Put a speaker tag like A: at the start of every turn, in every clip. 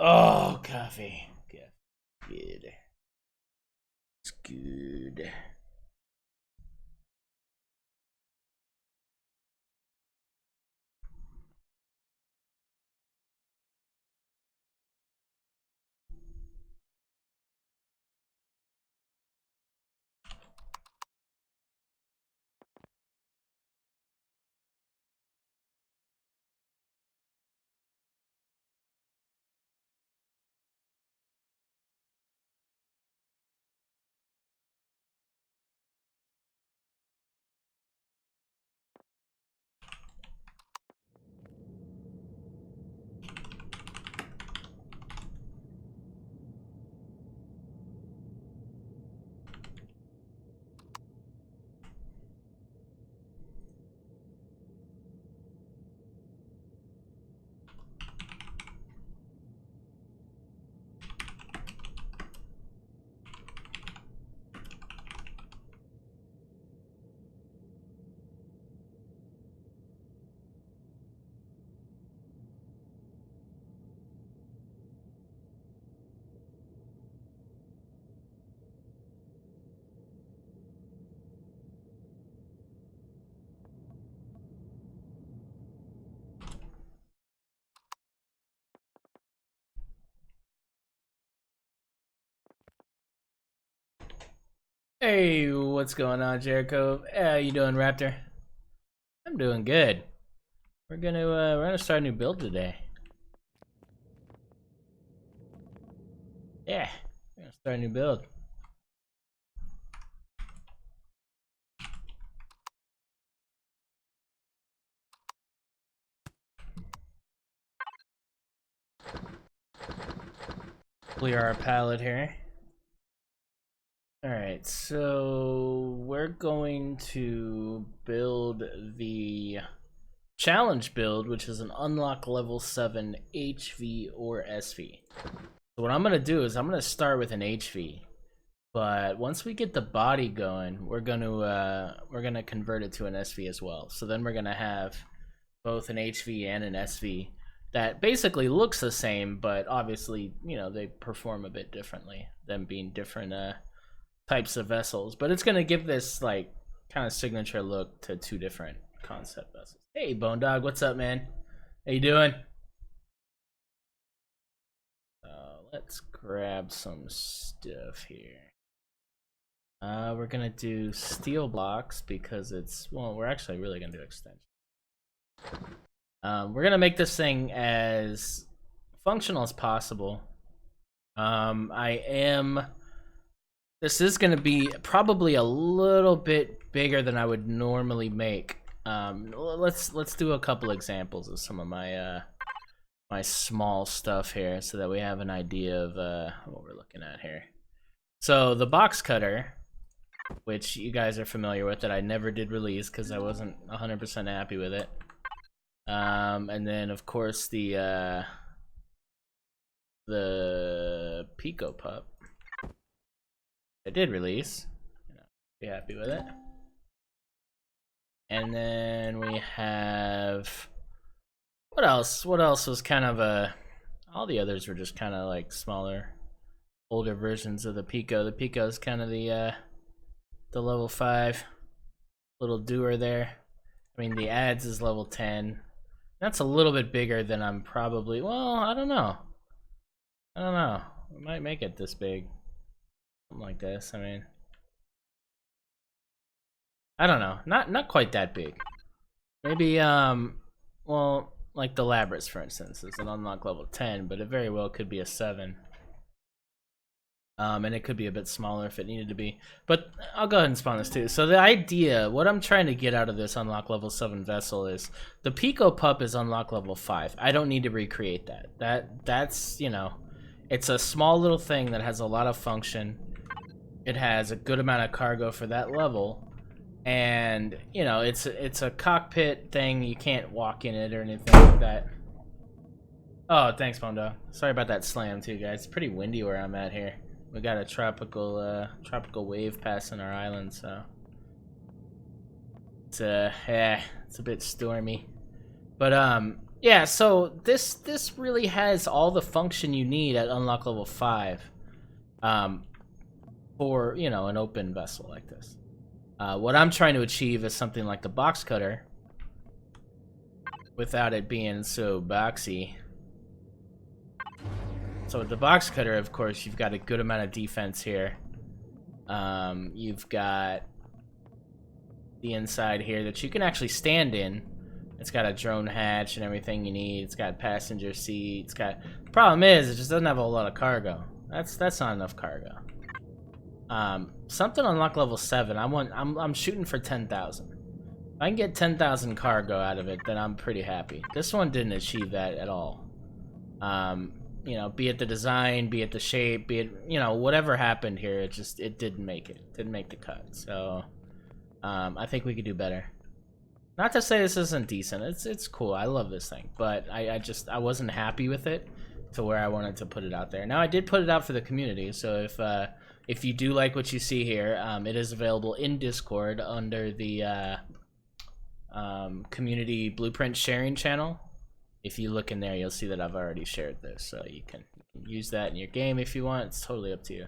A: Oh, coffee. Good. It's good. Hey, what's going on, Jericho? How you doing, Raptor? I'm doing good. We're gonna start a new build today. Yeah, we're gonna start a new build. Clear our palette here. Alright, so we're going to build the challenge build, which is an unlock level 7 HV or SV. So what I'm gonna do is I'm gonna start with an HV, but once we get the body going, we're gonna convert it to an SV as well. So then we're gonna have both an HV and an SV that basically looks the same, but obviously, you know, they perform a bit differently, them being different types of vessels. But it's gonna give this like kind of signature look to two different concept vessels. Hey, Bone Dog, what's up, man? How you doing? Let's grab some stuff here. We're gonna do steel blocks because we're actually really gonna do extension. We're gonna make this thing as functional as possible. This is gonna be probably a little bit bigger than I would normally make. Let's do a couple examples of some of my my small stuff here so that we have an idea of what we're looking at here. So the box cutter, which you guys are familiar with, that I never did release because I wasn't 100% happy with it. And then of course the Pico Pup I did release. Be happy with it. And then we have what else? What else was kind of all the others were just kind of like smaller, older versions of the Pico. The Pico is kind of the level 5 little doer there. I mean, the ads is level 10. That's a little bit bigger than I'm probably. Well, I don't know. We might make it this big, something like this. I mean, I don't know. Not quite that big. Maybe well, like the Labrys, for instance, is an unlock level 10, but it very well could be a 7. And it could be a bit smaller if it needed to be. But I'll go ahead and spawn this too. So the idea, what I'm trying to get out of this unlock level 7 vessel is the Pico Pup is unlock level 5. I don't need to recreate that. That's, you know, it's a small little thing that has a lot of function. It has a good amount of cargo for that level. And, you know, it's a cockpit thing. You can't walk in it or anything like that. Oh, thanks, Mondo. Sorry about that slam too, guys. It's pretty windy where I'm at here. We got a tropical wave passing our island, so it's a bit stormy. But Yeah, so this really has all the function you need at unlock level 5, for an open vessel like this. What I'm trying to achieve is something like the box cutter, without it being so boxy. So with the box cutter, of course, you've got a good amount of defense here. You've got the inside here that you can actually stand in. It's got a drone hatch and everything you need. It's got passenger seat. It's got. The problem is, it just doesn't have a whole lot of cargo. That's not enough cargo. Something unlock level 7. I'm shooting for 10,000. If I can get 10,000 cargo out of it, then I'm pretty happy. This one didn't achieve that at all. Be it the design, be it the shape, be it whatever happened here, it didn't make it. It didn't make the cut. So I think we could do better. Not to say this isn't decent. It's cool. I love this thing, but I wasn't happy with it to where I wanted to put it out there. Now I did put it out for the community, so if you do like what you see here, it is available in Discord under the community blueprint sharing channel. If you look in there, you'll see that I've already shared this, so you can use that in your game if you want. It's totally up to you.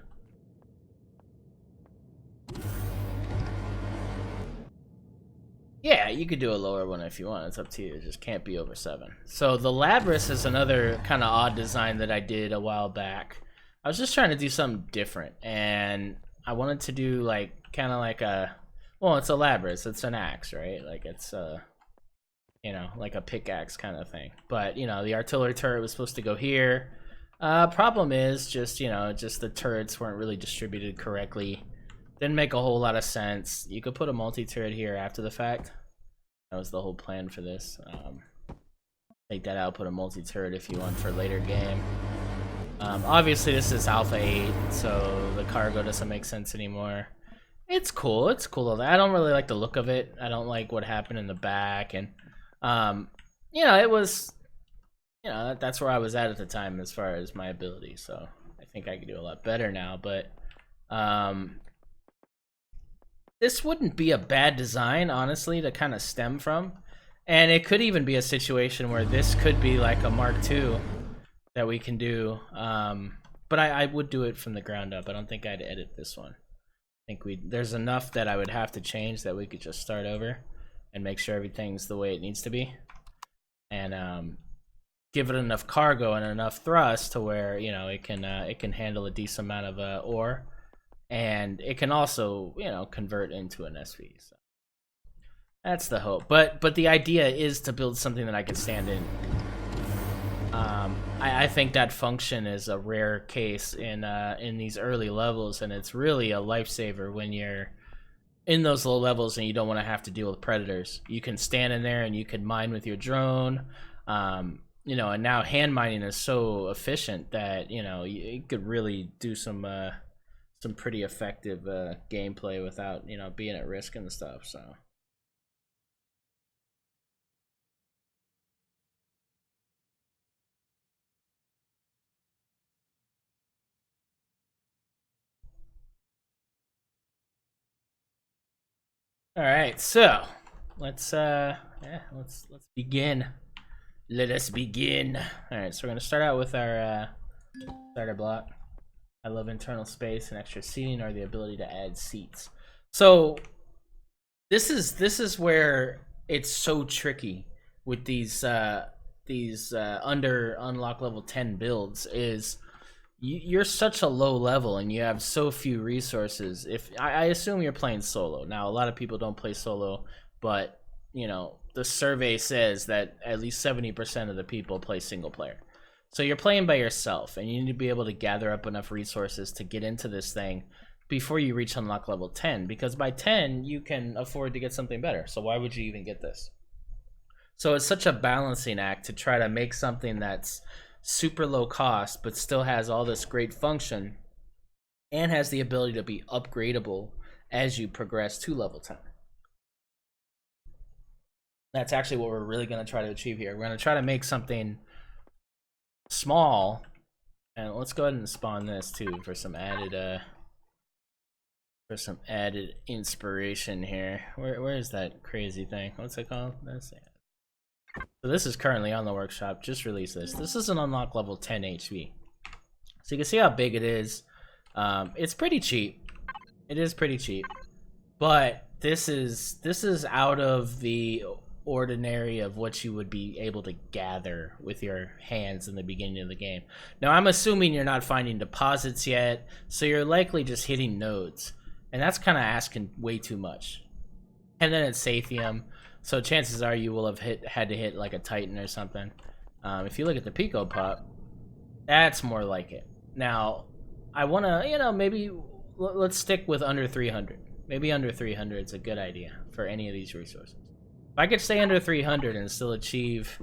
A: Yeah, you could do a lower one if you want. It's up to you. It just can't be over 7. So the Labrys is another kind of odd design that I did a while back. I was just trying to do something different, and I wanted to do kind of like a, well, it's a Labrys. It's an axe, right? Like it's like a pickaxe kind of thing. But the artillery turret was supposed to go here. Problem is just the turrets weren't really distributed correctly. Didn't make a whole lot of sense. You could put a multi-turret here after the fact. That was the whole plan for this. Take that out, put a multi-turret if you want for later game. Obviously this is Alpha 8, so the cargo doesn't make sense anymore. It's cool. It's cool. I don't really like the look of it. I don't like what happened in the back, and it was, that's where I was at the time as far as my ability. So I think I could do a lot better now, but this wouldn't be a bad design, honestly, to kind of stem from. And it could even be a situation where this could be like a Mark II that we can do. But I would do it from the ground up. I don't think I'd edit this one. I think there's enough that I would have to change that we could just start over and make sure everything's the way it needs to be. And give it enough cargo and enough thrust to where, it can handle a decent amount of ore. And it can also, convert into an SV. So that's the hope. But the idea is to build something that I can stand in. I think that function is a rare case in these early levels, and it's really a lifesaver when you're in those low levels and you don't want to have to deal with predators. You can stand in there and you can mine with your drone. And now hand mining is so efficient that you could really do some pretty effective gameplay without being at risk and stuff. So all right, so let's begin. Let us begin. All right, so we're gonna start out with our starter block. I love internal space, and extra seating, or the ability to add seats. So this is where it's so tricky with these under unlock level 10 builds. Is you're such a low level and you have so few resources. If I assume you're playing solo. Now a lot of people don't play solo, but the survey says that at least 70% of the people play single player. So you're playing by yourself, and you need to be able to gather up enough resources to get into this thing before you reach unlock level 10, because by 10 you can afford to get something better. So why would you even get this? So it's such a balancing act to try to make something that's super low cost but still has all this great function and has the ability to be upgradable as you progress to level 10. That's actually what we're really going to try to achieve here. We're going to try to make something small, and let's go ahead and spawn this too for some added inspiration here. Where is that crazy thing? What's it called? Let's see. So this is currently on the workshop. Just released this. This is an unlock level 10 HV. So you can see how big it is. It's pretty cheap. It is pretty cheap. But this is out of the ordinary of what you would be able to gather with your hands in the beginning of the game. Now I'm assuming you're not finding deposits yet, so you're likely just hitting nodes. And that's kind of asking way too much. And then it's Sathium, so chances are you will have had to hit like a Titan or something. If you look at the Pico Pop, that's more like it. Now, I want to, maybe let's stick with under 300. Maybe under 300 is a good idea for any of these resources. If I could stay under 300 and still achieve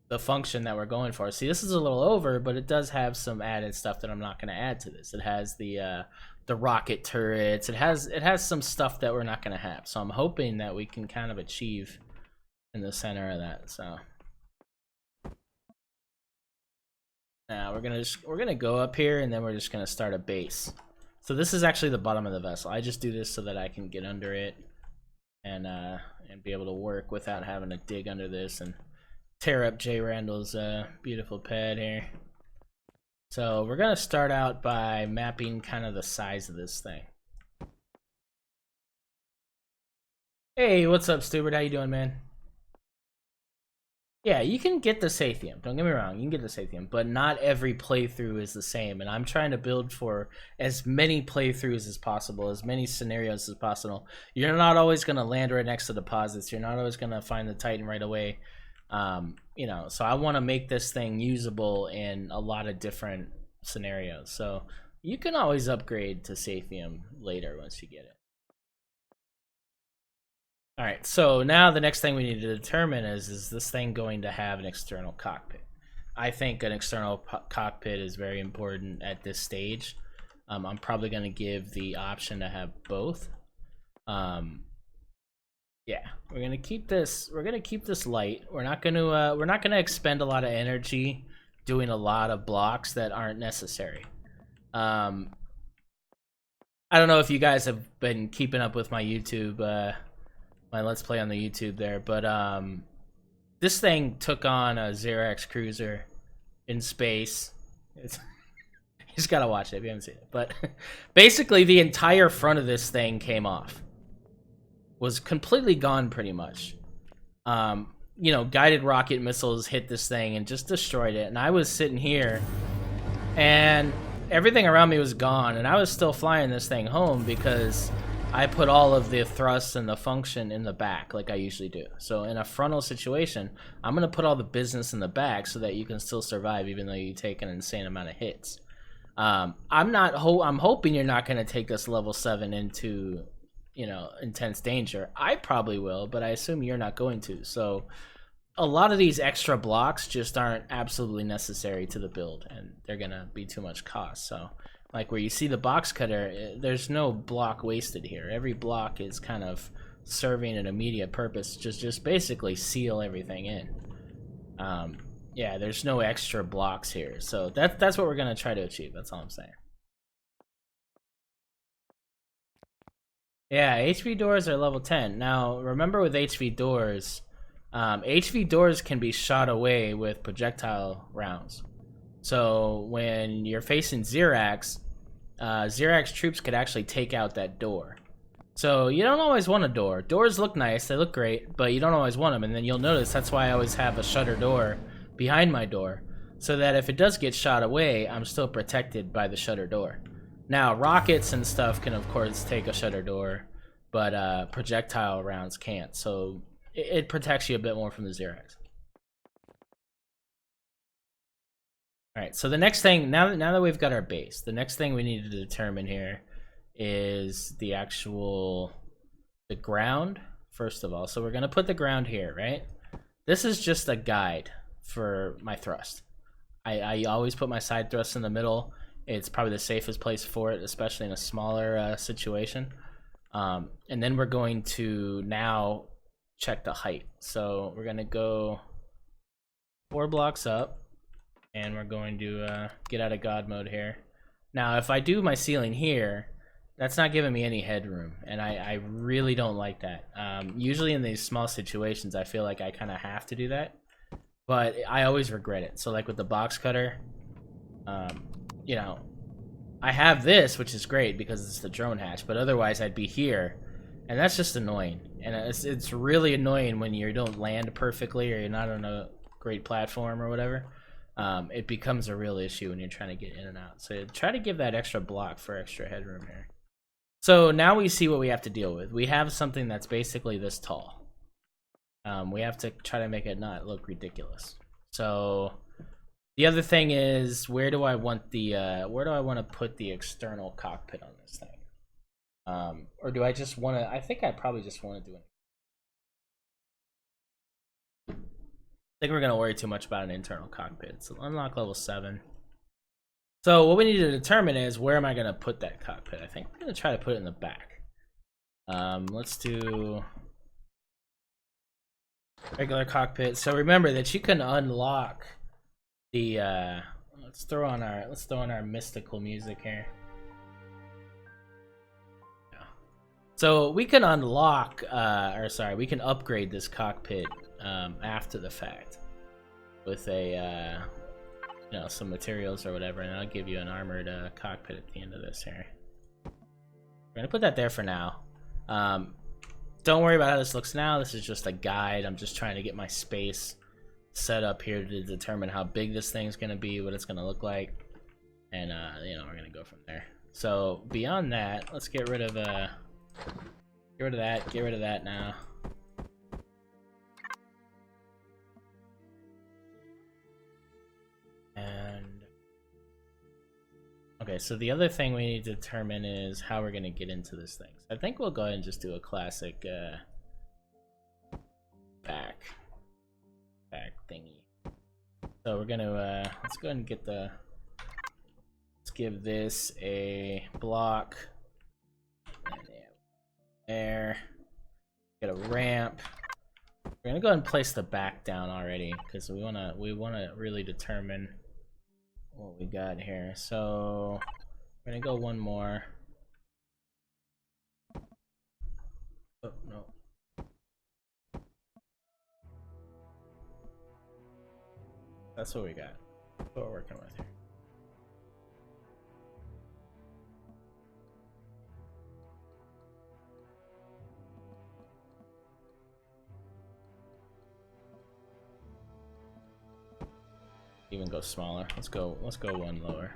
A: the function that we're going for. See, this is a little over, but it does have some added stuff that I'm not going to add to this. It has the rocket turrets. It has some stuff that we're not going to have. So I'm hoping that we can kind of achieve in the center of that. So now we're gonna go up here, and then we're just gonna start a base. So this is actually the bottom of the vessel. I just do this so that I can get under it and be able to work without having to dig under this and tear up Jay Randall's beautiful pad here. So we're gonna start out by mapping kind of the size of this thing. Hey, what's up, Stubert? How you doing, man? Yeah, you can get the Sathium. Don't get me wrong, you can get the Sathium, but not every playthrough is the same. And I'm trying to build for as many playthroughs as possible, as many scenarios as possible. You're not always going to land right next to deposits. You're not always going to find the Titan right away. So I want to make this thing usable in a lot of different scenarios. So you can always upgrade to Sathium later once you get it. All right, so now the next thing we need to determine is this thing going to have an external cockpit? I think an external cockpit is very important at this stage. I'm probably going to give the option to have both. Yeah, we're going to keep this. We're going to keep this light. We're not going to expend a lot of energy doing a lot of blocks that aren't necessary. I don't know if you guys have been keeping up with my YouTube. My Let's Play on the YouTube there, but this thing took on a Xerax cruiser in space. You just gotta watch it if you haven't seen it. But basically, the entire front of this thing came off. Was completely gone, pretty much. Guided rocket missiles hit this thing and just destroyed it. And I was sitting here, and everything around me was gone, and I was still flying this thing home because I put all of the thrust and the function in the back like I usually do. So in a frontal situation, I'm going to put all the business in the back so that you can still survive even though you take an insane amount of hits. I'm hoping you're not going to take this level 7 into, intense danger. I probably will, but I assume you're not going to. So a lot of these extra blocks just aren't absolutely necessary to the build, and they're going to be too much cost. So like where you see the box cutter, there's no block wasted here. Every block is kind of serving an immediate purpose, just basically seal everything in. Yeah, there's no extra blocks here. So that's what we're going to try to achieve. That's all I'm saying. Yeah, HV doors are level 10. Now, remember with HV doors can be shot away with projectile rounds. So when you're facing Xerax, Xerax troops could actually take out that door. So you don't always want a door. Doors look nice, they look great, but you don't always want them. And then you'll notice that's why I always have a shutter door behind my door, so that if it does get shot away, I'm still protected by the shutter door. Now, rockets and stuff can, of course, take a shutter door, but projectile rounds can't. So it protects you a bit more from the Xerax. Alright, so the next thing, now that we've got our base, the next thing we need to determine here is the ground, first of all. So we're going to put the ground here, right? This is just a guide for my thrust. I always put my side thrust in the middle. It's probably the safest place for it, especially in a smaller situation. And then we're going to now check the height. So we're going to go 4 blocks up. And we're going to get out of God mode here. Now, if I do my ceiling here, That's not giving me any headroom, and I really don't like that. Usually in these small situations, I feel like I kind of have to do that, but I always regret it. So like with the box cutter, you know, I have this, which is great because it's the drone hatch, but otherwise I'd be here, and that's just annoying. And it's really annoying when you don't land perfectly or you're not on a great platform or whatever. It becomes a real issue when you're trying to get in and out. So try to give that extra block for extra headroom here. So now we see what we have to deal with. We have something that's basically this tall. We have to try to make it not look ridiculous. So the other thing is, where do I want to put the external cockpit on this thing? Or do I just want to? I think I probably just want to do it. I think we're gonna worry too much about an internal cockpit. So unlock level 7. So what we need to determine is, where am I gonna put that cockpit? I think we're gonna try to put it in the back. Let's do regular cockpit. So remember that you can unlock the let's throw on our mystical music here. Yeah. So we can unlock we can upgrade this cockpit after the fact with a you know, some materials or whatever, and I'll give you an armored cockpit at the end of this here. We're gonna put that there for now. Don't worry about how this looks now. This is just a guide. I'm just trying to get my space set up here to determine how big this thing's gonna be, what it's gonna look like, and you know, we're gonna go from there. So beyond that, let's get rid of that. Get rid of that now. And okay, so the other thing we need to determine is how we're gonna get into this thing. So I think we'll go ahead and just do a classic back thingy. So we're gonna let's go ahead and get let's give this a block. There. Get a ramp. We're gonna go ahead and place the back down already because we wanna really determine what we got here. So we're gonna go one more. Oh no. That's what we got. That's what we're working with here. Even go smaller. Let's go one lower.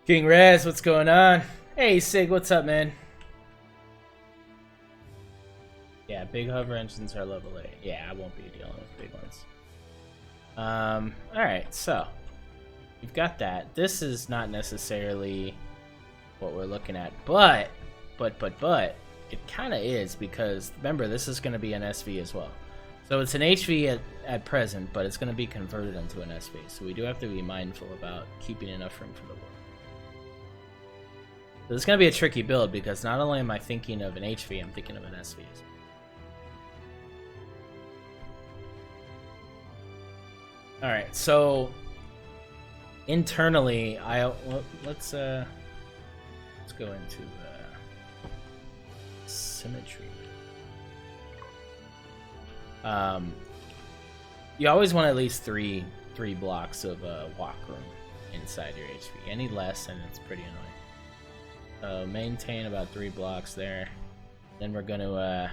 A: King Rez, what's going on? Hey Sig, what's up, man? Yeah, big hover engines are level 8. Yeah, I won't be dealing with big ones. Alright, so we've got that. This is not necessarily what we're looking at, but it kind of is, because remember, this is going to be an SV as well. So it's an HV at present, but it's going to be converted into an SV. So we do have to be mindful about keeping enough room for the warp. So it's going to be a tricky build, because not only am I thinking of an HV, I'm thinking of an SV. All right, so internally, let's go into symmetry. You always want at least three blocks of walk room inside your HV. Any less, and it's pretty annoying. Maintain about 3 blocks there. Then we're gonna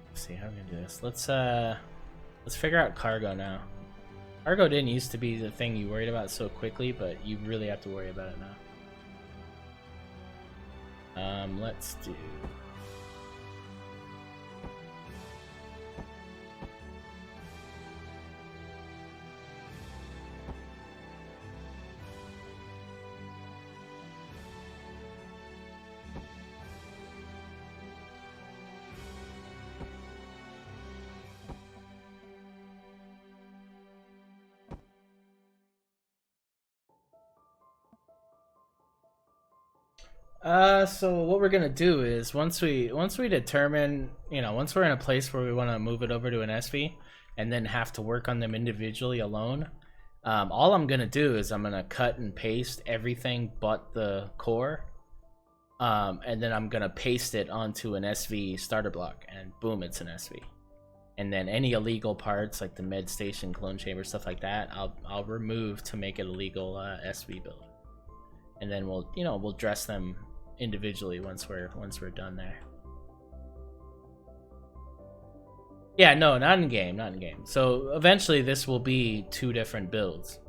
A: let's see how we're gonna do this. Let's figure out cargo now. Cargo didn't used to be the thing you worried about so quickly, but you really have to worry about it now. Let's do... So what we're gonna do is once we determine, once we're in a place where we want to move it over to an SV, and then have to work on them individually alone, all I'm gonna do is I'm gonna cut and paste everything but the core, and then I'm gonna paste it onto an SV starter block, and boom, it's an SV. And then any illegal parts like the med station, clone chamber, stuff like that, I'll remove to make it a legal SV build. And then we'll dress them individually once we're done there. Yeah, no, not in game. So eventually this will be 2 different builds,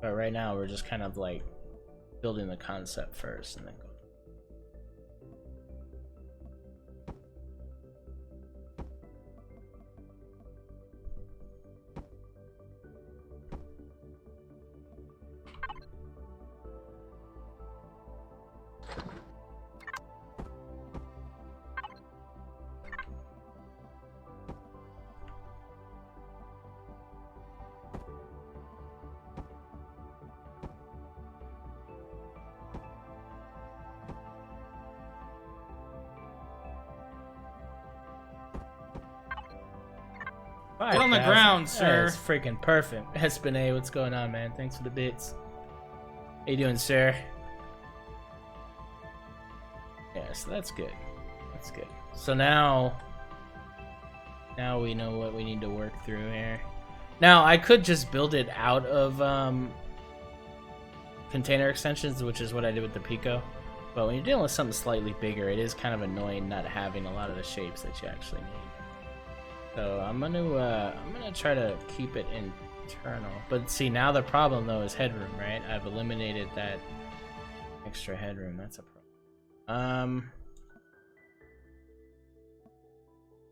A: but right now we're just kind of like building the concept first and then go.
B: Get on the ground, sir.
A: That's freaking perfect. Espinay, what's going on, man? Thanks for the bits. How you doing, sir? Yeah, so that's good. That's good. So now we know what we need to work through here. Now, I could just build it out of container extensions, which is what I did with the Pico. But when you're dealing with something slightly bigger, it is kind of annoying not having a lot of the shapes that you actually need. So I'm gonna try to keep it internal. But see, now the problem though is headroom, right? I've eliminated that extra headroom. That's a problem.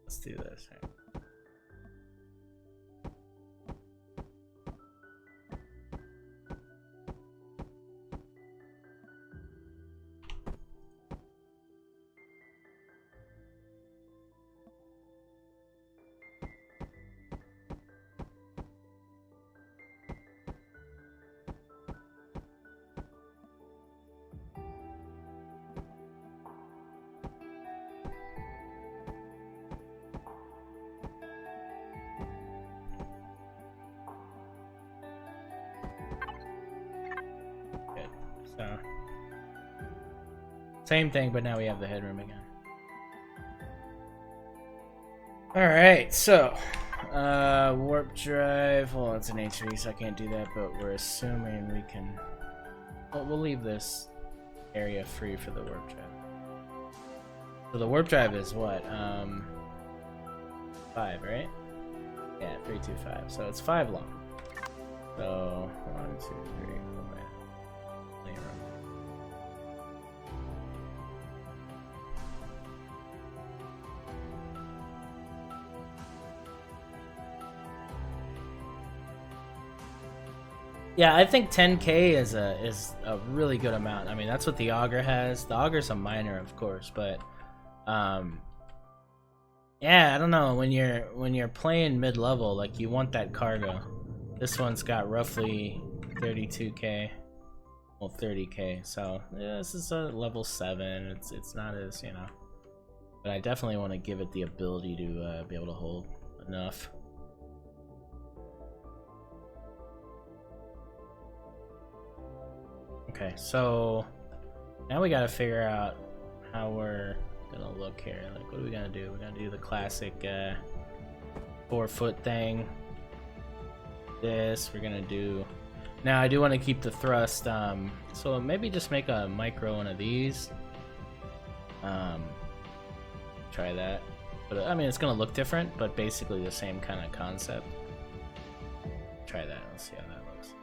A: Let's do this. So same thing, but now we have the headroom again. Alright, so warp drive, well, it's an HV, so I can't do that, but we're assuming we can, well, we'll leave this area free for the warp drive. So the warp drive is what, 5, right? Yeah, 325, so it's 5 long. So 1, 2, 3, 4. Yeah, I think 10k is a really good amount. I mean, that's what the auger has. The auger's a minor, of course, but yeah, I don't know, when you're playing mid-level, like, you want that cargo. This one's got roughly 32k, well, 30k. So yeah, this is a level 7. It's not as, but I definitely want to give it the ability to be able to hold enough. Okay, so now we gotta figure out how we're gonna look here. Like, what are we gonna do? We're gonna do the classic 4-foot thing. This we're gonna do. Now I do want to keep the thrust. So maybe just make a micro one of these. Try that. But I mean, it's gonna look different, but basically the same kind of concept. Try that. Let's see how that looks.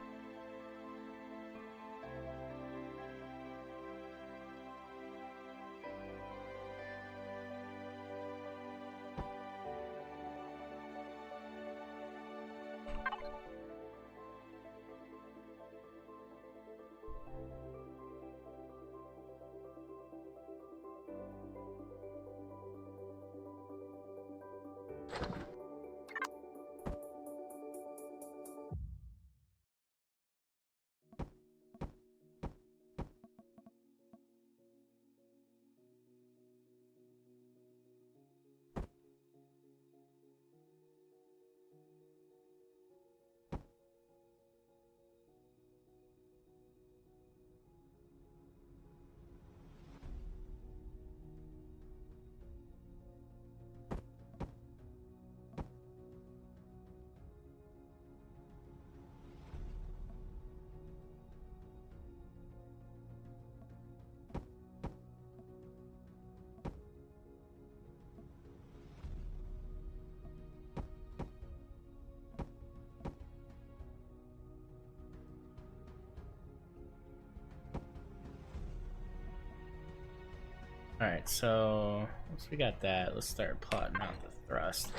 A: Alright, so once we got that, let's start plotting out the thrust.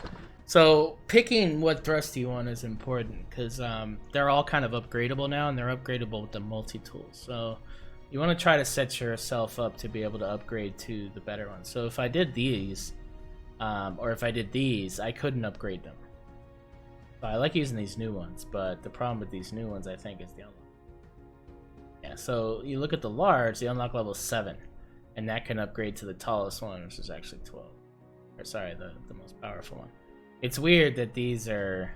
A: So picking what thrust you want is important because they're all kind of upgradable now, and they're upgradable with the multi-tool. So you want to try to set yourself up to be able to upgrade to the better ones. So if I did these, or if I did these, I couldn't upgrade them. So I like using these new ones, but the problem with these new ones, I think, is the unlock. Yeah, so you look at the large, the unlock level is 7. And that can upgrade to the tallest one, which is actually 12. Or sorry, the most powerful one. It's weird that these are...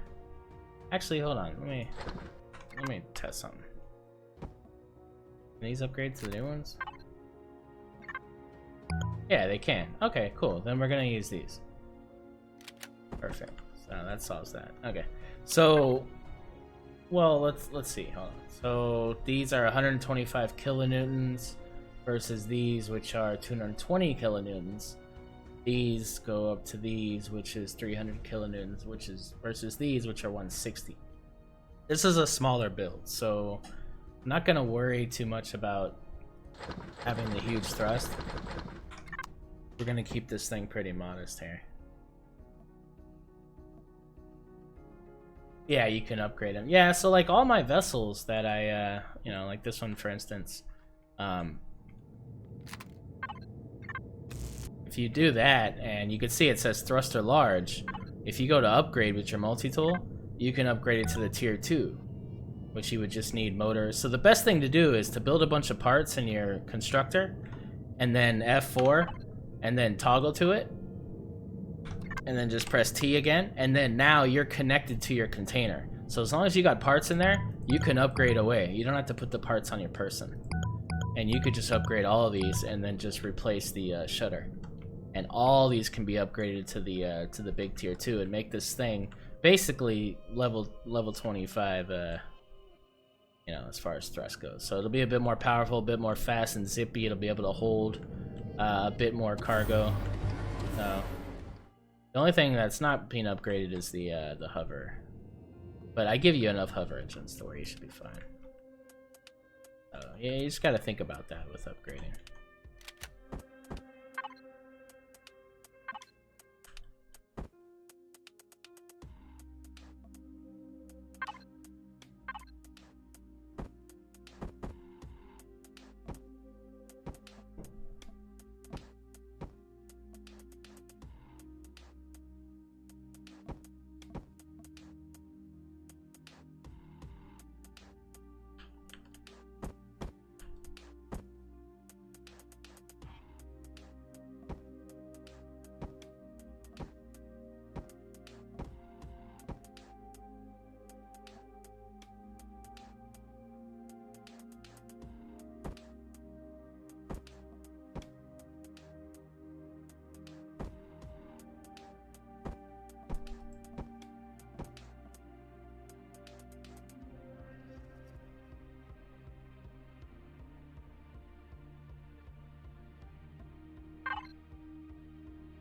A: Actually, hold on. Let me test something. Can these upgrade to the new ones? Yeah, they can. Okay, cool. Then we're gonna use these. Perfect. So that solves that. Okay. So, well, let's see. Hold on. So these are 125 kilonewtons. Versus these, which are 220 kilonewtons. These go up to these, which is 300 kilonewtons, which is versus these, which are 160. This is a smaller build, so I'm not gonna worry too much about having the huge thrust. We're gonna keep this thing pretty modest here. Yeah, you can upgrade them. Yeah, so like all my vessels that I, you know, like this one for instance, if you do that, and you can see it says thruster large, if you go to upgrade with your multi-tool, you can upgrade it to the tier 2, which you would just need motors. So the best thing to do is to build a bunch of parts in your constructor, and then F4, and then toggle to it, and then just press T again, and then now you're connected to your container. So as long as you got parts in there, you can upgrade away. You don't have to put the parts on your person. And you could just upgrade all of these and then just replace the shutter. And all these can be upgraded to the big tier 2 and make this thing basically level 25, you know, as far as thrust goes. So it'll be a bit more powerful, a bit more fast and zippy. It'll be able to hold a bit more cargo. The only thing that's not being upgraded is the hover. But I give you enough hover engines to where you should be fine. Yeah, you just gotta think about that with upgrading.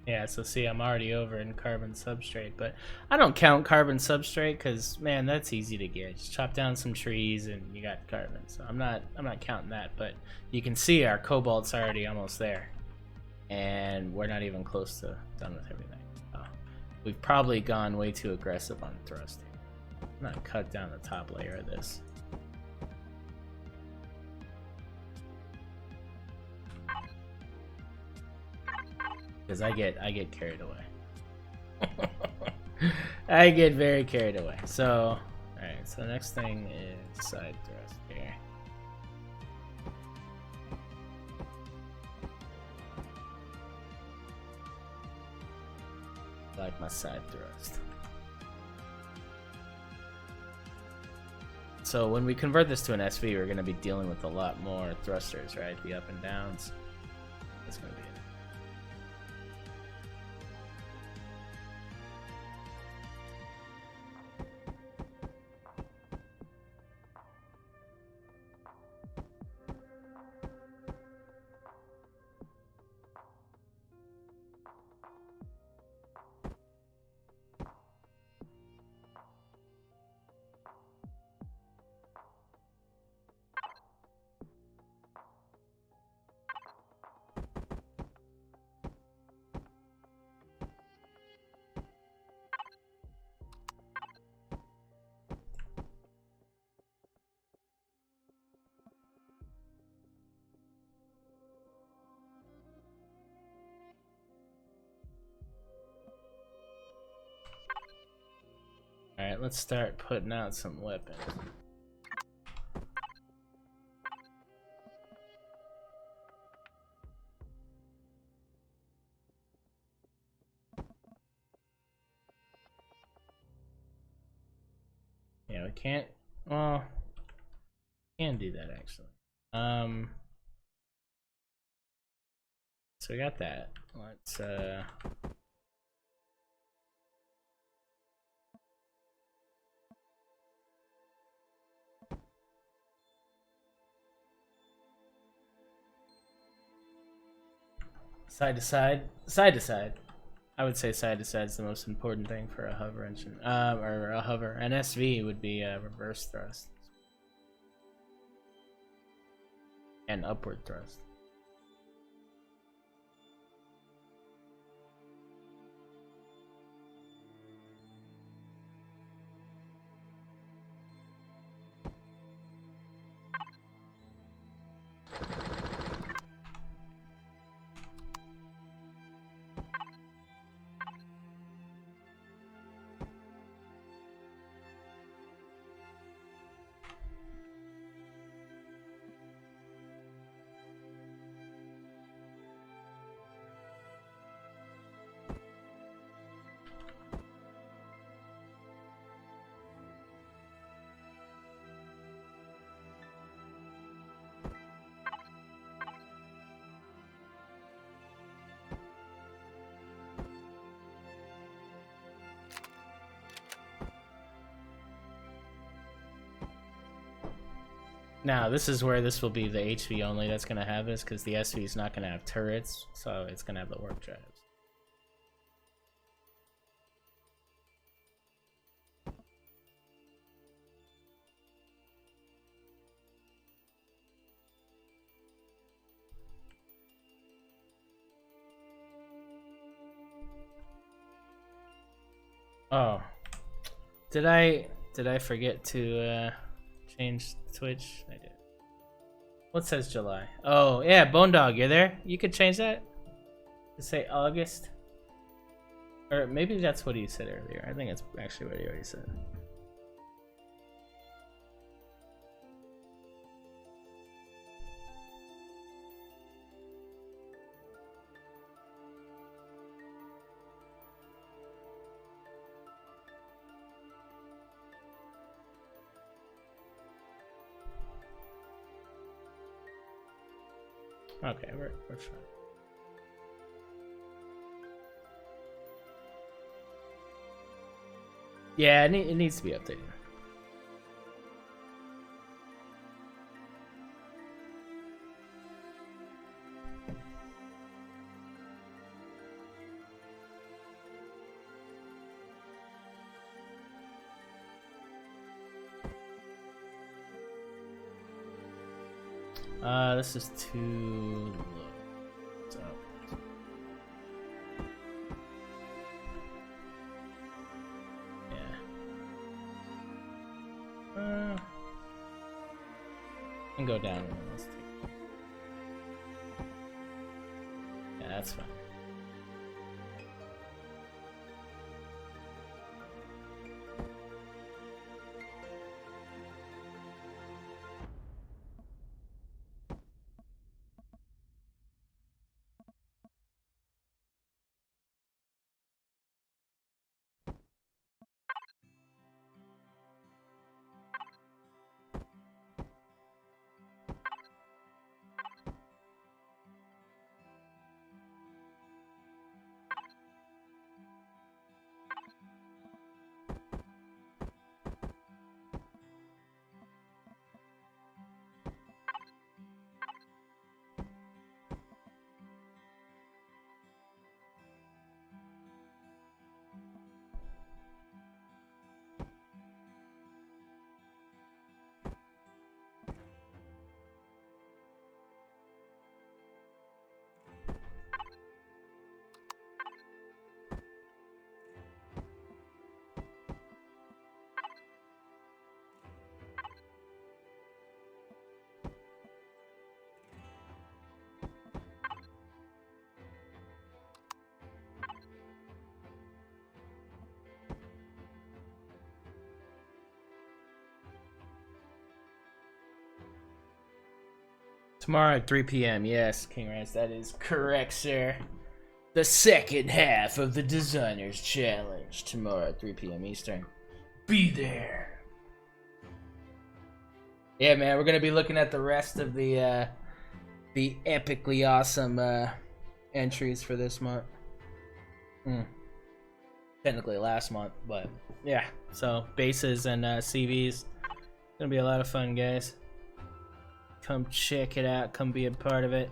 A: Yeah, so see, I'm already over in carbon substrate, but I don't count carbon substrate because, man, that's easy to get. Just chop down some trees and you got carbon. So I'm not counting that, but you can see our cobalt's already almost there, and we're not even close to done with everything. So we've probably gone way too aggressive on thrust. I'm gonna cut down the top layer of this. Because I get carried away. I get very carried away. So, alright, so the next thing is side thrust here. Like my side thrust. So when we convert this to an SV, we're going to be dealing with a lot more thrusters, right? The up and downs. That's going to be it. Alright, let's start putting out some weapons. Yeah, we can't. Well, can do that actually. So we got that. Let's side to side, side to side. I would say side to side is the most important thing for a hover engine, or a hover. An SV would be a reverse thrust and upward thrust. Now, this is where this will be the HV only that's going to have this, because the SV is not going to have turrets, so it's going to have the warp drives. Oh, did I forget to change Twitch? I did. What says July? Oh yeah, Bone Dog, you're there. You could change that to say August, or maybe that's what he said earlier. I think it's actually what he already said. Okay, we're fine. Yeah, it needs to be updated. This is too low. What's up? Yeah. And go down. Let's take... Yeah, that's fine. Tomorrow at 3 p.m. Yes, King Rance, that is correct, sir. The second half of the Designers Challenge tomorrow at 3 p.m. Eastern. Be there. Yeah, man, we're gonna be looking at the rest of the epically awesome entries for this month. Technically last month, but yeah. So bases and CVs. Gonna be a lot of fun, guys. Come check it out. Come be a part of it.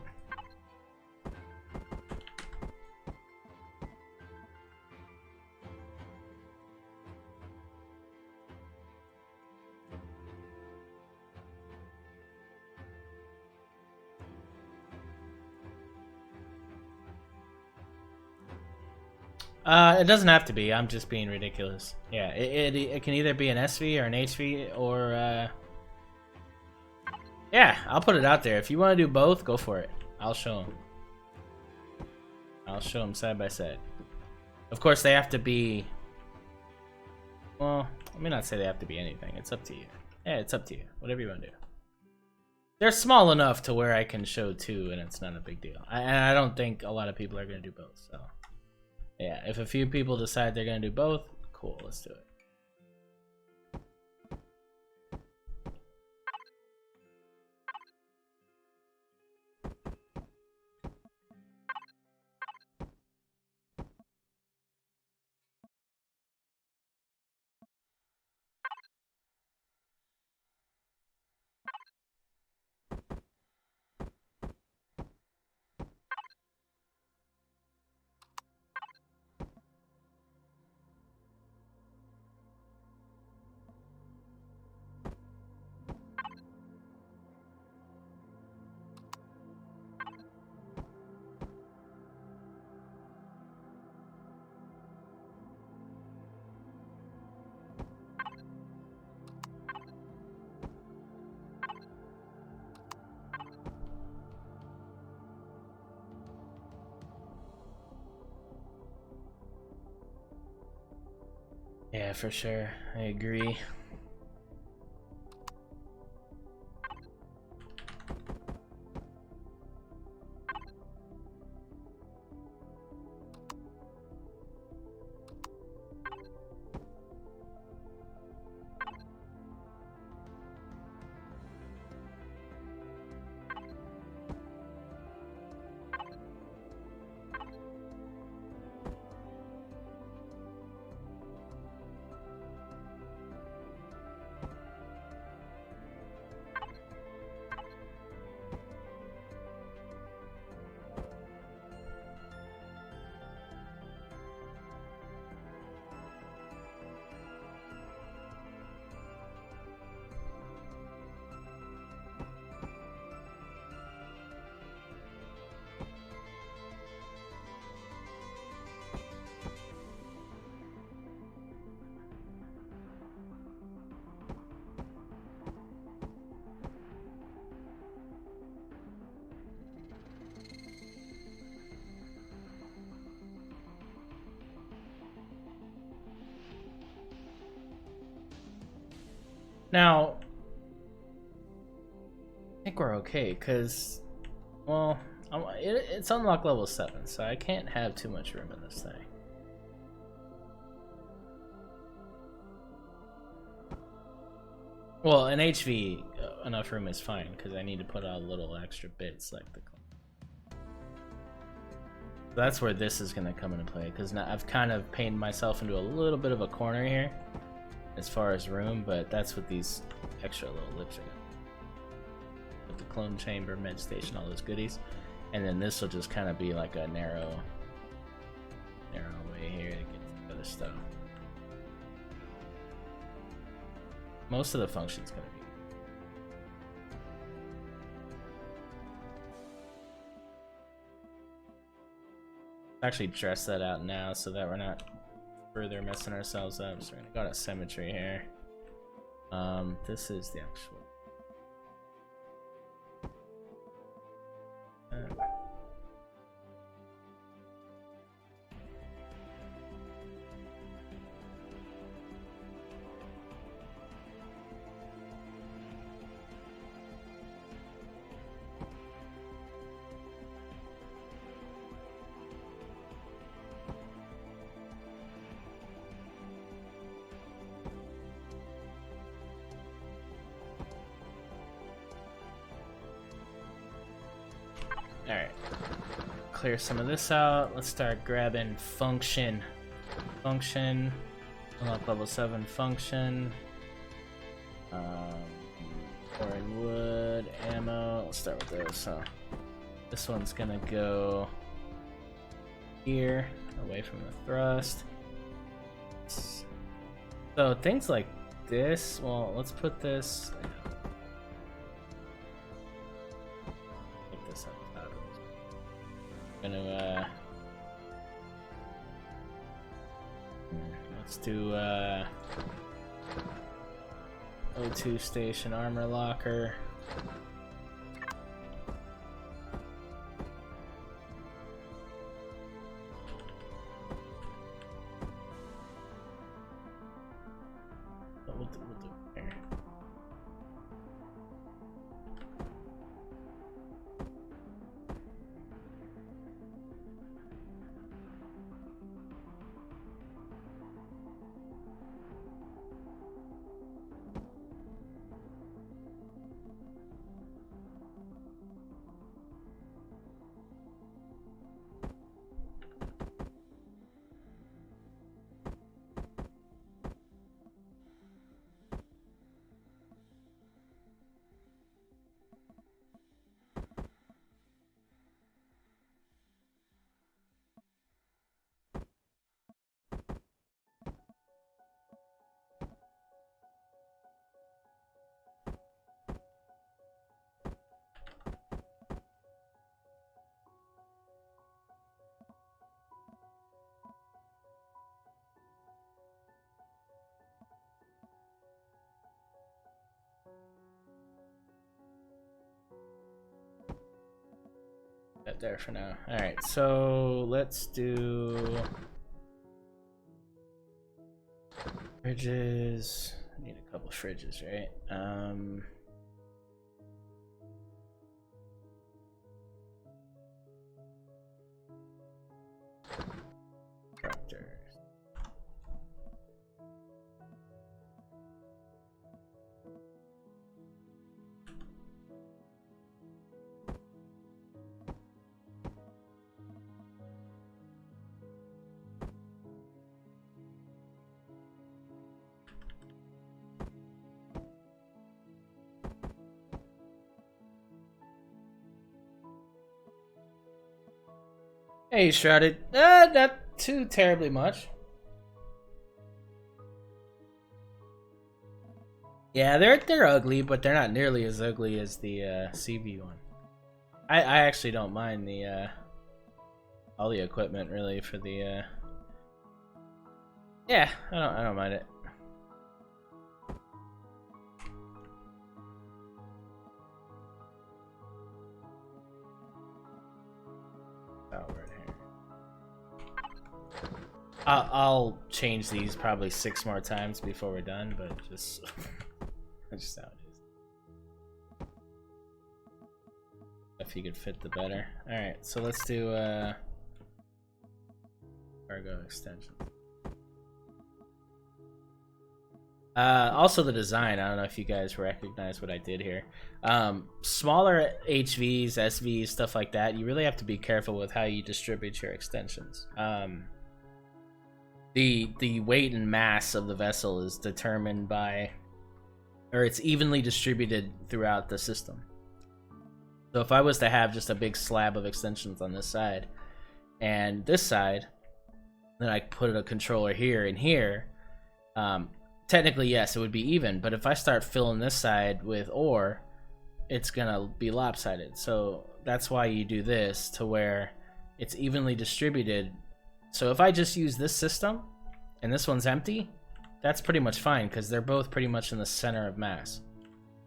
A: It doesn't have to be. I'm just being ridiculous. Yeah, it can either be an SV or an HV or yeah, I'll put it out there. If you want to do both, go for it. I'll show them. I'll show them side by side. Of course, they have to be. Well, let me not say they have to be anything. It's up to you. Yeah, it's up to you. Whatever you want to do. They're small enough to where I can show two, and it's not a big deal. And I don't think a lot of people are gonna do both. So. Yeah, if a few people decide they're gonna do both, cool, let's do it. Yeah, for sure. I agree. Now, I think we're okay, because, well, it's unlocked level 7, so I can't have too much room in this thing. Well, in HV, enough room is fine, because I need to put out little extra bits, like the... That's where this is going to come into play, because now I've kind of painted myself into a little bit of a corner here, as far as room, but that's what these extra little lips are. With the clone chamber, med station, all those goodies, and then this will just kind of be like a narrow way here to get to the other stuff. Most of the function's gonna be. Actually, dress that out now so that we're not further messing ourselves up. So we're gonna go to symmetry here. This is the actual. Alright. Clear some of this out. Let's start grabbing function. Function. Unlock level 7 function. Pouring wood, ammo. Let's start with those. So this one's gonna go here, away from the thrust. So things like this, well, let's put this. Put this up top. I'm gonna let's do O2 station armor locker. We'll do it here. That there for now. Alright, so let's do fridges. I need a couple fridges, right? Tractors. Hey, Shrouded. Not too terribly much. Yeah, they're ugly, but they're not nearly as ugly as the CV one. I actually don't mind the all the equipment really for the yeah, I don't mind it. I'll change these probably 6 more times before we're done, but just that's just how it is. If you could fit the better. Alright, so let's do cargo extensions. Also the design, I don't know if you guys recognize what I did here. Smaller HVs, SVs, stuff like that, you really have to be careful with how you distribute your extensions. The weight and mass of the vessel is determined by, or it's evenly distributed throughout the system. So if I was to have just a big slab of extensions on this side and this side, then I put a controller here and here, technically yes, it would be even, but if I start filling this side with ore, it's gonna be lopsided. So that's why you do this, to where it's evenly distributed. So if I just use this system and this one's empty, that's pretty much fine because they're both pretty much in the center of mass.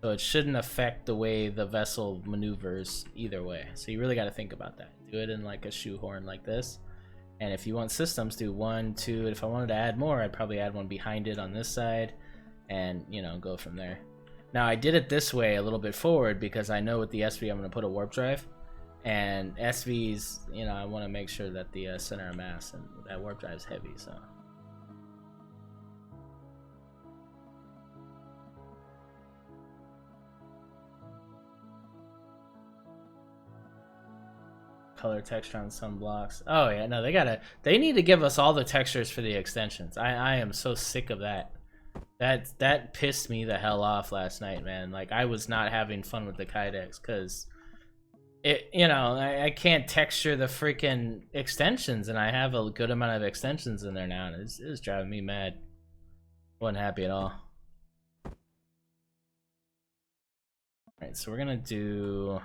A: So it shouldn't affect the way the vessel maneuvers either way. So you really got to think about that. Do it in like a shoehorn like this. And if you want systems, do 1, 2. If I wanted to add more, I'd probably add one behind it on this side and, you know, go from there. Now I did it this way a little bit forward because I know with the SV I'm going to put a warp drive. And SVs, you know, I want to make sure that the center of mass and that warp drive is heavy, so. color texture on some blocks. Oh yeah, no, they need to give us all the textures for the extensions. I am so sick of that. That pissed me the hell off last night, man. Like, I was not having fun with the Kydex because it, I can't texture the freaking extensions, and I have a good amount of extensions in there now, and it's driving me mad. Wasn't happy at all. Alright, so we're gonna do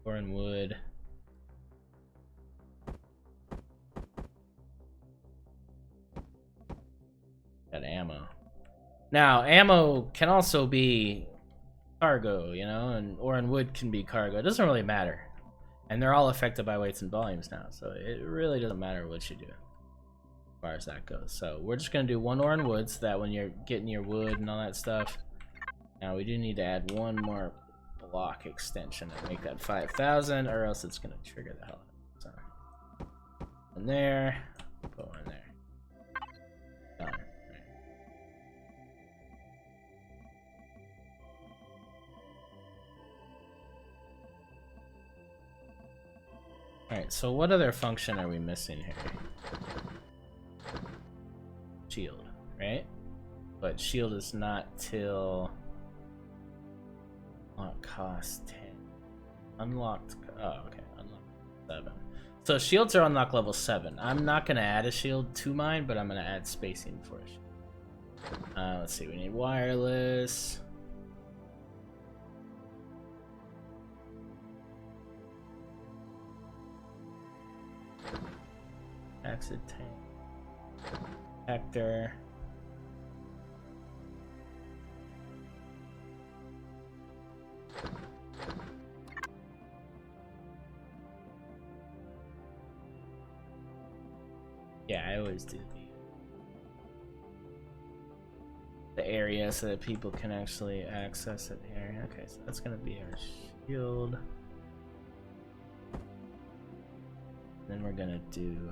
A: ore and wood. Got ammo. Now, ammo can also be cargo, and ore and wood can be cargo. It doesn't really matter. And they're all affected by weights and volumes now, so it really doesn't matter what you do as far as that goes. So we're just gonna do one ore and wood so that when you're getting your wood and all that stuff. Now we do need to add one more block extension and make that 5,000, or else it's gonna trigger the hell out of it. So one there, put one there. Done. Alright, so what other function are we missing here? Shield, right? But shield is not till cost 10. Unlocked, oh, okay, unlocked 7. So shields are unlocked level 7. I'm not gonna add a shield to mine, but I'm gonna add spacing for a shield. Let's see, we need wireless. Exit tank. Hector. Yeah, I always do the area so that people can actually access it here. Okay, so that's gonna be our shield. Then we're gonna do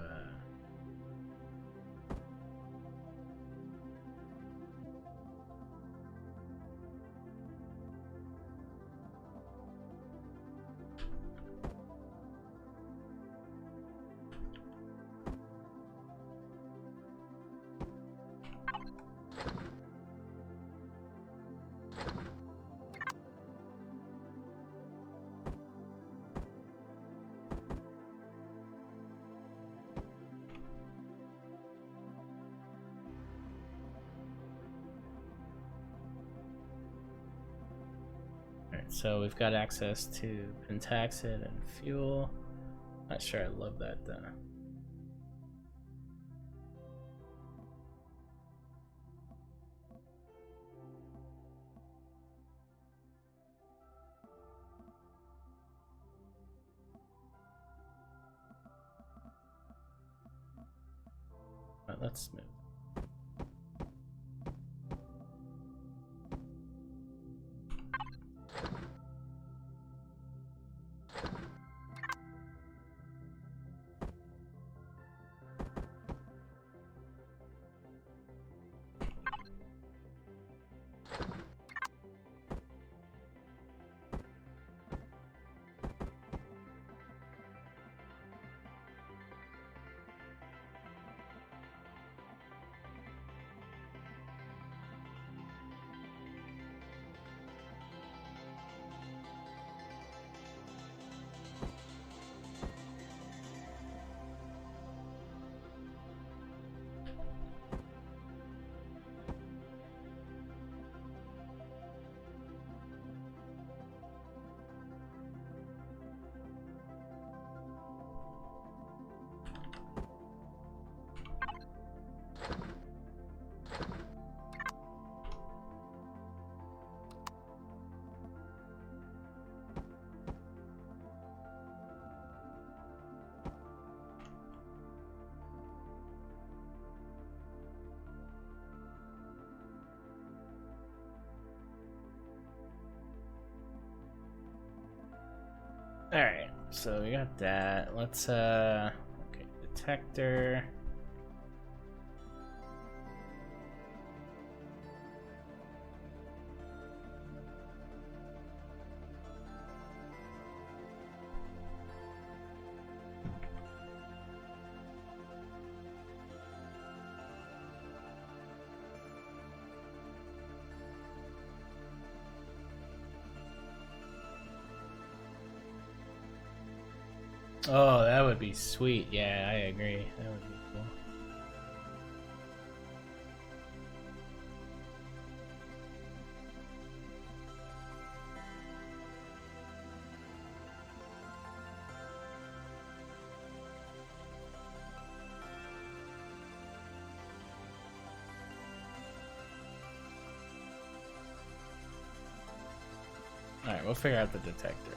A: so we've got access to Pentaxid and fuel. Not sure I love that though. But let's move. Alright, so we got that. Let's okay, detector. Oh, that would be sweet. Yeah, I agree. That would be cool. Alright, we'll figure out the detector later.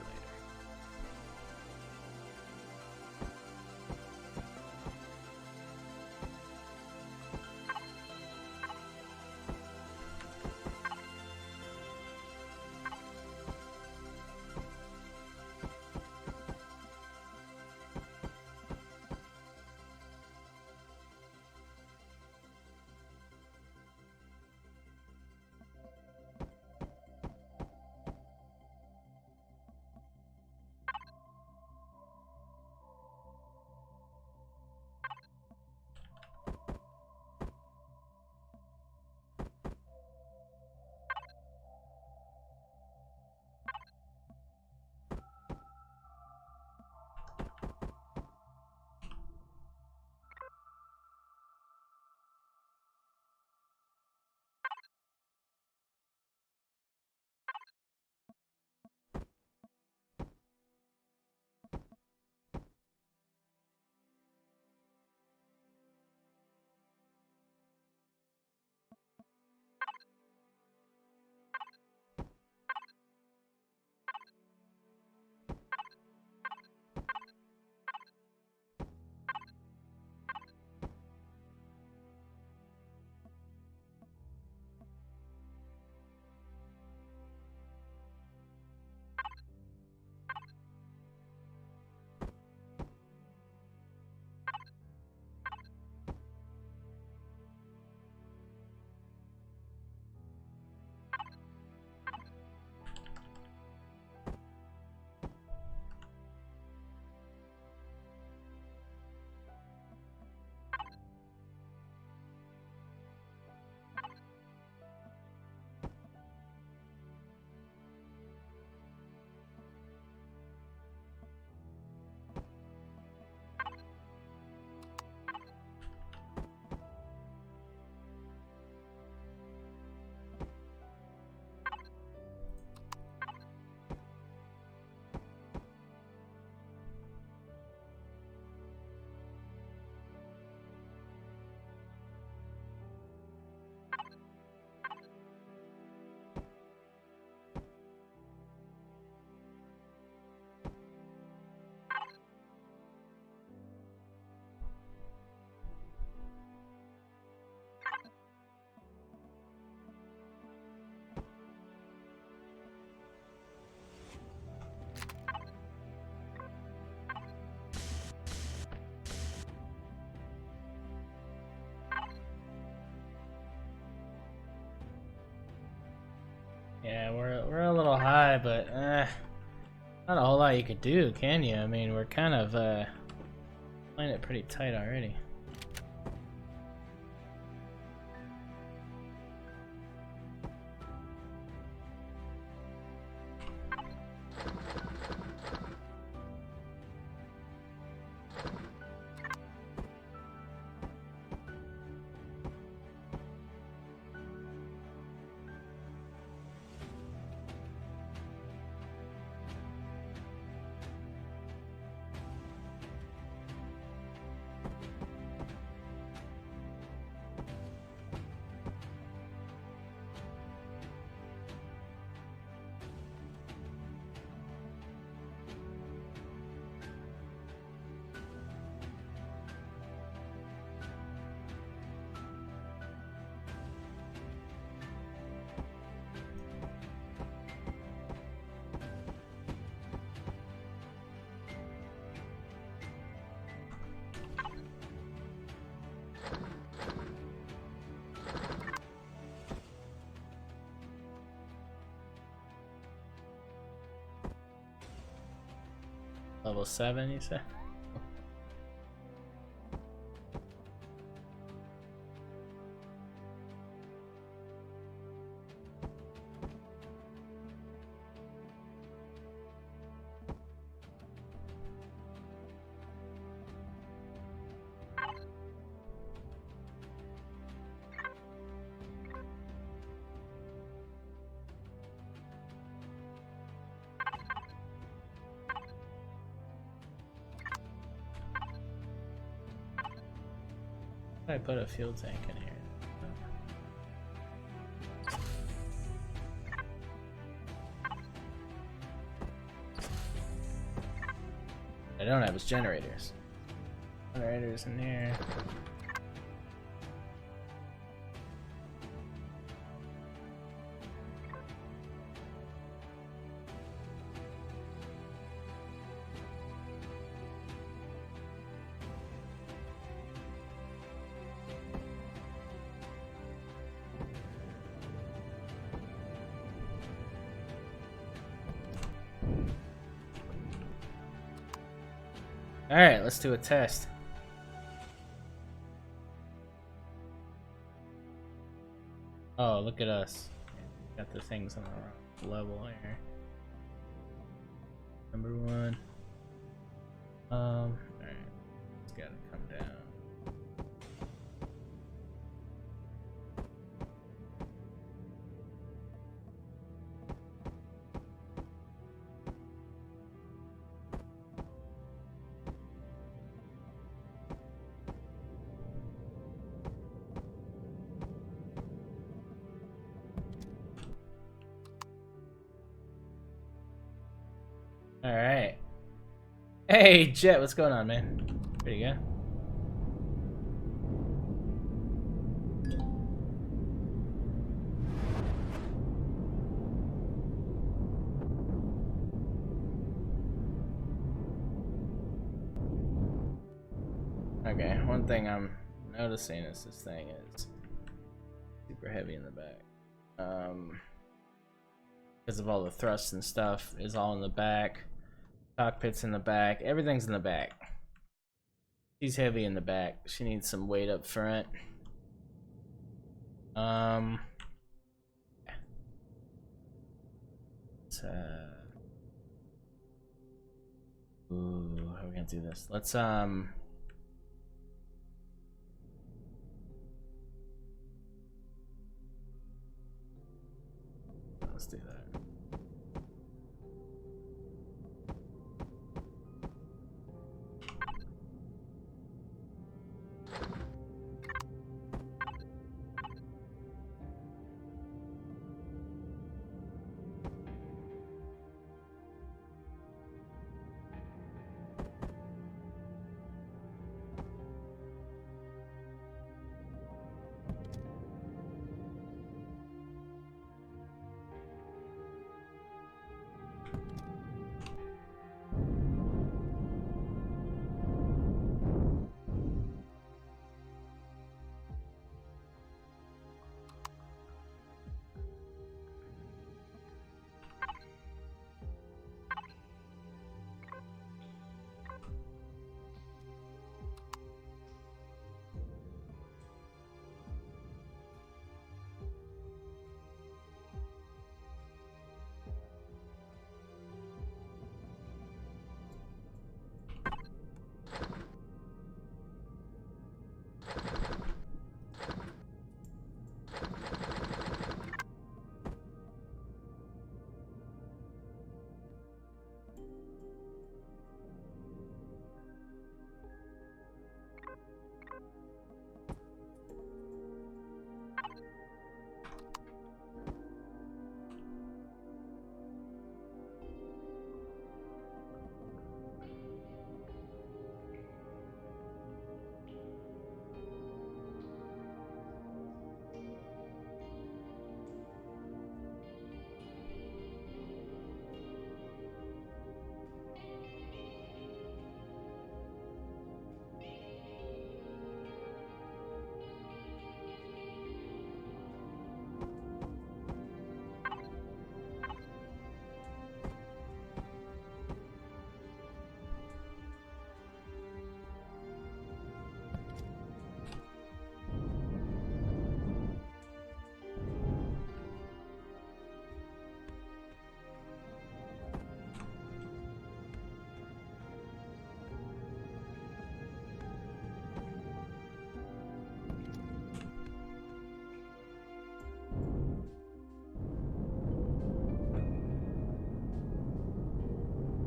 A: Yeah, we're a little high, but not a whole lot you could do, can you? I mean, we're kind of playing it pretty tight already. Level 7, you said? I put a fuel tank in here. I don't have his generators. Generators in here. Alright, let's do a test. Oh, look at us. Got the things on the wrong level here. Number one. Alright. It's gotta come down. Alright. Hey, Jet, what's going on, man? There you go. Okay, one thing I'm noticing is this thing is super heavy in the back. Because of all the thrust and stuff is all in the back. Cockpit's in the back. Everything's in the back. She's heavy in the back. She needs some weight up front. Ooh, how are we gonna do this? Let's do that.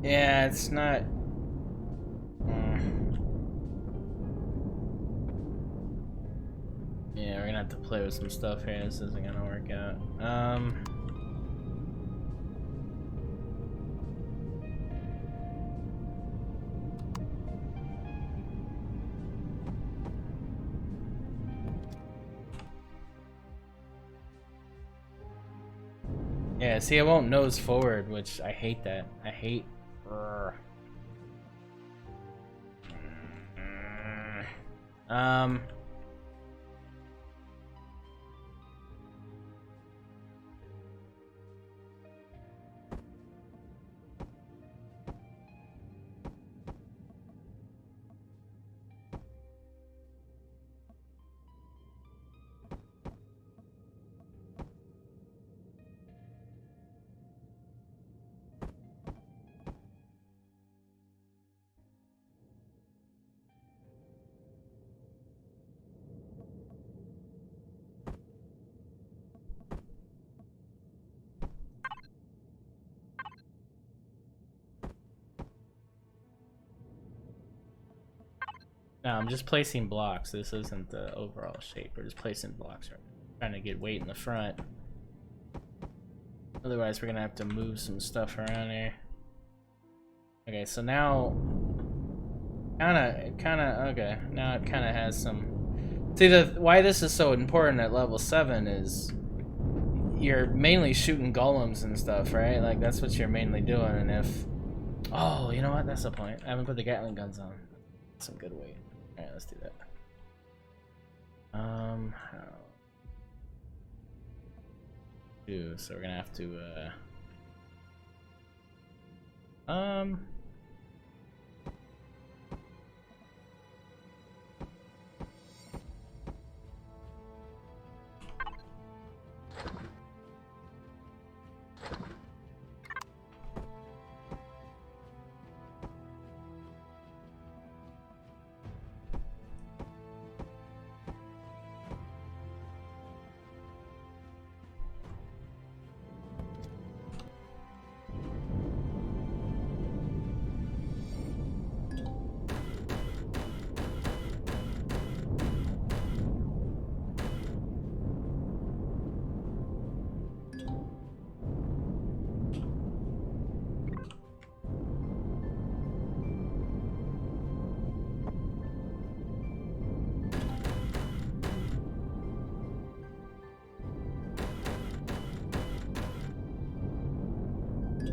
A: Yeah, it's not. have to play with some stuff here. This isn't gonna work out. Yeah, see, it won't nose forward, which I hate that. I hate. No, I'm just placing blocks. This isn't the overall shape. We're just placing blocks. Right? Trying to get weight in the front. Otherwise, we're gonna have to move some stuff around here. Okay, so now, okay. Now it kind of has some. See, why this is so important at level 7 is you're mainly shooting golems and stuff, right? Like that's what you're mainly doing. And if, oh, you know what? That's the point. I haven't put the Gatling guns on. Some good weight. All right, let's do that. How? So we're gonna have to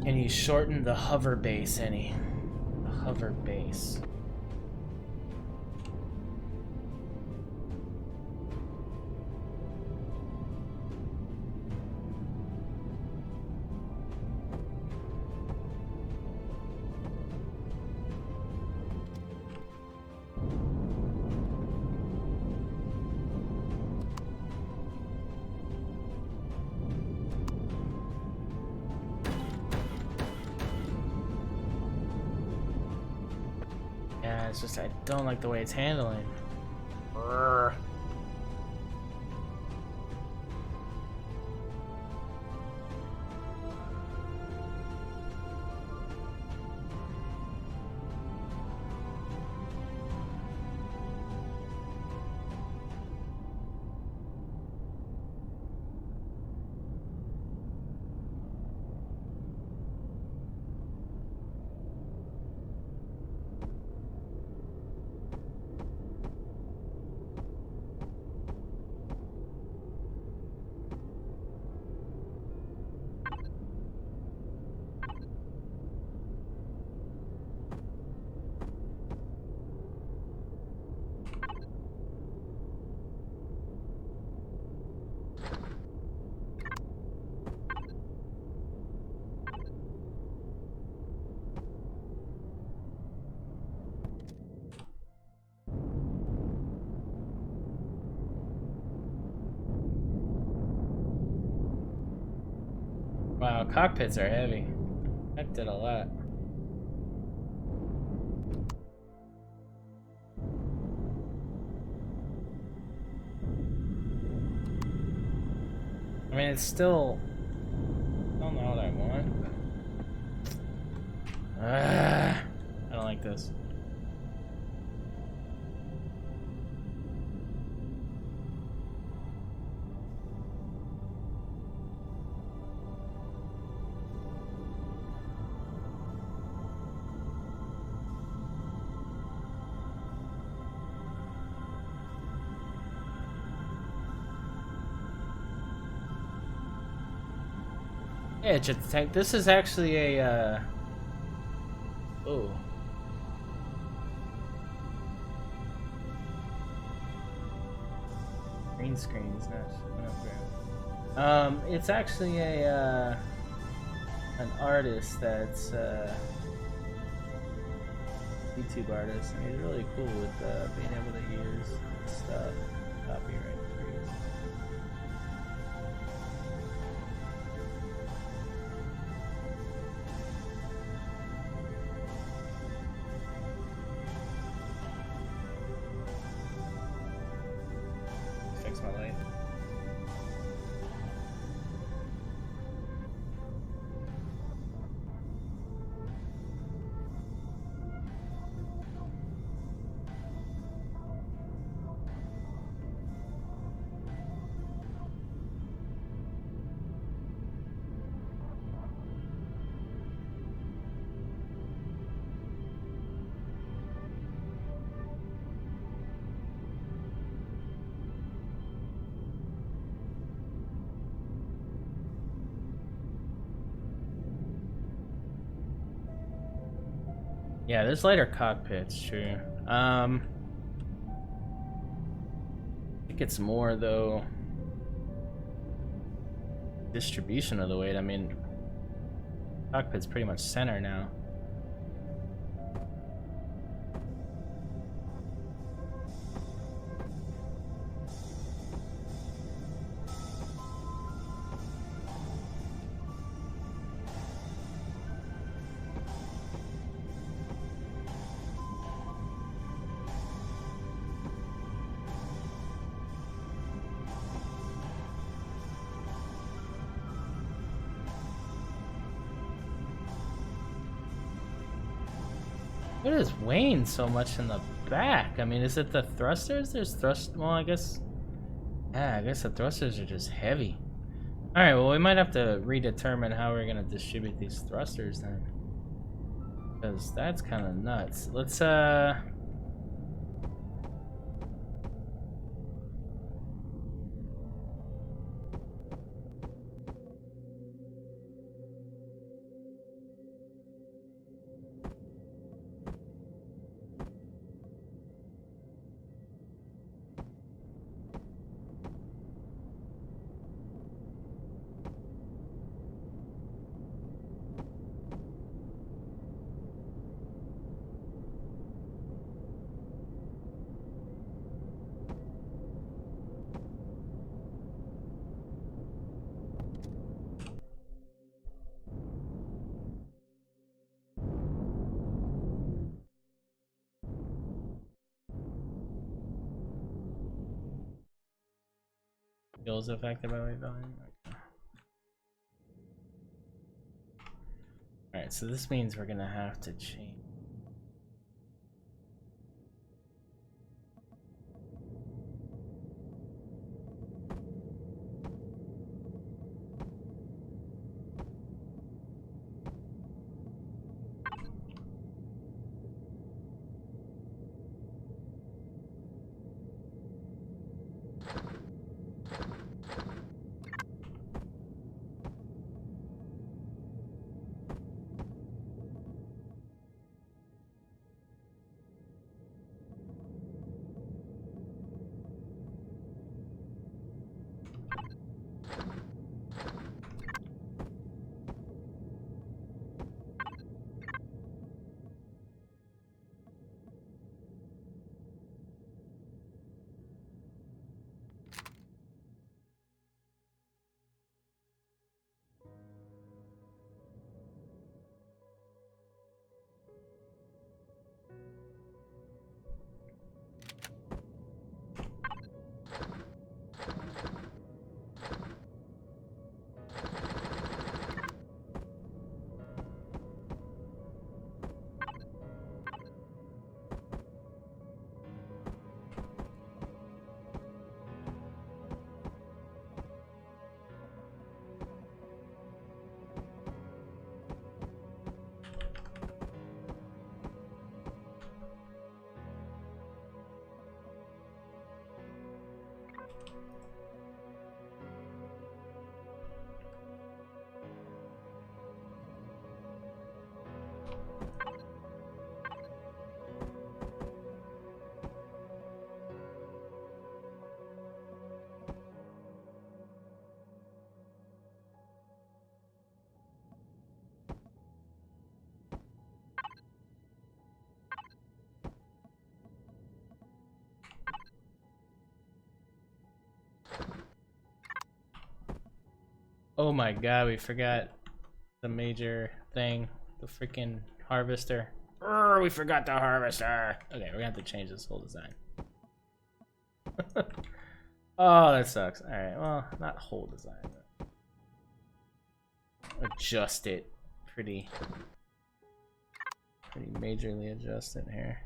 A: and you shorten the hover base, any hover base. It's just I don't like the way it's handling. Brrr. Wow, cockpits are heavy. That did a lot. I mean, it's still... I don't know what I want. I don't like this. Yeah, jet the tank. This is actually a, oh. Green screen is not showing up there. It's actually a, an artist that's, YouTube artist, and he's really cool with, being able to use stuff, copyright free. Fix my light. Yeah, there's lighter cockpits, true. I think it's more though distribution of the weight. I mean, cockpit's pretty much center now. What is weighing so much in the back? I mean, is it the thrusters? There's thrust. Well, I guess. Yeah, I guess the thrusters are just heavy. All right. Well, we might have to redetermine how we're gonna distribute these thrusters then, because that's kind of nuts. Let's Fuels affected by weight volume. Okay. All right, so this means we're gonna have to change. Oh my god, we forgot the major thing. The freaking harvester. We forgot the harvester. Okay, we're gonna have to change this whole design. Oh, that sucks. Alright, well, not whole design, but adjust it pretty majorly adjust it here.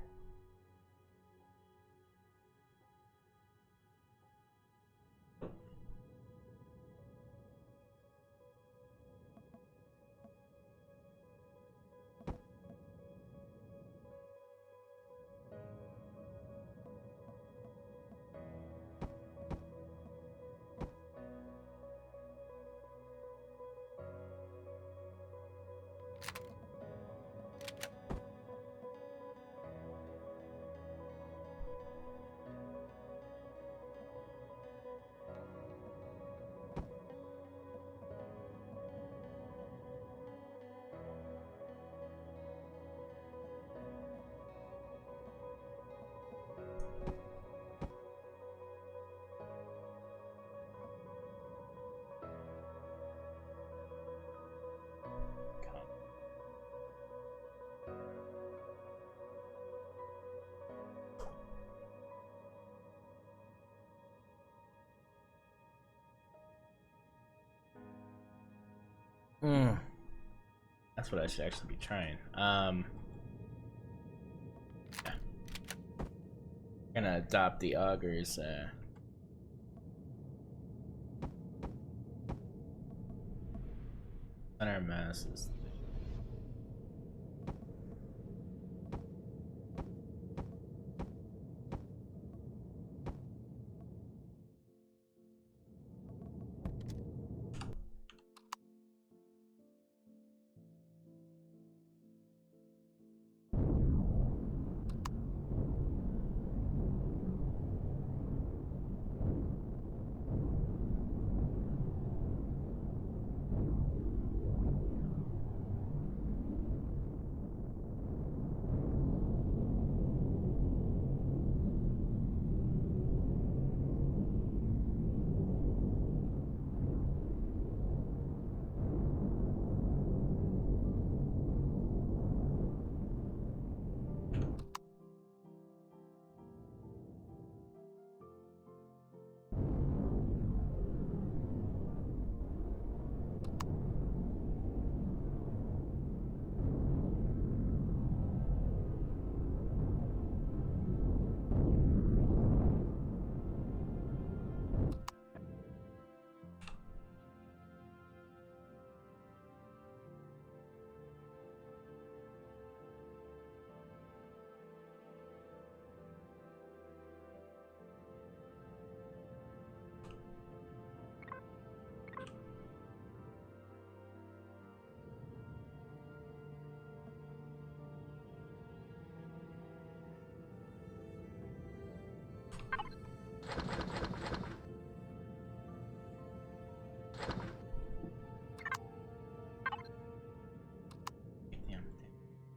A: That's what I should actually be trying. Yeah. I'm gonna adopt the augers. Center mass is.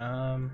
A: Alright.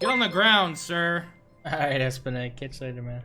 B: Get on the ground, sir.
A: Alright, Espinette. Catch you later, man.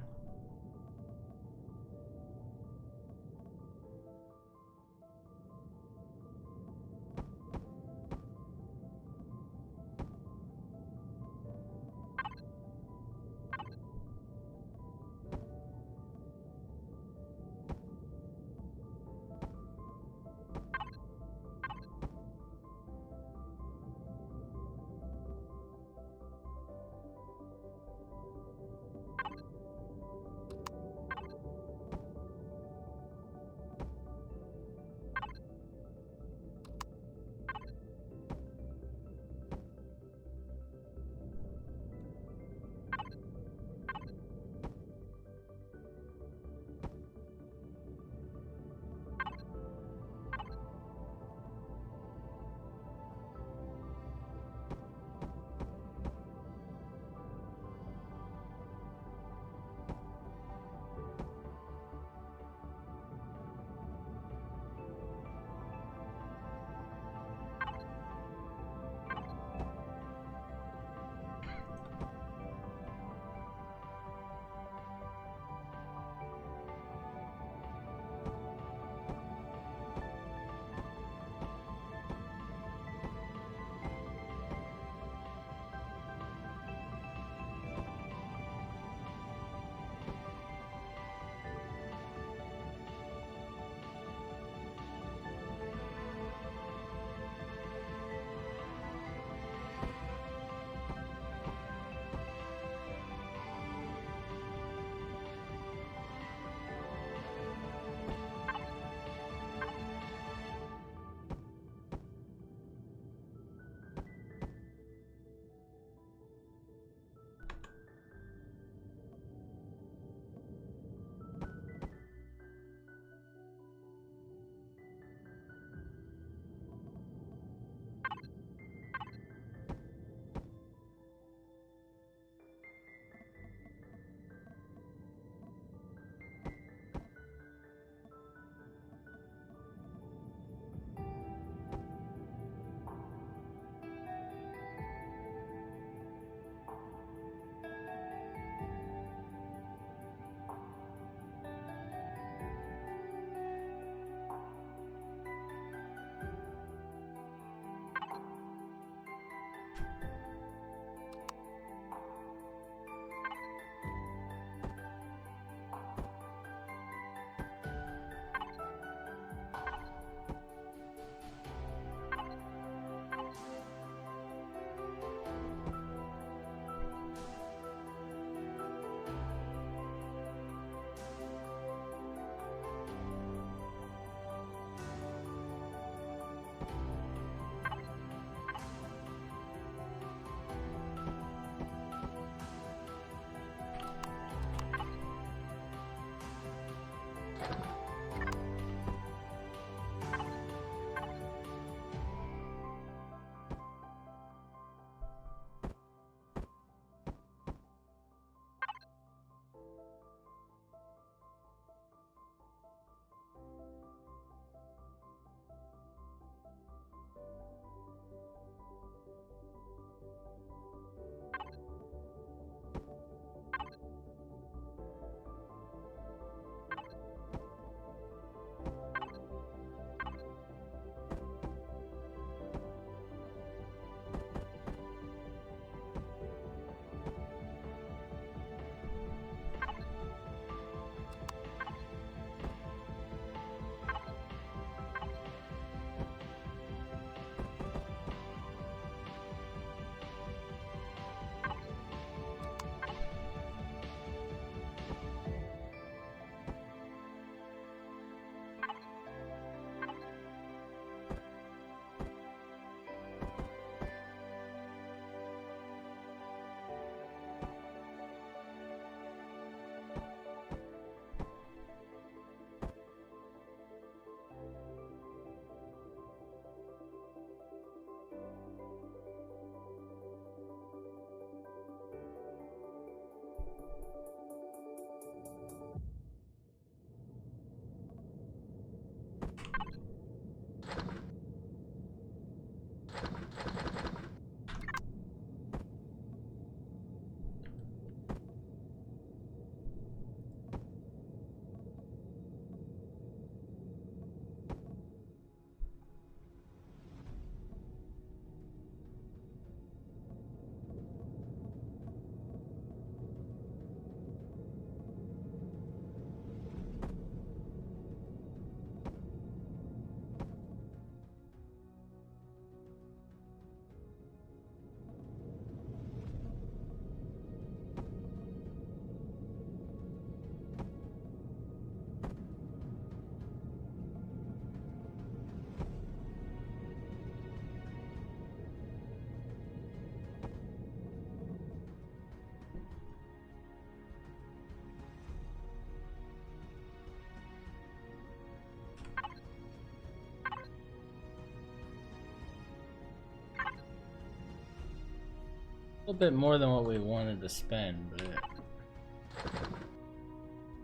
A: A little bit more than what we wanted to spend, but...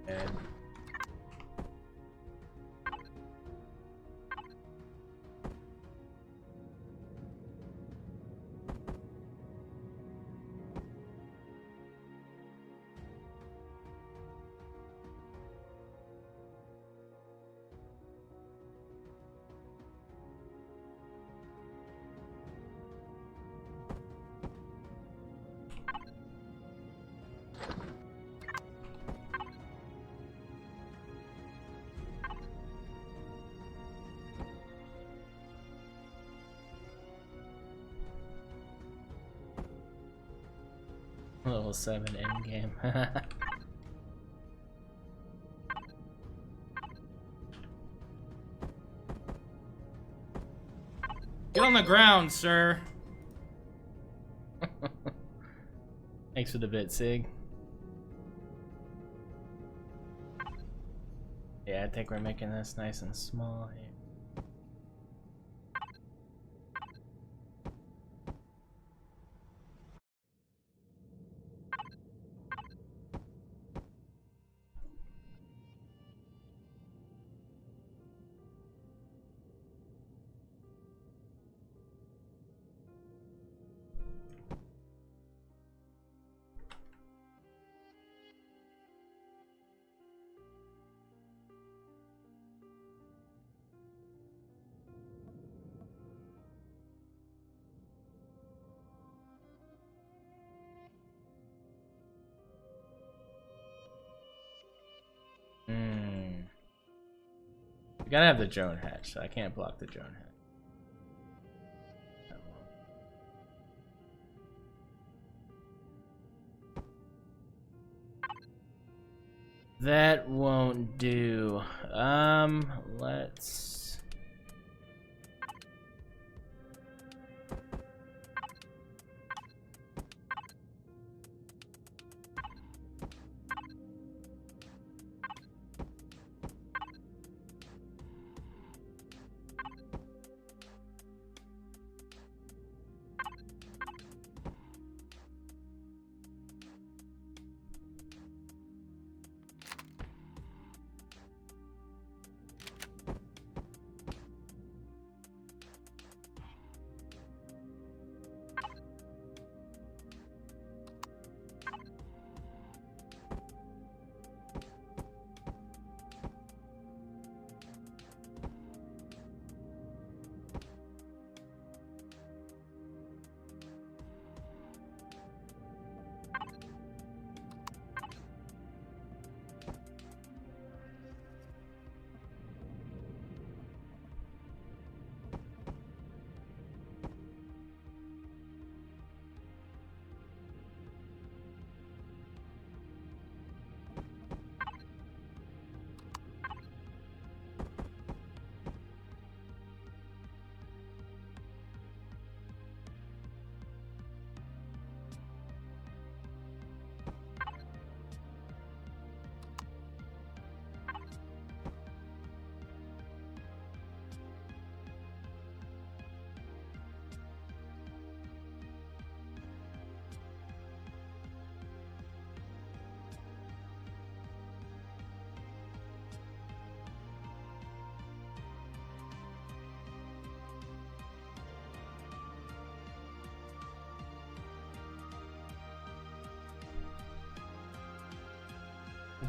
A: And... Level 7 in game.
B: Get on the ground, sir.
A: Thanks for the bit, Sig. Yeah, I think we're making this nice and small here. You gotta have the drone hatch, so I can't block the drone hatch. That won't do. Let's...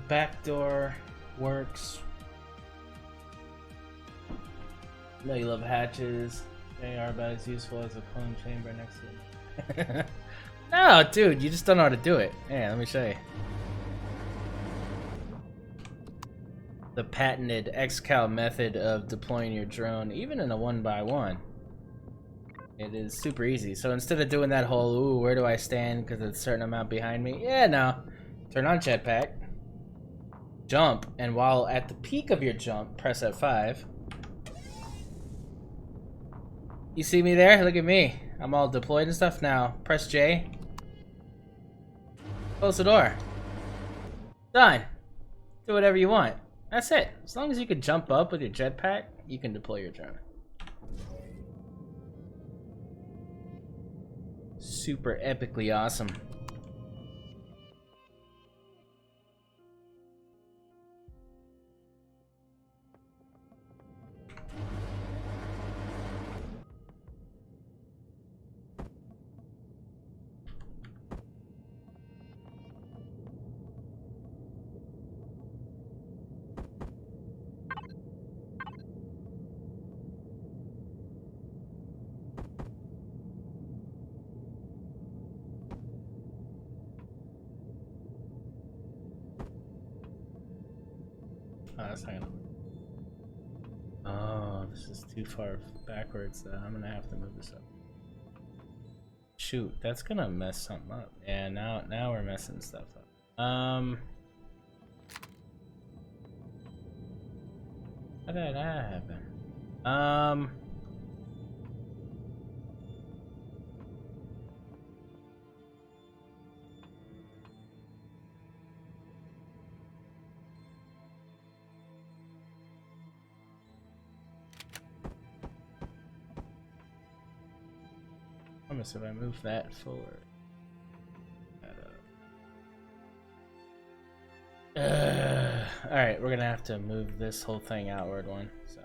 A: Back door works. No, you love hatches. They are about as useful as a clone chamber next to it. No, dude, you just don't know how to do it. Yeah, let me show you. The patented XCal method of deploying your drone, even in a 1x1. It is super easy. So instead of doing that whole, ooh, where do I stand because it's a certain amount behind me? Yeah, no. Turn on jetpack. Jump, and while at the peak of your jump, press F5. You see me there? Look at me. I'm all deployed and stuff now. Press J. Close the door. Done. Do whatever you want. That's it. As long as you can jump up with your jetpack, you can deploy your drone. Super epically awesome. Oh, that's not gonna work. Oh, this is too far backwards. I'm gonna have to move this up. Shoot, that's gonna mess something up. Yeah, now we're messing stuff up. How did that happen? Promise if I move that forward. Alright, we're gonna have to move this whole thing outward one, so.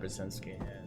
A: Brzezinski, yeah.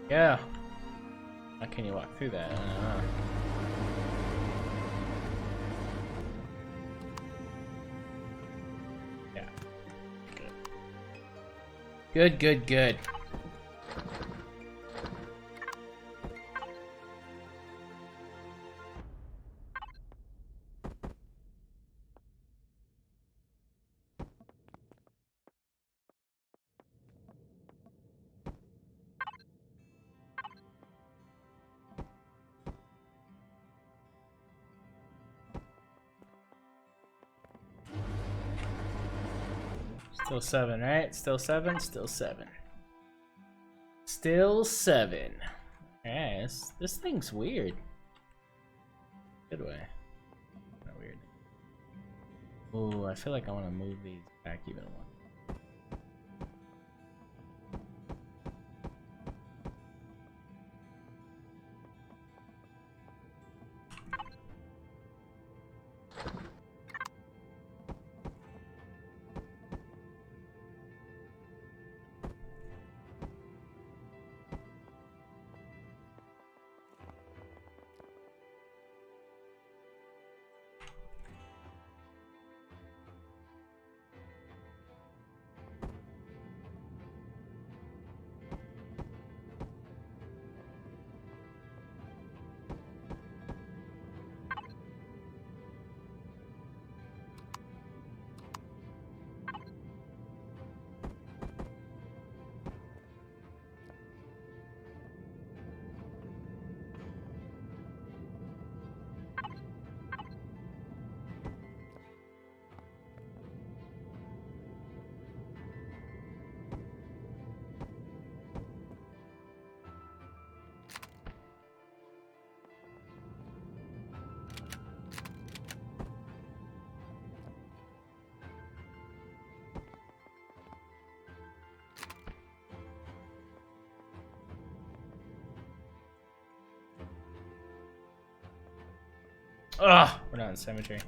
A: Yeah. How can you walk through that? I don't know. Yeah. Good. Good. Still 7, right? Still 7? Still 7. Still 7. Yeah, this thing's weird. Good way. Not weird. Ooh, I feel like I want to move these back even one. Ugh, we're not in cemetery.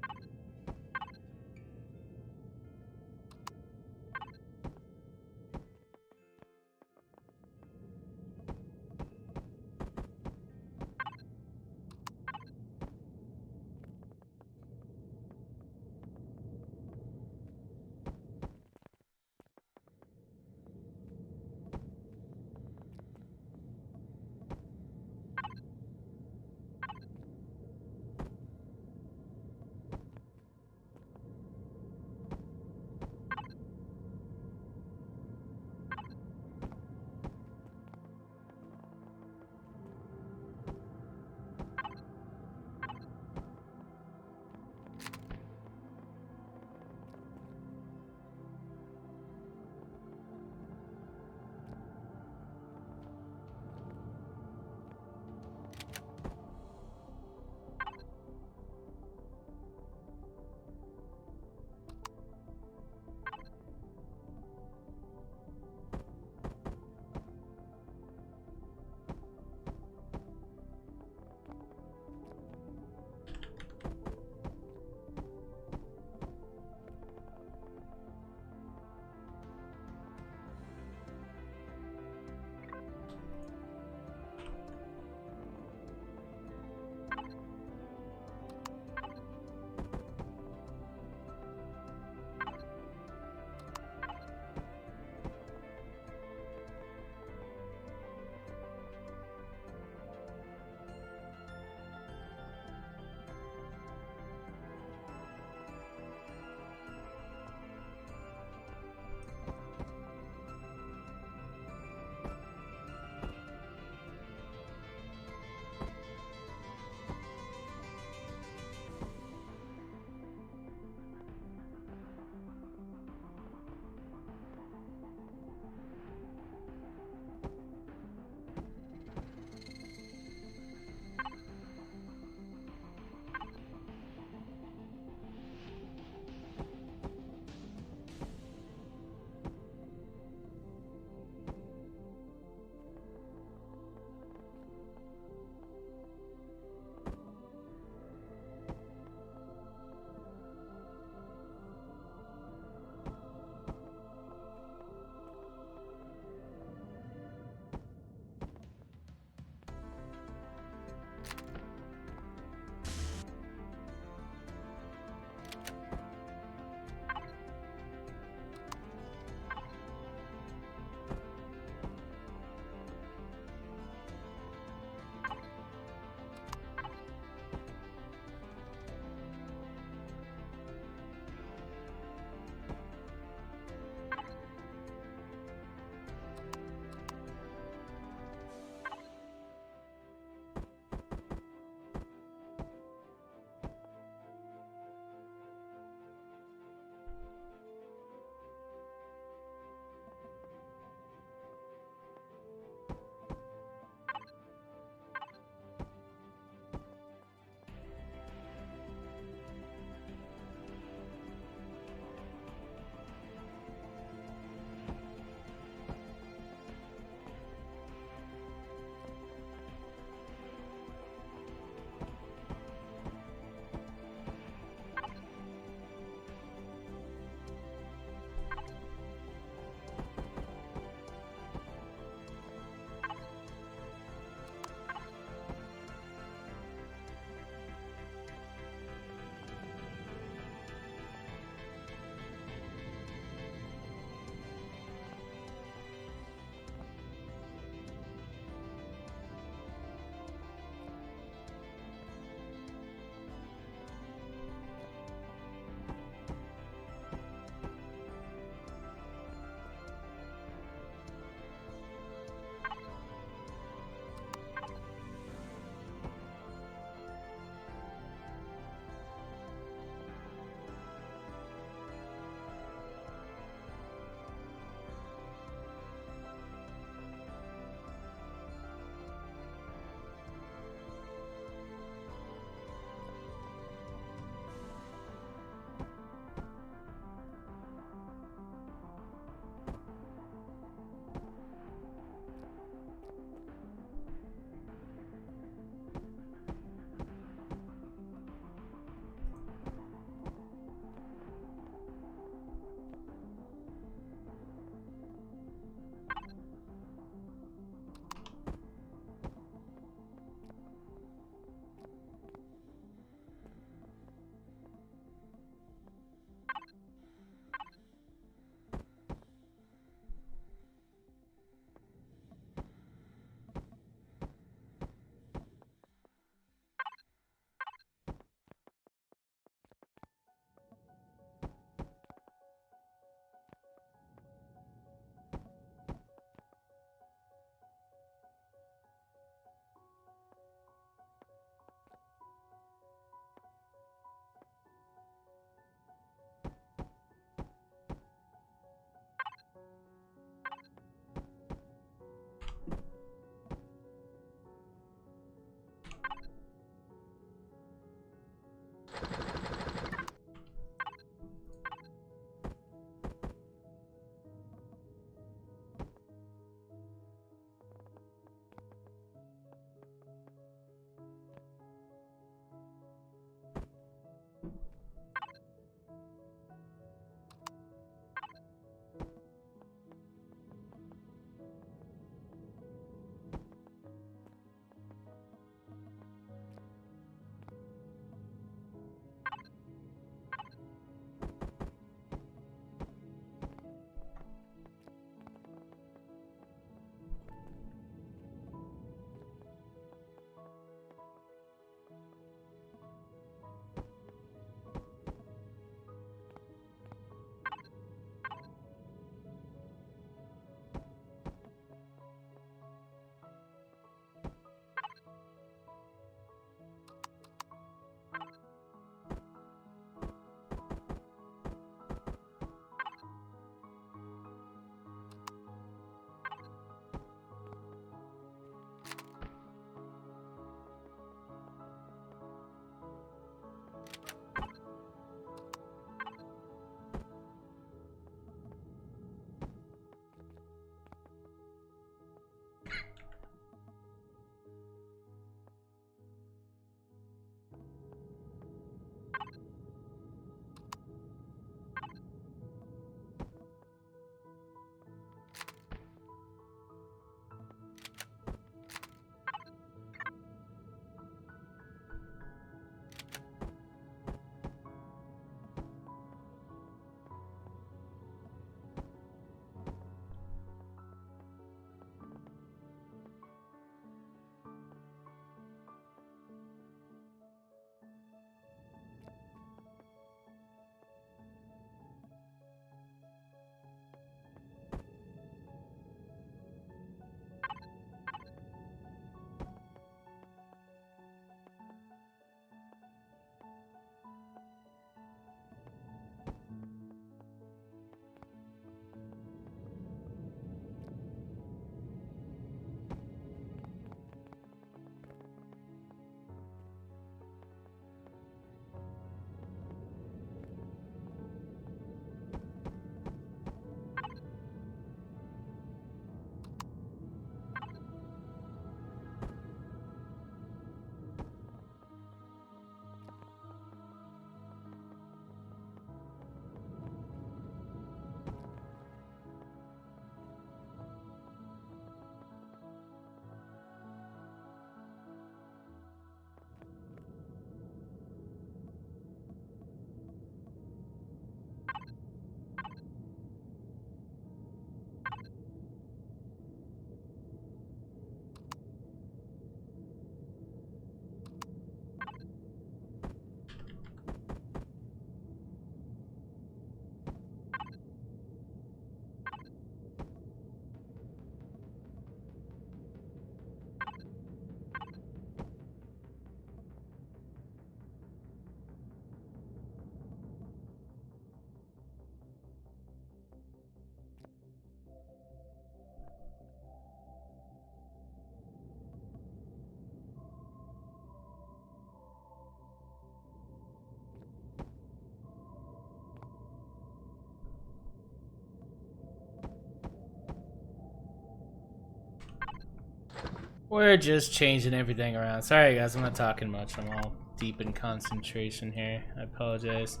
A: We're just changing everything around. Sorry guys, I'm not talking much. I'm all deep in concentration here. I apologize.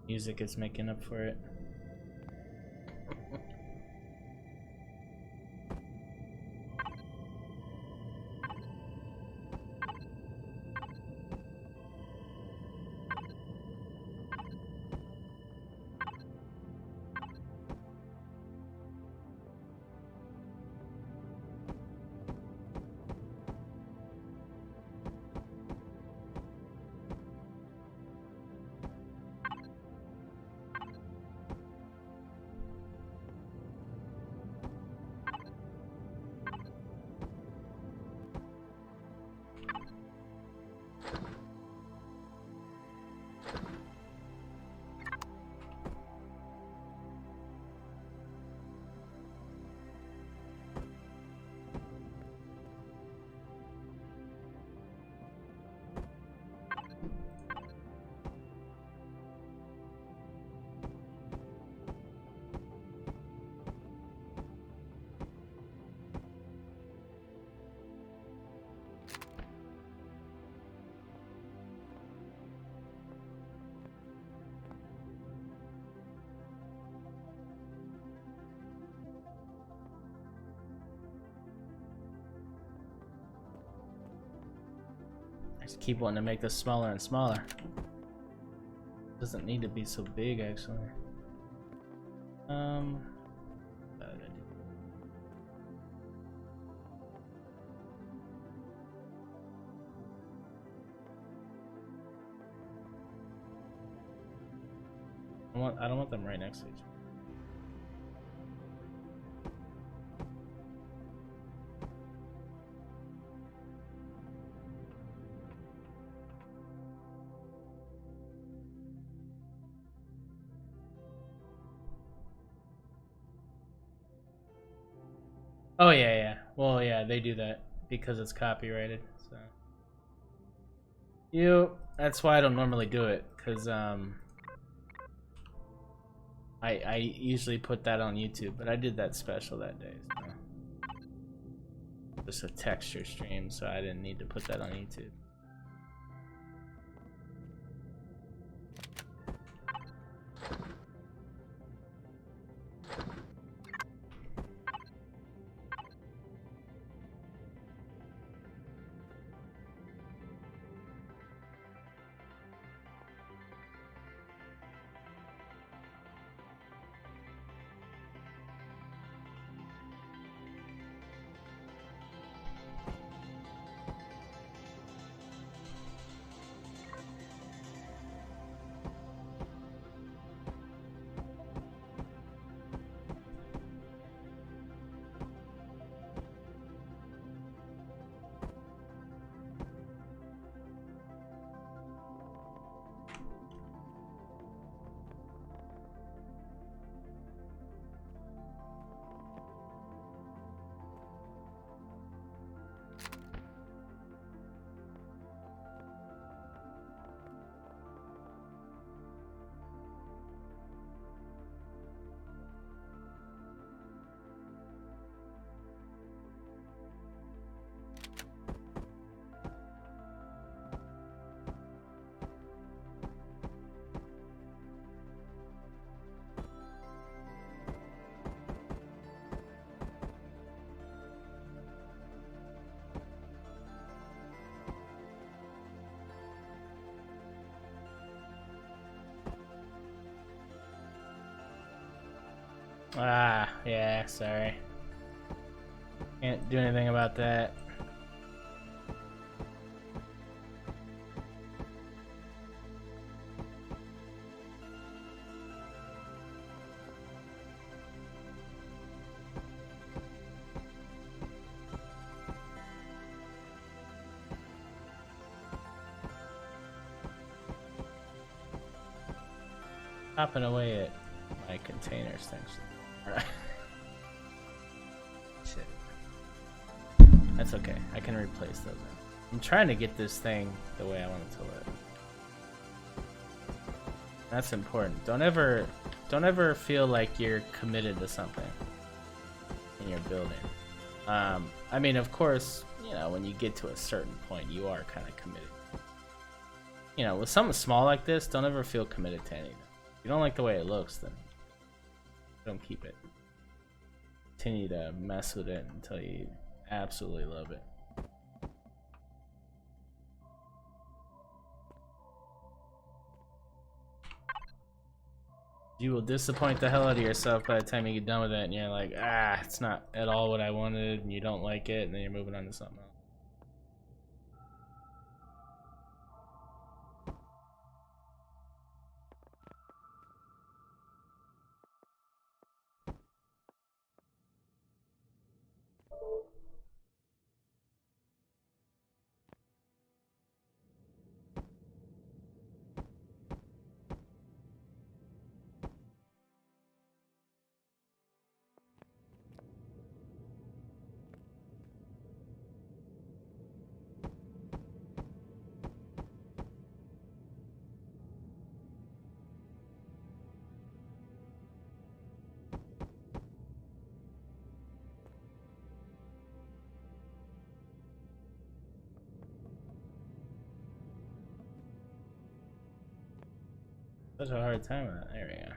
A: Music is making up for it. I just keep wanting to make this smaller and smaller. Doesn't need to be so big, actually. I don't want them right next to each other. Oh yeah. Well, yeah, they do that because it's copyrighted. So, that's why I don't normally do it, cause I usually put that on YouTube, but I did that special that day. So. Just a texture stream, so I didn't need to put that on YouTube. Ah, yeah, sorry. Can't do anything about that. Chopping away at my containers, thanks. Alright. Shit. That's okay. I can replace those. I'm trying to get this thing the way I want it to look. That's important. Don't ever feel like you're committed to something in your building. I mean, of course, you know, when you get to a certain point, you are kind of committed. You know, with something small like this, don't ever feel committed to anything. If you don't like the way it looks, then don't keep it. Continue to mess with it until you absolutely love it. You will disappoint the hell out of yourself by the time you get done with it, and you're like, ah, it's not at all what I wanted, and you don't like it, and then you're moving on to something else. Such a hard time with that. There we go.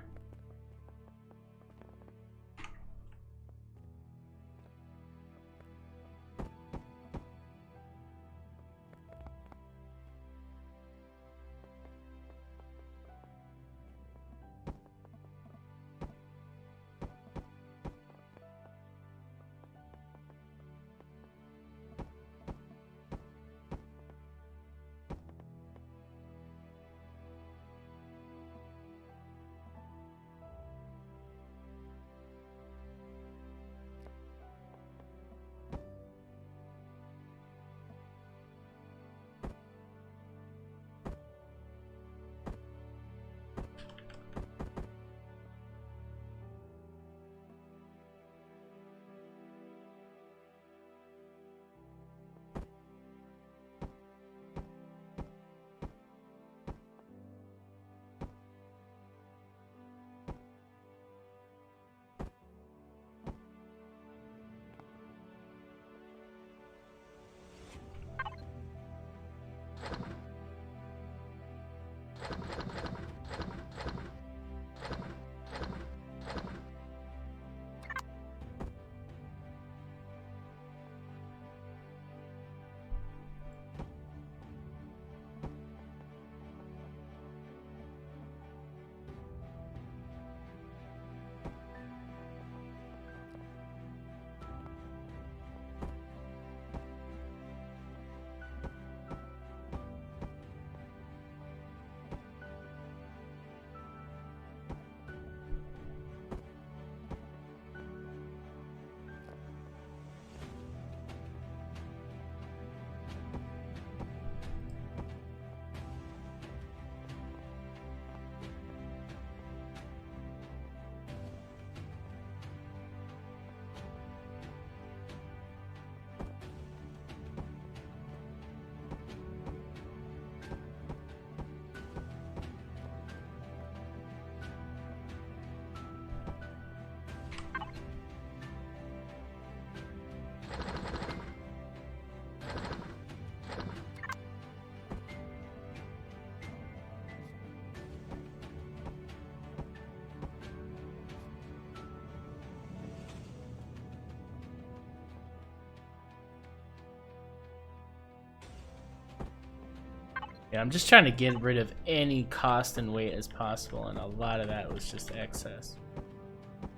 A: Yeah, I'm just trying to get rid of any cost and weight as possible, and a lot of that was just excess.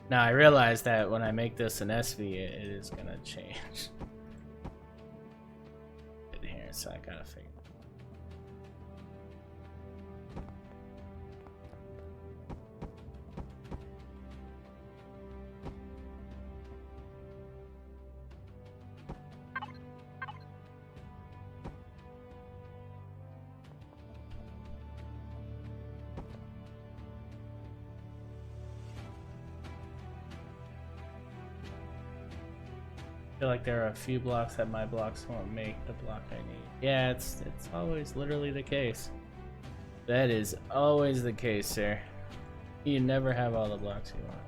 A: Now I realize that when I make this an SV, it is gonna change. Here, so I gotta figure. I feel like there are a few blocks that my blocks won't make the block I need. Yeah, it's always literally the case. That is always the case, sir. You never have all the blocks you want.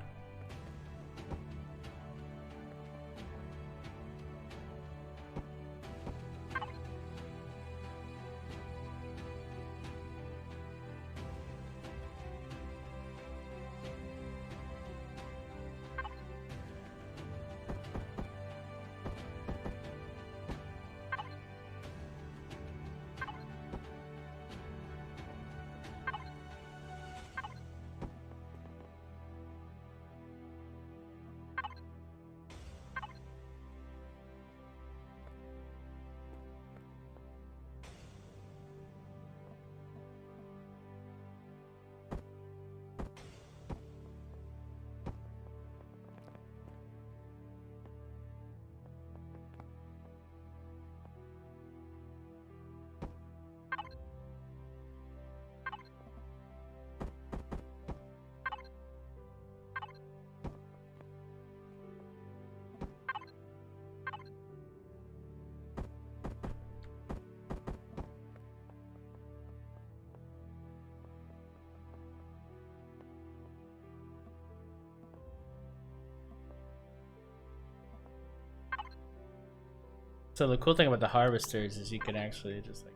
A: So the cool thing about the harvesters is you can actually just like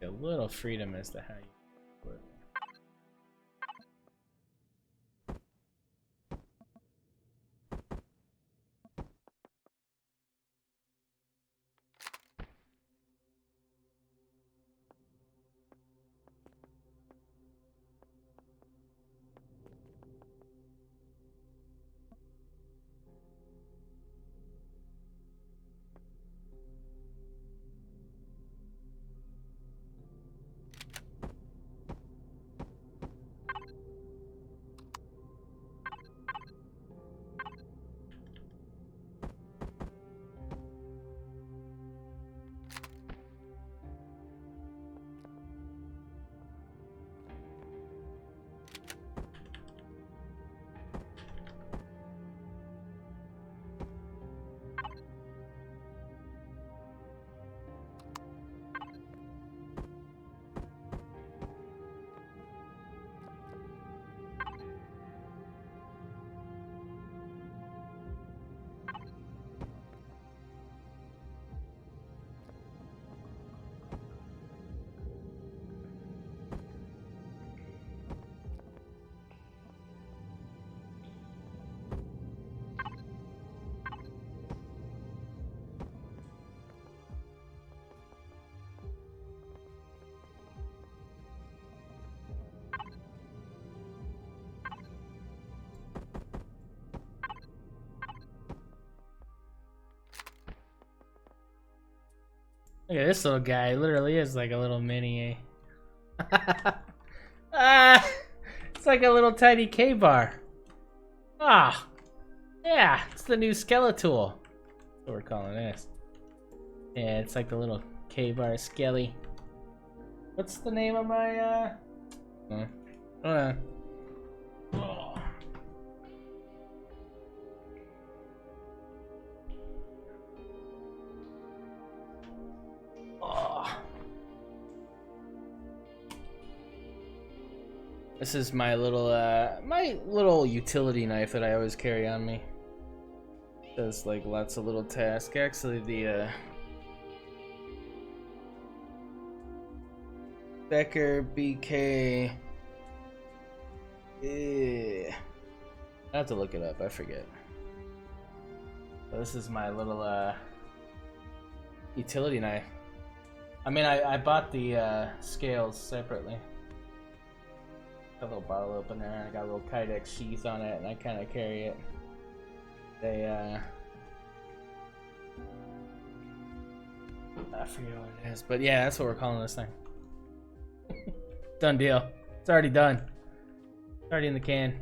A: a little freedom as to how you work. Look at this little guy. He literally is like a little mini. Ah, it's like a little tiny K-bar. Ah, yeah, it's the new Skeletool. That's what we're calling this. Yeah, it's like the little K-bar skelly. What's the name of my Oh. This is my little utility knife that I always carry on me. Does like lots of little tasks. Actually, the Becker BK. I have to look it up. I forget. So this is my little utility knife. I mean, I bought the scales separately. A little bottle opener. I got a little Kydex sheath on it, and I kind of carry it. I forget what it is, but yeah, that's what we're calling this thing. Done deal. It's already done. It's already in the can.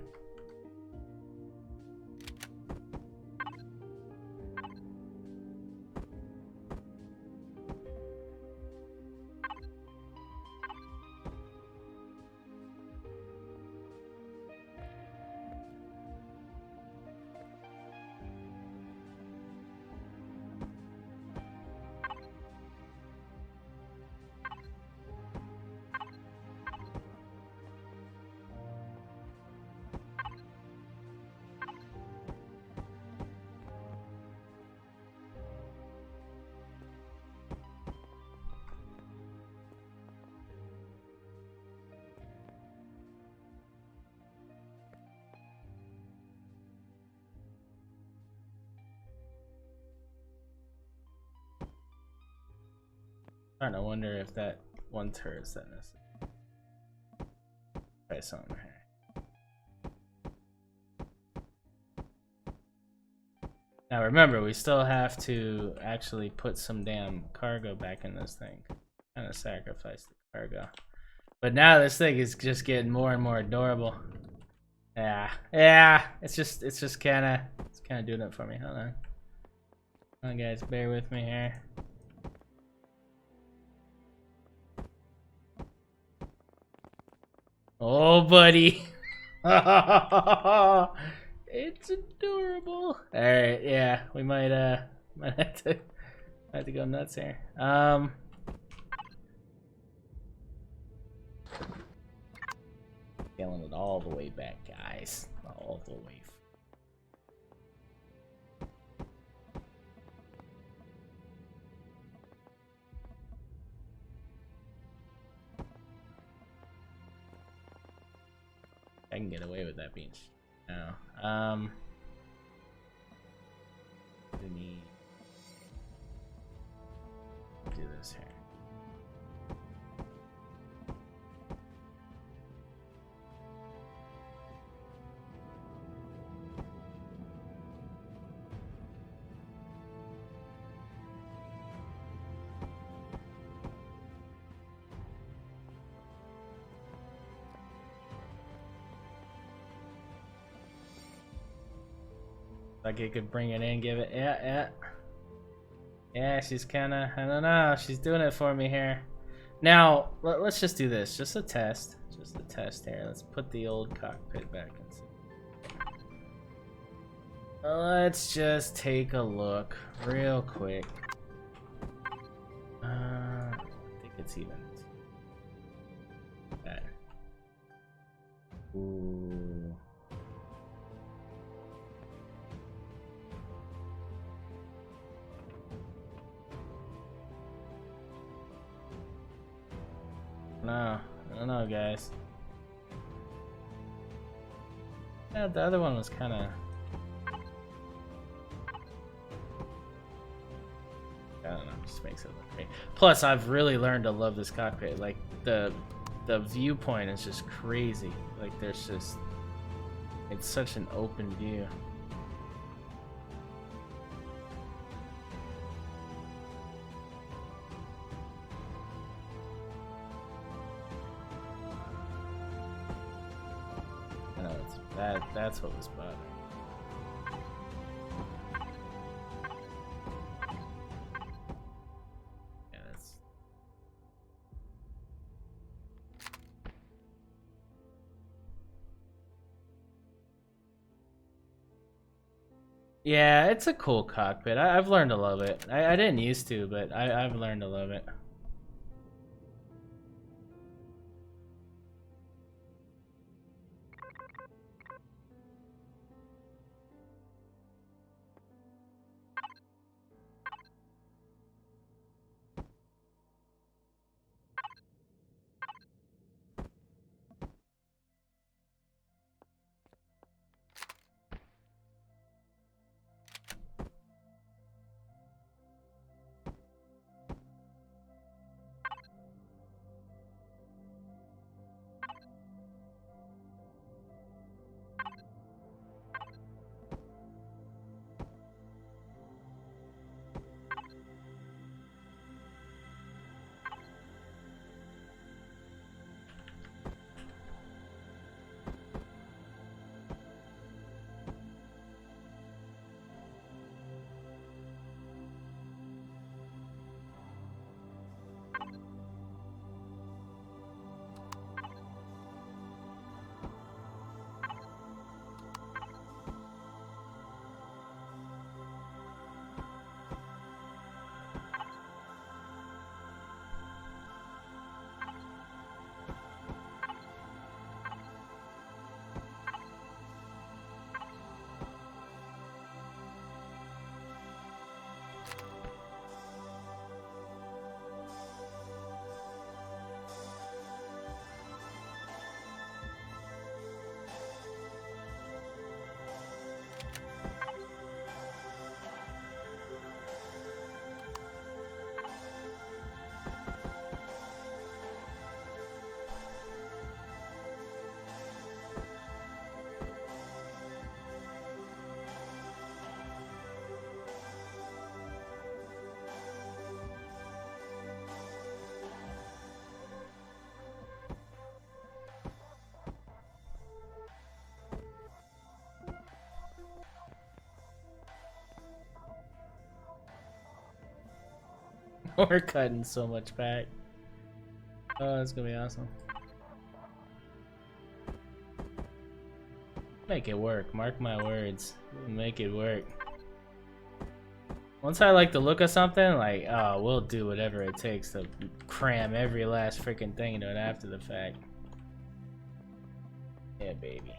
A: I wonder if that one turret is that necessary. Try something here. Now remember, we still have to actually put some damn cargo back in this thing. Kind of sacrifice the cargo. But now this thing is just getting more and more adorable. Yeah. It's just kind of doing it for me. Hold on. Come on, guys, bear with me here. Oh, buddy. It's adorable. All right, yeah, we might have to go nuts here. Scaling it all the way back, guys. All the way. I can get away with that beach. No. We need to do this here. Like it could bring it in, give it, yeah, she's kinda, I don't know, she's doing it for me here. Now, let's just do this, just a test here. Let's put the old cockpit back and see. Let's just take a look real quick. I think it's even. Okay. Ooh. No, I don't know, guys. Yeah, the other one was kind of. I don't know, just makes it look great. Plus, I've really learned to love this cockpit. Like the viewpoint is just crazy. Like there's just, it's such an open view. That's what was bothering. Yeah, that's. Yeah, it's a cool cockpit. I've learned to love it. I didn't used to, but I've learned to love it. We're cutting so much back. Oh, that's gonna be awesome. Make it work. Mark my words. Make it work. Once I like the look of something, like, oh, we'll do whatever it takes to cram every last freaking thing into it after the fact. Yeah, baby.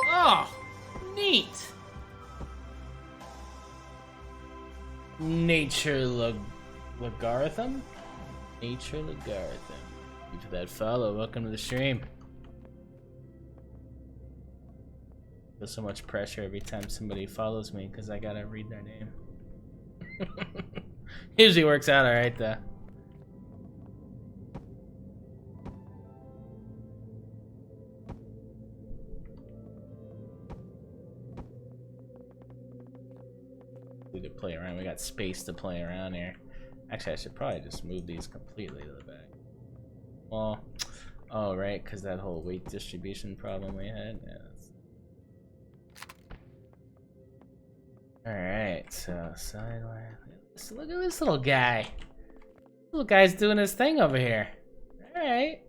B: Oh, neat.
A: Nature logarithm? Nature logarithm. Thank you for that follow. Welcome to the stream. There's so much pressure every time somebody follows me because I gotta read their name. Usually works out alright though. We could play around. We got space to play around here. Actually, I should probably just move these completely to the back. Well, oh right, because that whole weight distribution problem we had. Yeah. All right, so sidewise. Look at this little guy. Little guy's doing his thing over here. All right,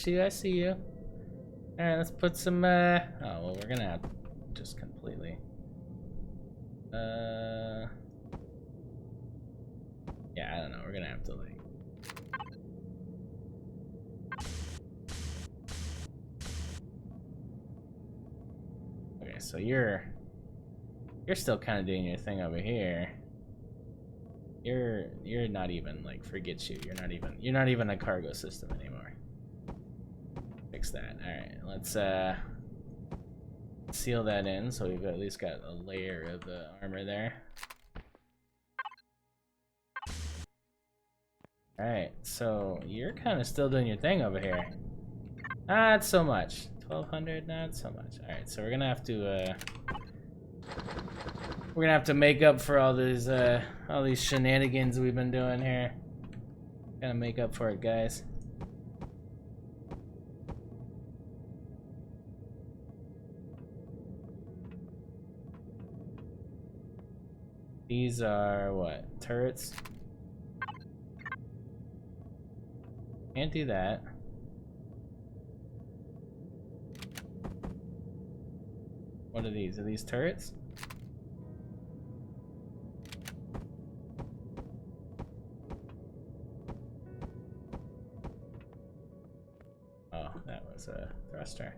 A: I see you. All right, let's put some. Oh well, we're gonna have just completely. Yeah, I don't know. We're gonna have to like. Okay, so you're still kind of doing your thing over here. You're not even like forget you. You're not even a cargo system anymore. Fix that. All right, let's seal that in so we've at least got a layer of the armor there. Alright, so you're kind of still doing your thing over here. Not so much. 1200, not so much. Alright, so we're gonna have to make up for all these shenanigans we've been doing here. Gotta make up for it, guys. These are what? Turrets? Can't do that. What are these? Are these turrets? Oh, that was a thruster.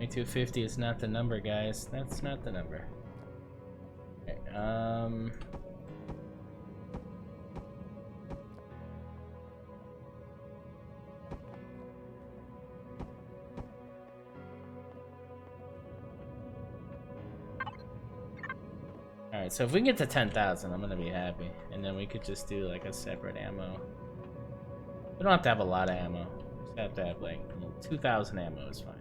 A: $250 is not the number, guys. That's not the number. Okay, Alright, so if we can get to 10,000, I'm gonna be happy. And then we could just do like a separate ammo. We don't have to have a lot of ammo. We just have to have like 2,000 ammo is fine.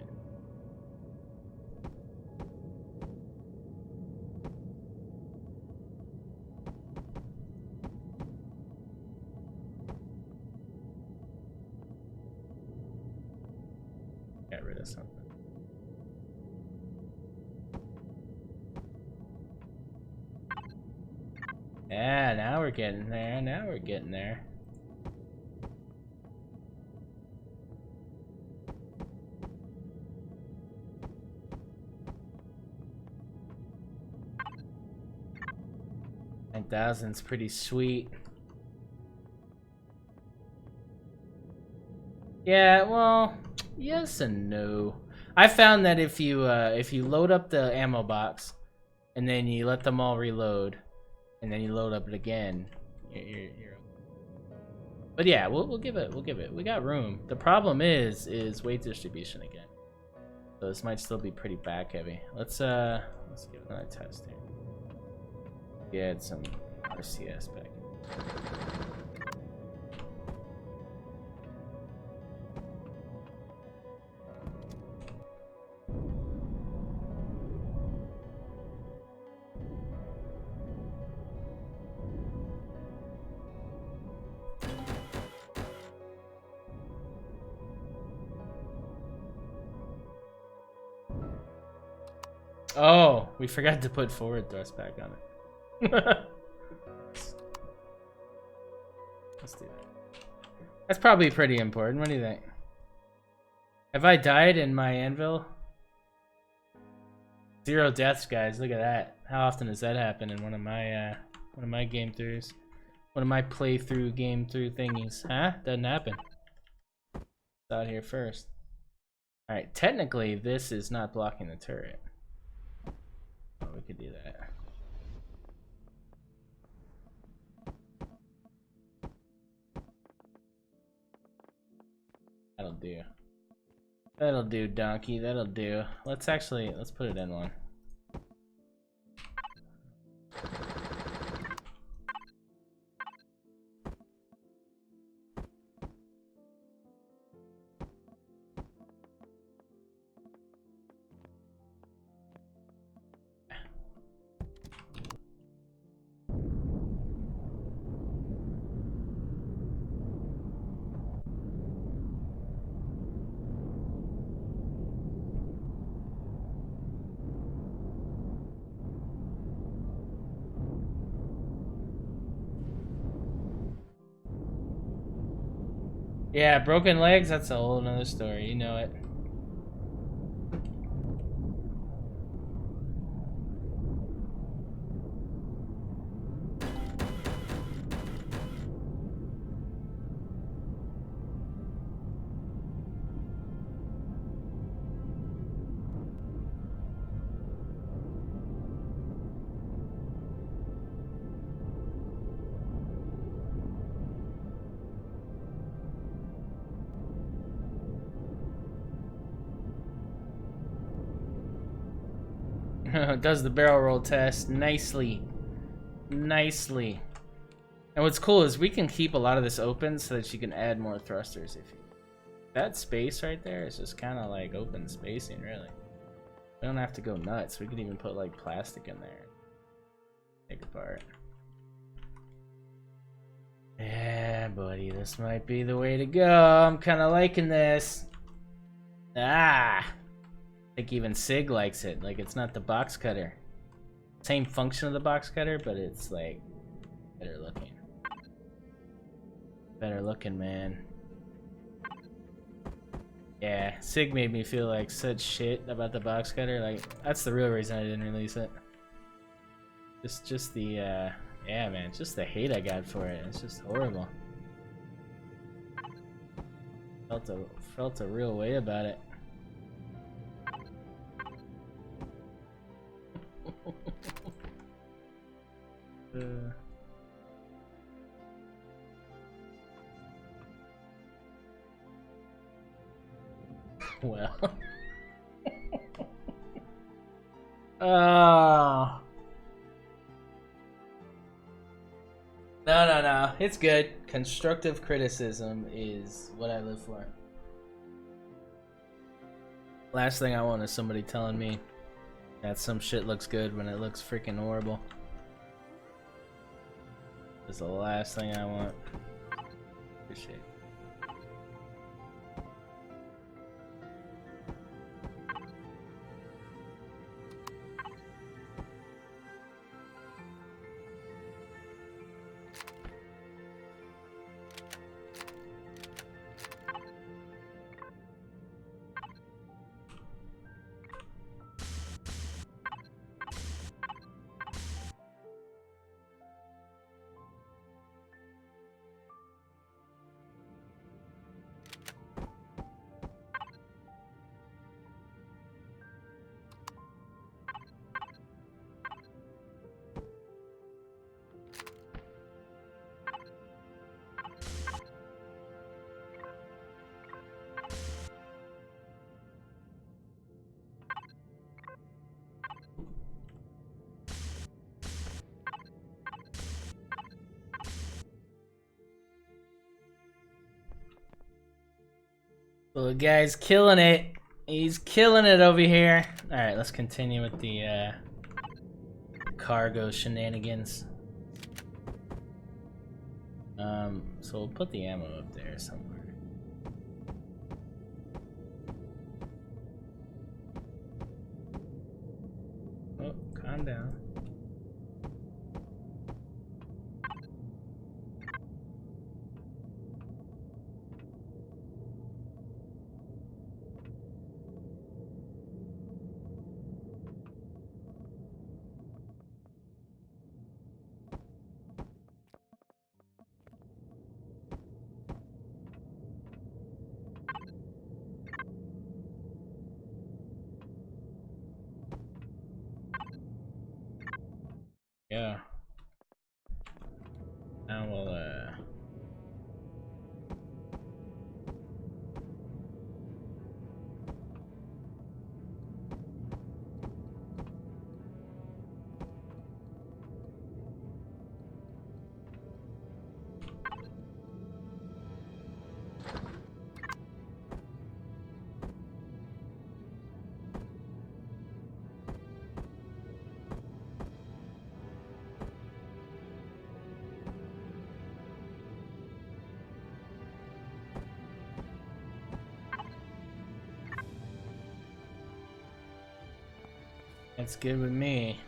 A: Get rid of something. Yeah, now we're getting there. Now we're getting there. $9,000's pretty sweet. Yeah, well, yes and no. I found that if you load up the ammo box and then you let them all reload and then you load up it again, you're but yeah, we'll give it. We got room. The problem is weight distribution again. So this might still be pretty back heavy. Let's give it another test here. Get some RCS back. Oh, we forgot to put forward thrust back on it. Let's do that. That's probably pretty important. What do you think? Have I died in my Anvil? 0 deaths, guys. Look at that. How often does that happen in one of my game throughs? One of my playthrough game through thingies? Huh? Doesn't happen. It's out here first. All right. Technically, this is not blocking the turret. Oh, we could do that. That'll do. That'll do, donkey. That'll do. Let's put it in one. Yeah, broken legs, that's a whole nother story, you know it. Does the barrel roll test nicely. Nicely. And what's cool is we can keep a lot of this open so that you can add more thrusters if you... That space right there is just kind of like open spacing, really. We don't have to go nuts. We could even put like plastic in there. Take apart. Yeah, buddy, this might be the way to go. I'm kind of liking this. Ah! I think even Sig likes it. Like, it's not the box cutter. Same function of the box cutter, but it's like better looking. Better looking, man. Yeah, Sig made me feel like such shit about the box cutter. Like, that's the real reason I didn't release it. Just the yeah, man, just the hate I got for it. It's just horrible. Felt a real way about it. Well. Oh. No. It's good. Constructive criticism is what I live for. Last thing I want is somebody telling me that some shit looks good when it looks freaking horrible. That's the last thing I want. Appreciate it. Little guy's killing it. He's killing it over here. Alright, let's continue with the cargo shenanigans. So we'll put the ammo up there somewhere. Oh, calm down. Yeah. Now we'll That's good with me.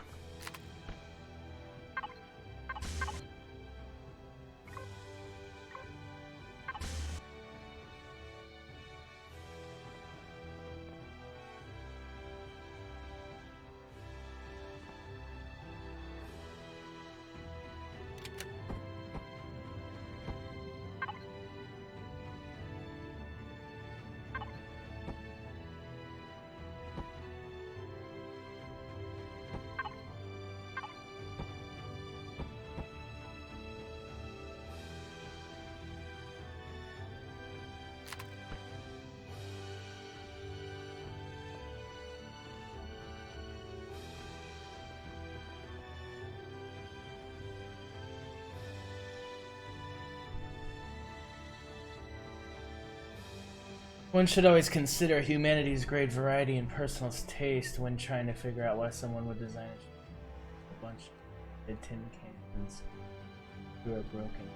A: One should always consider humanity's great variety and personal taste when trying to figure out why someone would design a bunch of tin cans through a broken.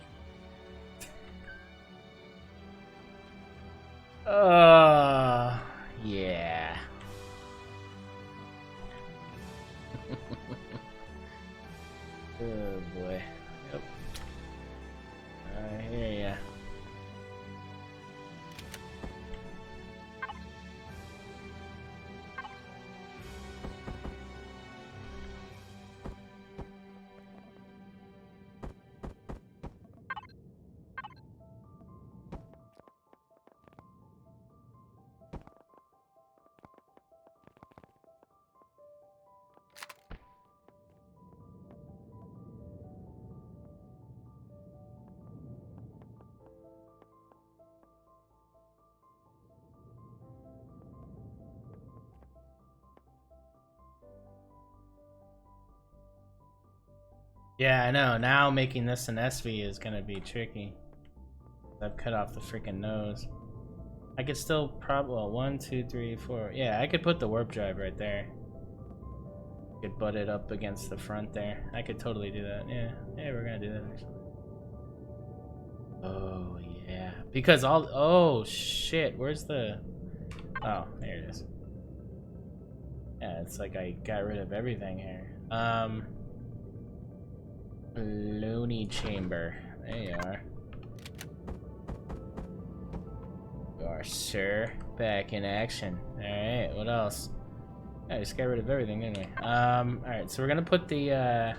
A: Yeah. Oh boy. Yep. I hear ya. Yeah, I know. Now making this an SV is gonna be tricky. I've cut off the freaking nose. I could still probably, well, 1, 2, 3, 4. Yeah, I could put the warp drive right there. Could butt it up against the front there. I could totally do that. Yeah, we're gonna do that actually. Oh yeah, because all. Oh shit, where's the? Oh, there it is. Yeah, it's like I got rid of everything here. Looney chamber. There you are. You are, sir. Back in action. Alright, what else? I just got rid of everything, didn't we? Alright, so we're gonna put the, yeah,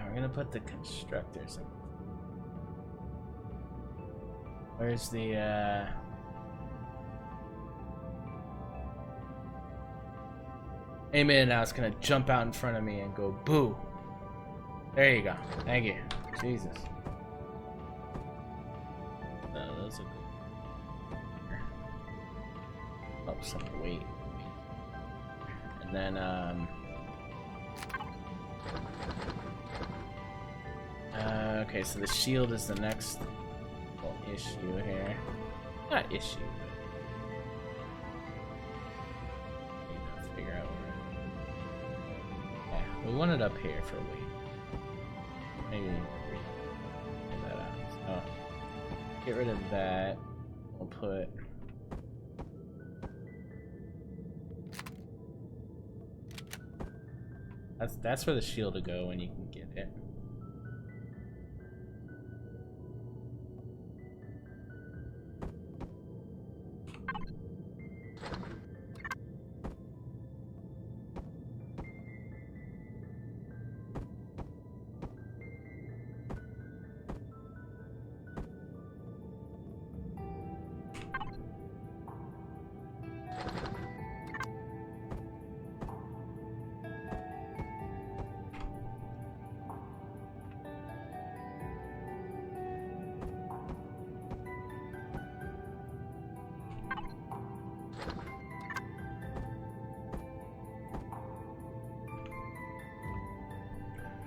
A: we're gonna put the constructors in. Where's the, any minute now, it's gonna jump out in front of me and go boo. There you go. Thank you. Jesus. Oh, those are good. Oh, some weight. And then, okay, so the shield is the next issue here. Not issue. But figure out where. Yeah, we want it up here for weight. Maybe get that out. Oh, get rid of that. We'll put. That's where the shield will go when you can get it.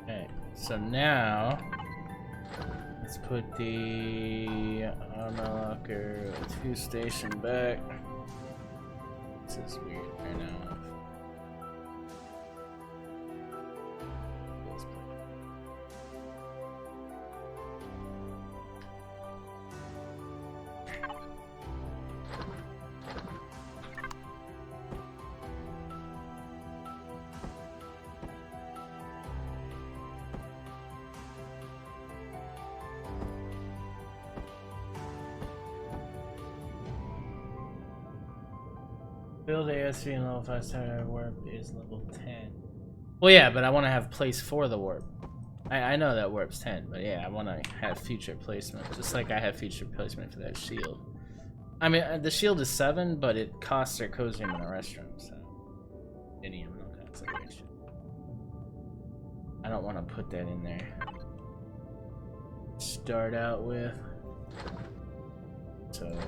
A: Okay, so now let's put the armor locker 2 station back. This is weird right now. Build ASV and level 5 star warp is level 10. Well, yeah, but I want to have place for the warp. I know that warp's 10, but yeah, I want to have future placement, just like I have future placement for that shield. I mean, the shield is 7, but it costs our cozy room in a restroom, so. Idiom, no consideration. I don't want to put that in there. Start out with. So.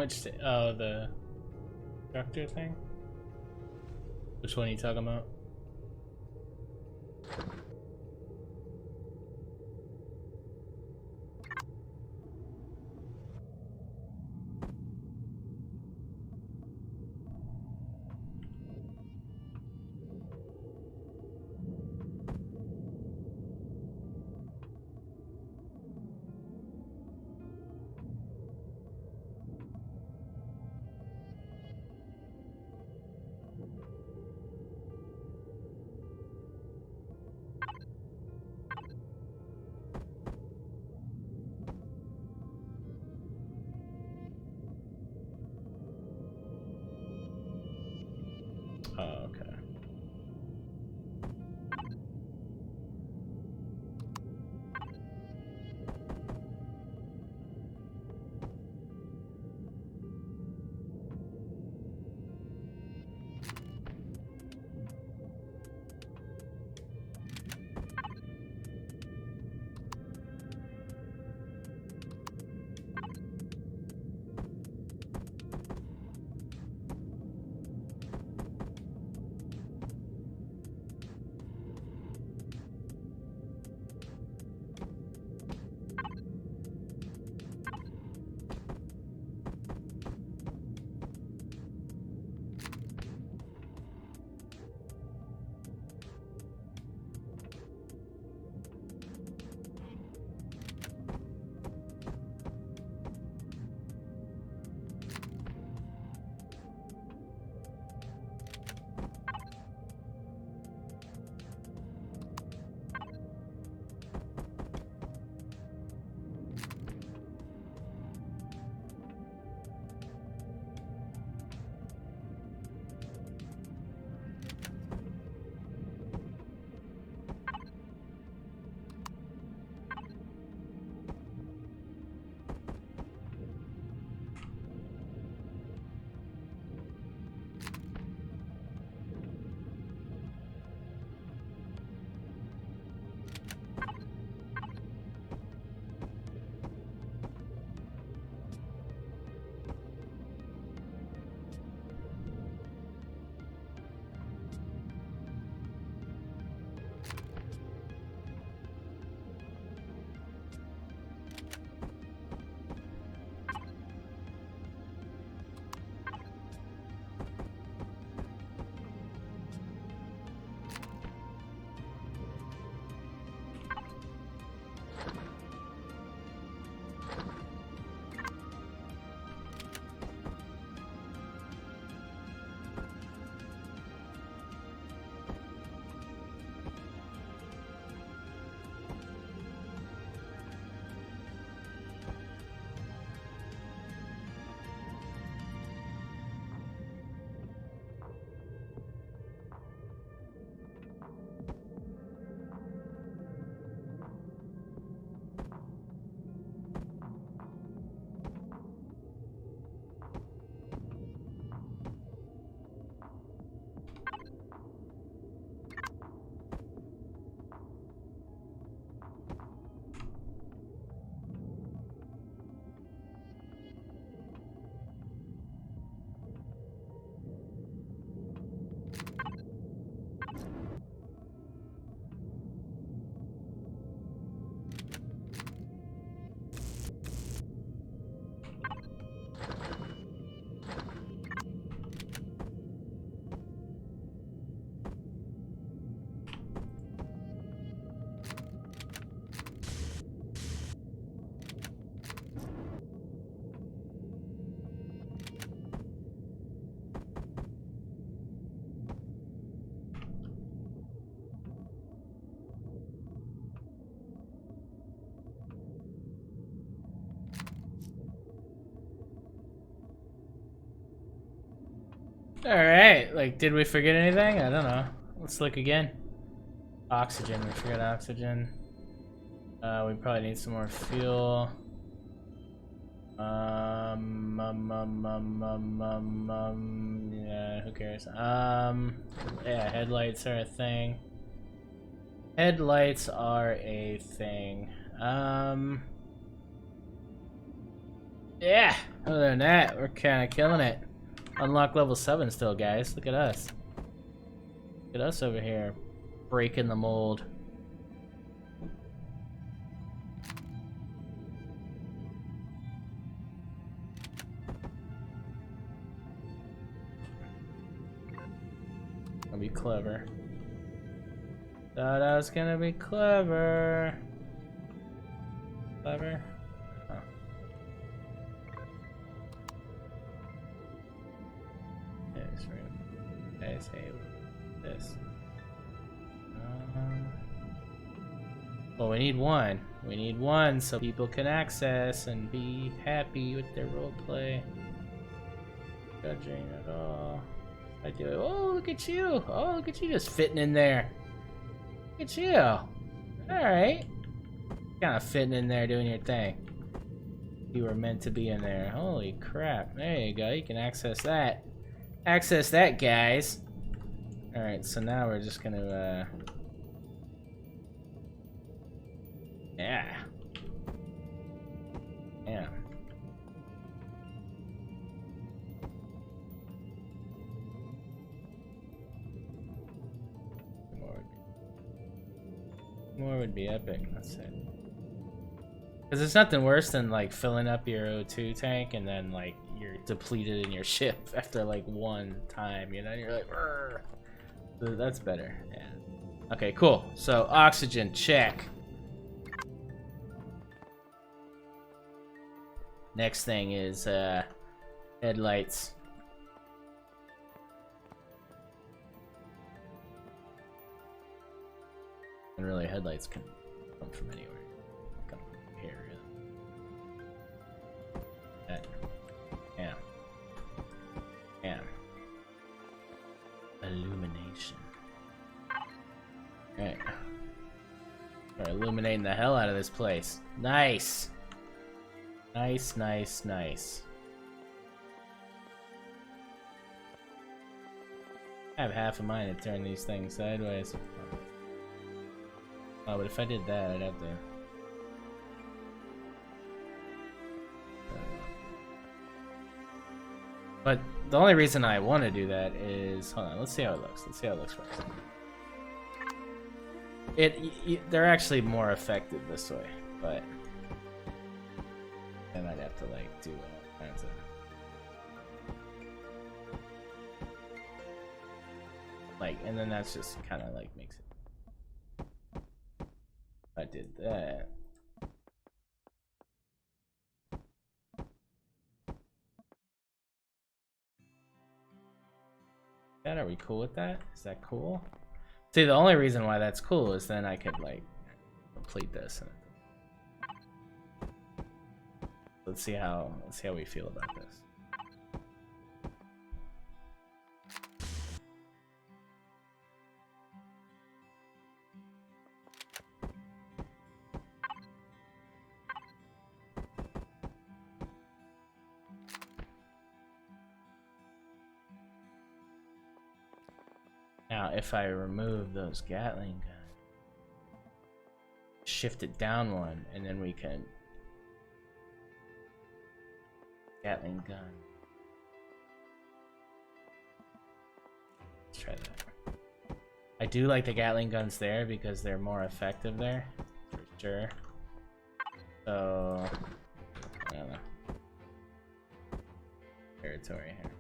A: Which, oh, the structure thing? Which one are you talking about? Oh, okay. Alright, like, did we forget anything? I don't know. Let's look again. Oxygen, we forgot oxygen. We probably need some more fuel. Yeah, who cares? Yeah, headlights are a thing. Headlights are a thing. Yeah, other than that, we're kind of killing it. Unlock level 7 still, guys. Look at us. Look at us over here, breaking the mold. Gonna be clever. Thought I was gonna be clever. Clever? Oh. Yes, right. Guys, hey, this. Well, we need one. We need one so people can access and be happy with their roleplay. Judging at all. I do it. Oh, look at you! Oh, look at you just fitting in there. Look at you. Alright. Kind of fitting in there doing your thing. You were meant to be in there. Holy crap. There you go. You can access that. Access that, guys. Alright, so now we're just gonna, yeah. Yeah. More would be epic, that's it. Because there's nothing worse than like filling up your O2 tank and then like you're depleted in your ship after like one time, you know? You're like, "Rrr." So that's better, yeah. Okay, cool. So oxygen, check. Next thing is headlights. And really, headlights can come from anywhere. Come from here, really. That. Yeah. Yeah. Illumination. Alright. We're illuminating the hell out of this place. Nice! Nice, nice, nice. I have half a mind to turn these things sideways. Oh, but if I did that, I'd have to... But the only reason I want to do that is... Hold on, let's see how it looks. Let's see how it looks first. They're actually more effective this way, but... Then I'd have to, like, do all kinds of... Like, and then that's just kind of, like, makes it... I did that. Are we cool with that? Is that cool? See, the only reason why that's cool is then I could like complete this. Let's see how we feel about this. Now, if I remove those Gatling guns, shift it down one, and then we can Gatling gun. Let's try that. I do like the Gatling guns there because they're more effective there, for sure. So, I don't know. Territory here.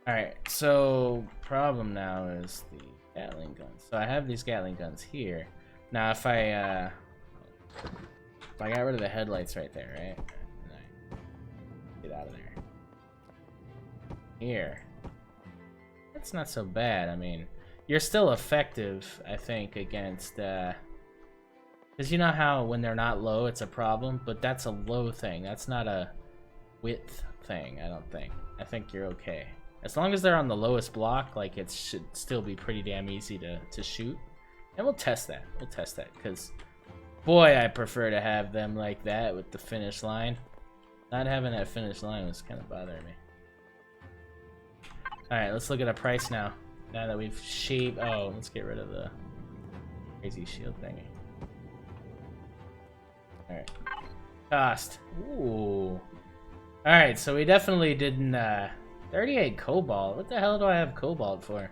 A: Alright, so problem now is the Gatling guns. So I have these Gatling guns here. Now if I got rid of the headlights right there, right? And I get out of there. Here. That's not so bad. I mean, you're still effective, I think, against because you know how when they're not low it's a problem, but that's a low thing. That's not a width thing, I don't think. I think you're okay. As long as they're on the lowest block, like it should still be pretty damn easy to shoot. And we'll test that. We'll test that, because boy, I prefer to have them like that with the finish line. Not having that finish line was kind of bothering me. Alright, let's look at a price now. Now that we've shaved... Oh, let's get rid of the crazy shield thingy. Alright. Cost. Ooh. Alright, so we definitely didn't, 38 cobalt. What the hell do I have cobalt for?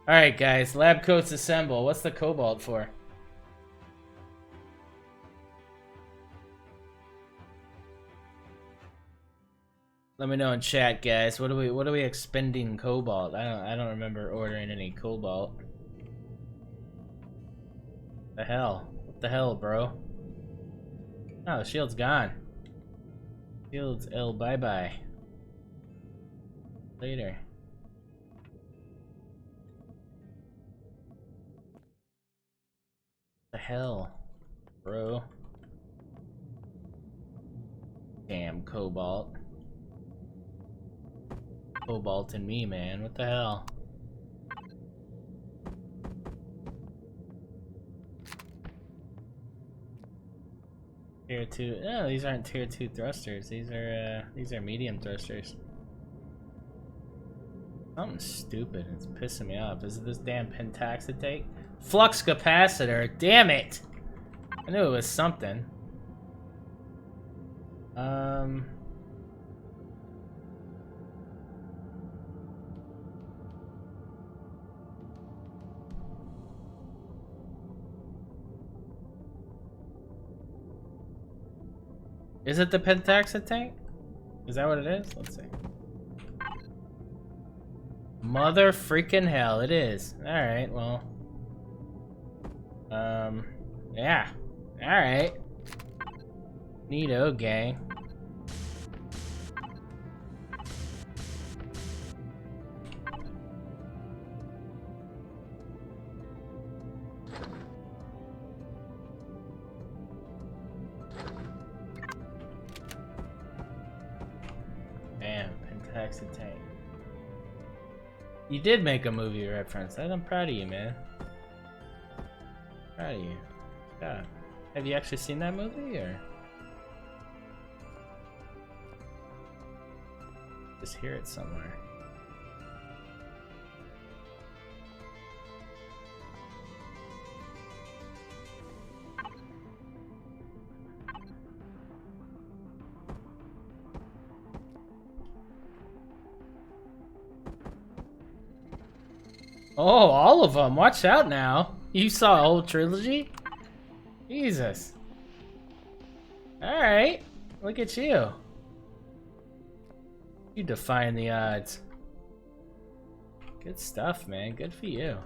A: Alright, guys. Lab coats assemble. What's the cobalt for? Let me know in chat, guys. What are we expending cobalt? I don't remember ordering any cobalt. The hell? What the hell, bro? Oh, the shield's gone. Shield's bye-bye. Later. The hell, bro? Damn cobalt. Cobalt and me, man. What the hell? Tier 2. No, these aren't tier 2 thrusters. These are medium thrusters. Something stupid. It's pissing me off. Is it this damn pentaxetate? Flux capacitor. Damn it! I knew it was something. Is it the pentaxetate? Is that what it is? Let's see. Mother freaking hell, it is. Alright, well. Yeah. Alright. Neato, gang. Damn, pentaxetate. You did make a movie reference. I'm proud of you, man. Proud of you. Yeah. Have you actually seen that movie, or just hear it somewhere? Oh, all of them. Watch out now. You saw a whole trilogy? Jesus. Alright. Look at you. You defying the odds. Good stuff, man. Good for you.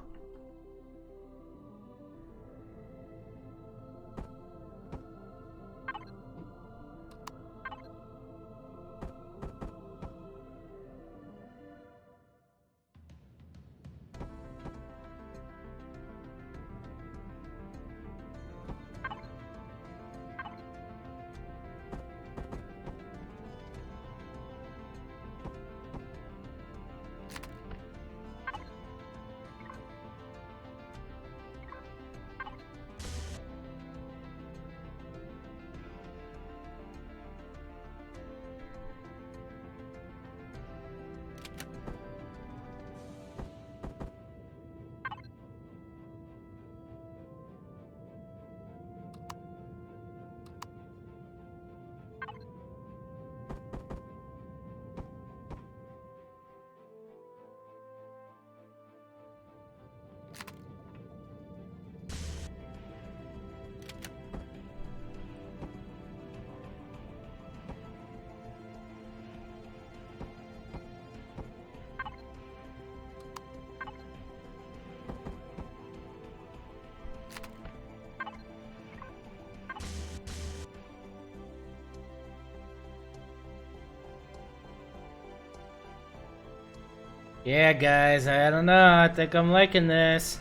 A: Yeah, guys, I don't know. I think I'm liking this.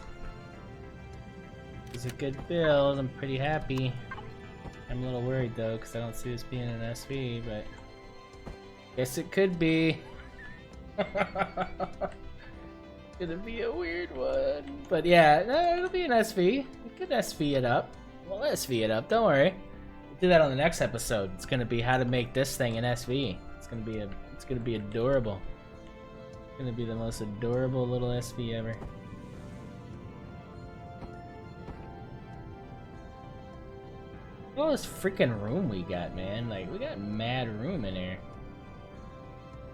A: It's a good build. I'm pretty happy. I'm a little worried though, because I don't see this being an SV, but guess it could be. It's gonna be a weird one. But yeah, no, it'll be an SV. We could SV it up. We'll SV it up, don't worry. We'll do that on the next episode. It's gonna be how to make this thing an SV. It's gonna be adorable. It's gonna be the most adorable little SV ever. All this freaking room we got, man. Like, we got mad room in here.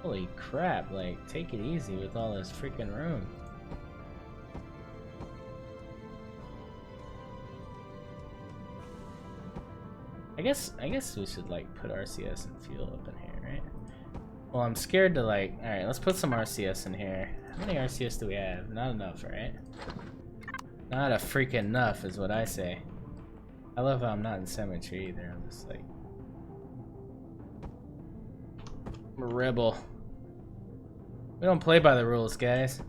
A: Holy crap, like, take it easy with all this freaking room. I guess we should, like, put RCS and fuel up in here, right? Well, I'm scared to, like, alright, let's put some RCS in here. How many RCS do we have? Not enough, right? Not a freaking enough is what I say. I love how I'm not in symmetry either. I'm just like... I'm a rebel. We don't play by the rules, guys.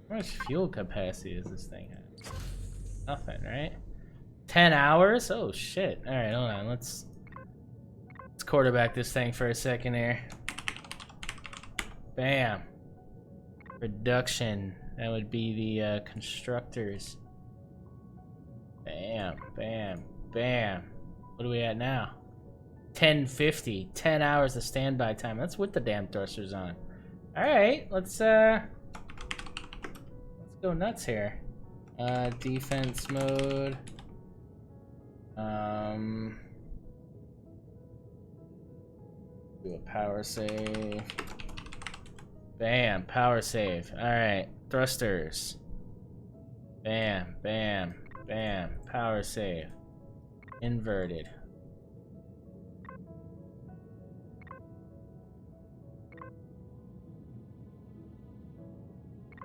A: How much fuel capacity does this thing have? Nothing, right? 10 hours? Oh shit. Alright, hold on. Let's quarterback this thing for a second here. Bam. Production. That would be the constructors. Bam, bam, bam. What are we at now? 10:50. 10 hours of standby time. That's with the damn thrusters on. Alright, let's go nuts here. Defense mode. Do a power save. Bam, power save. Alright, thrusters. Bam, bam, bam, power save. Inverted.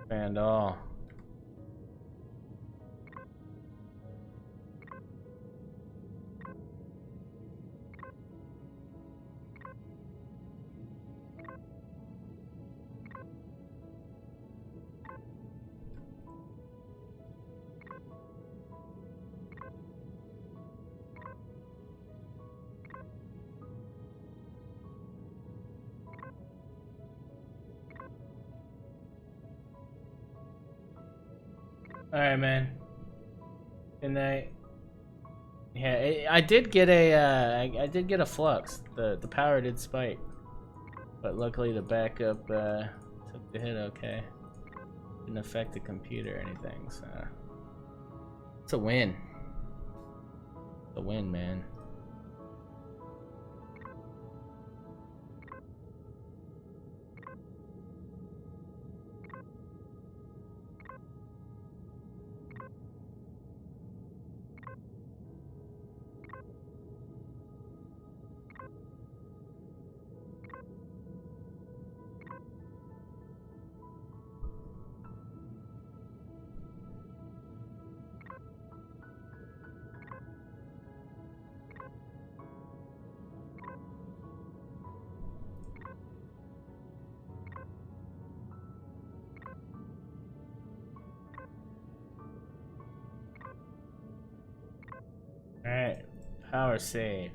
A: And all. Alright, man. Good night. Yeah, I did get a I did get a flux. The power did spike, but luckily the backup took the hit okay. Didn't affect the computer or anything. So it's a win. It's a win, man. Alright, power save.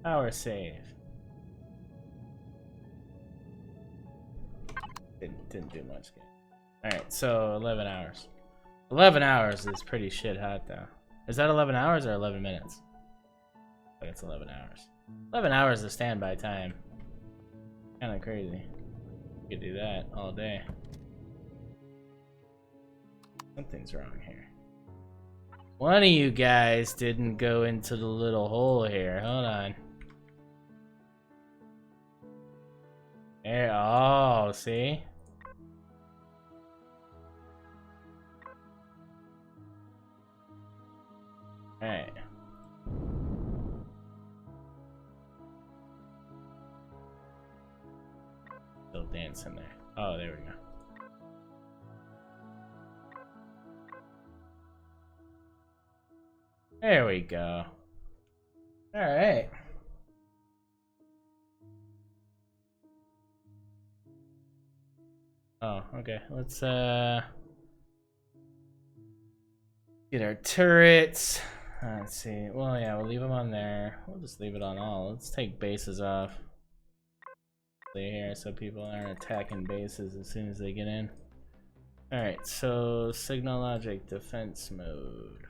A: Power save. Didn't do much. Alright, so 11 hours. 11 hours is pretty shit hot though. Is that 11 hours or 11 minutes? I think it's 11 hours. 11 hours of standby time. Kinda crazy. You could do that all day. Something's wrong here. One of you guys didn't go into the little hole here. Hold on. There. Oh, see? Alright. Still dancing there. Oh, there we go. There we go. Alright. Oh, okay. Let's get our turrets. Let's see. Well, yeah, we'll leave them on there. We'll just leave it on all. Let's take bases off. Stay here so people aren't attacking bases as soon as they get in. Alright, so signal logic defense mode.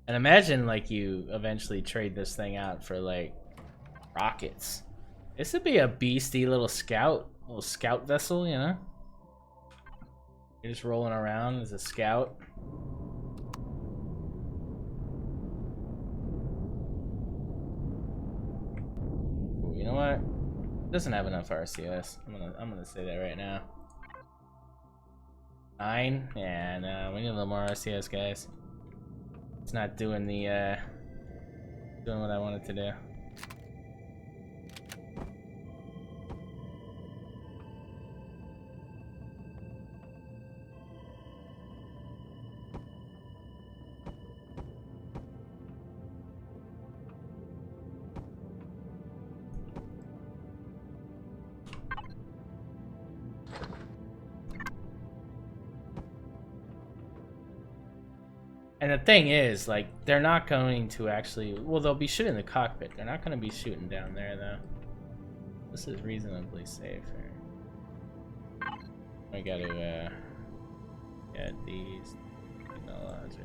A: And imagine like you eventually trade this thing out for like rockets. This would be a beastie little scout vessel, you know? You're just rolling around as a scout. Ooh, you know what? It doesn't have enough RCS. I'm gonna say that right now. 9? Yeah, no, we need a little more RCS, guys. It's not doing the doing what I wanted to do. And the thing is, like, they're not going to actually... Well, they'll be shooting the cockpit. They're not going to be shooting down there, though. This is reasonably safe here. I gotta, get these technology.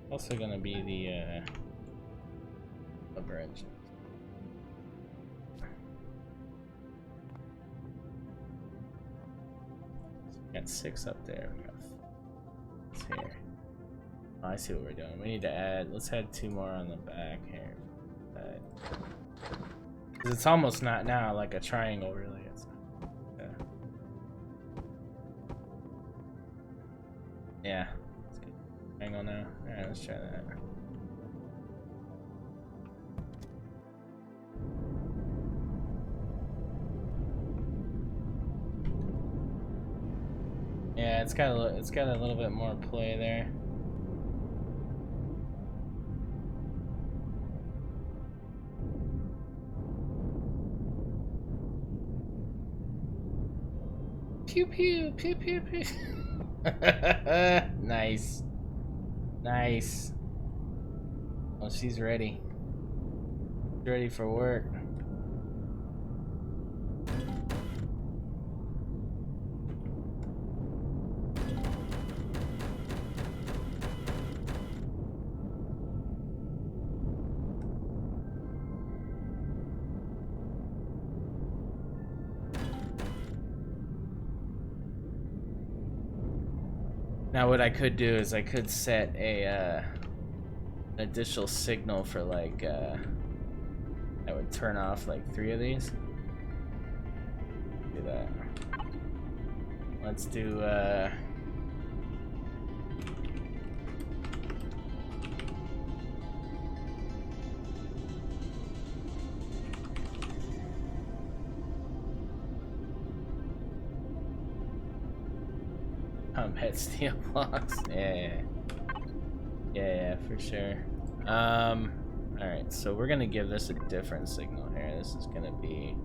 A: Also gonna be the upper engine. Got 6 up there. We got 6 here. Oh, I see what we're doing. We need to add. Let's add 2 more on the back here. Because it's almost not now like a triangle, really. It's yeah. Let's get a triangle now. All right, let's try that. Yeah, it's got a little bit more play there. Pew pew pew pew pew. Nice, nice. Oh, she's ready. She's ready for work. Now what I could do is I could set a an additional signal for like that would turn off like 3 of these. Do that. Let's do combat steel blocks. Yeah, for sure. Alright, so we're gonna give this a different signal here. This is gonna be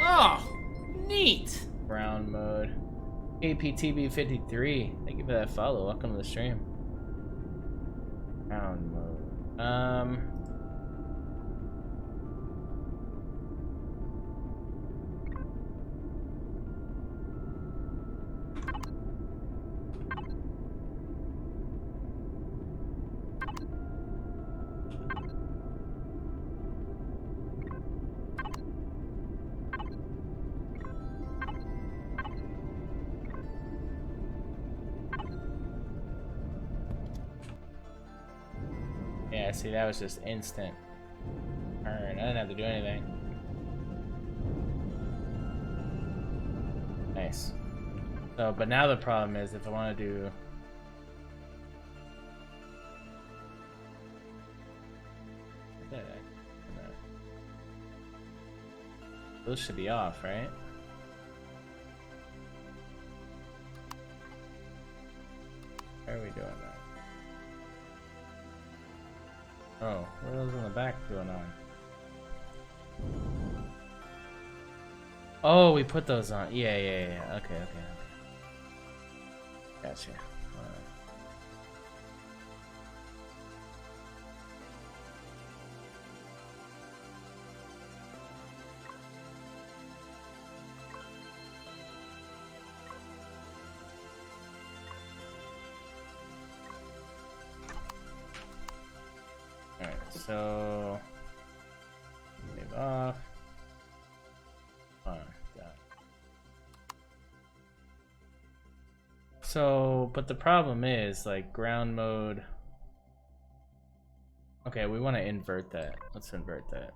B: Oh, neat.
A: ground mode. APTB53, thank you for that follow. Welcome to the stream. Ground mode. Yeah, see, that was just instant turn. I didn't have to do anything. Nice. So, but now the problem is if I want to do... Those should be off, right? How are we doing now? Oh, what are those in the back going on? Oh, we put those on. Yeah. Okay. Gotcha. Alright, so leave off. Alright, got it. So, but the problem is, like, ground mode. Okay, we want to invert that. Let's invert that.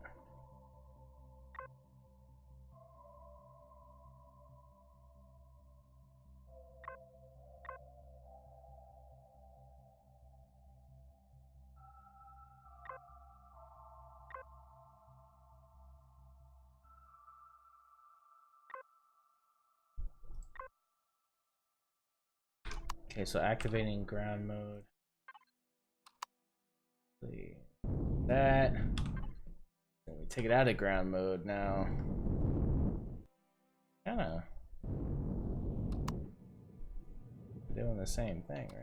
A: Okay, so activating ground mode. That. Then we take it out of ground mode now. Kinda doing the same thing, really.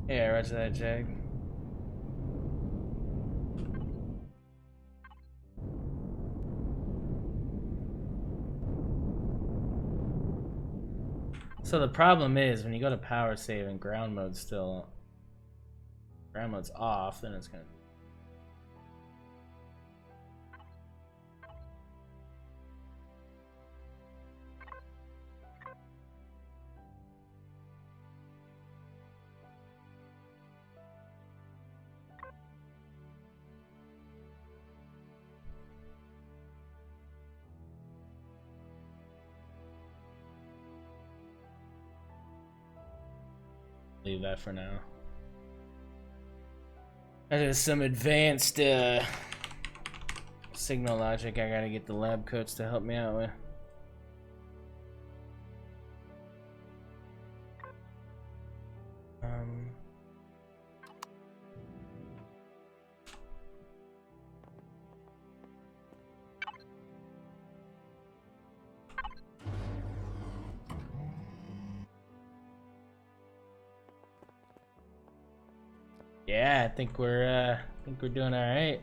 A: Yeah, roger that, Jag. So the problem is when you go to power save and ground mode's off, then it's gonna leave that for now. That is some advanced signal logic I gotta get the lab coats to help me out with. Yeah, I think we're doing all right.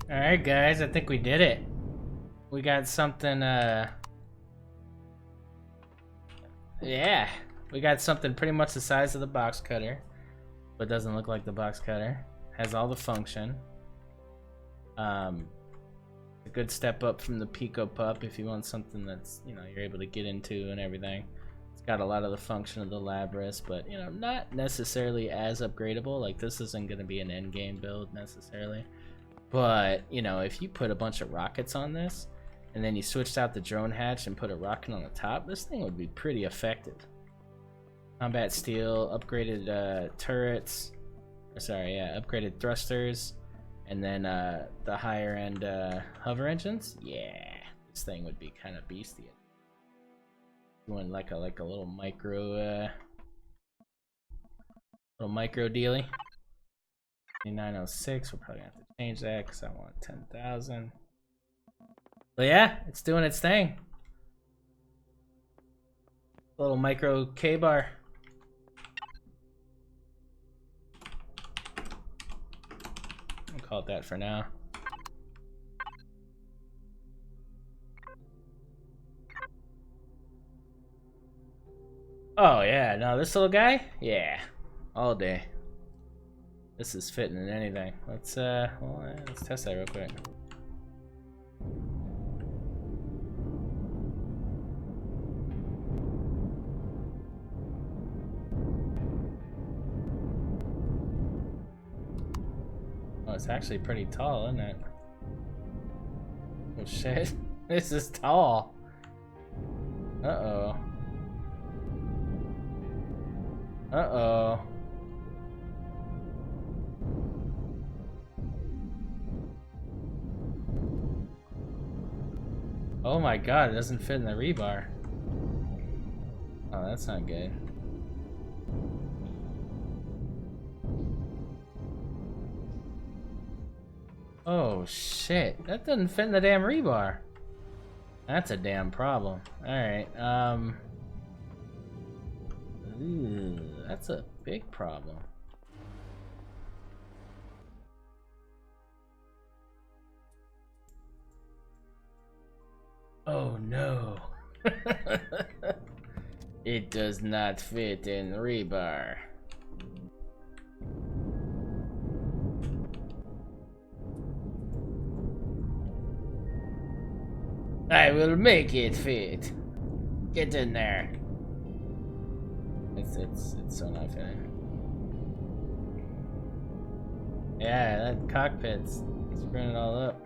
A: Alright guys, I think we did it. We got something, yeah. We got something pretty much the size of the box cutter, but doesn't look like the box cutter. Has all the function. A good step up from the Pico Pup if you want something that's, you know, you're able to get into and everything. It's got a lot of the function of the Labris, but, you know, not necessarily as upgradable. Like, this isn't going to be an endgame build necessarily. But, you know, if you put a bunch of rockets on this, and then you switched out the drone hatch and put a rocket on the top, this thing would be pretty effective. Combat steel, upgraded turrets, upgraded thrusters, and then the higher end hover engines. Yeah, this thing would be kind of beastie. You want like a little micro dealie. 2906. We're probably gonna have to change that because I want 10,000. But yeah, it's doing its thing. Little micro K-bar. I'll call it that for now. Oh yeah, no, this little guy? Yeah, all day. This is fitting in anything. Let's test that real quick. Oh, it's actually pretty tall, isn't it? Oh shit, this is tall. Uh-oh. Uh-oh. Oh my god, it doesn't fit in the rebar. Oh, that's not good. Oh shit, that doesn't fit in the damn rebar. That's a damn problem. Alright, ooh, that's a big problem. Oh no. It does not fit in rebar. I will make it fit. Get in there. It's so not fitting. Yeah, that cockpit's screwing it all up.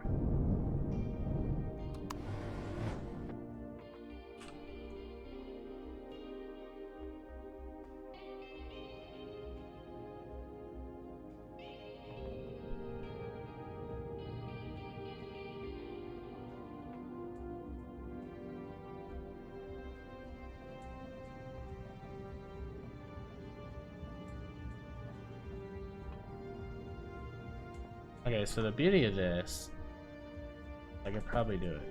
A: Okay, so the beauty of this, I could probably do it.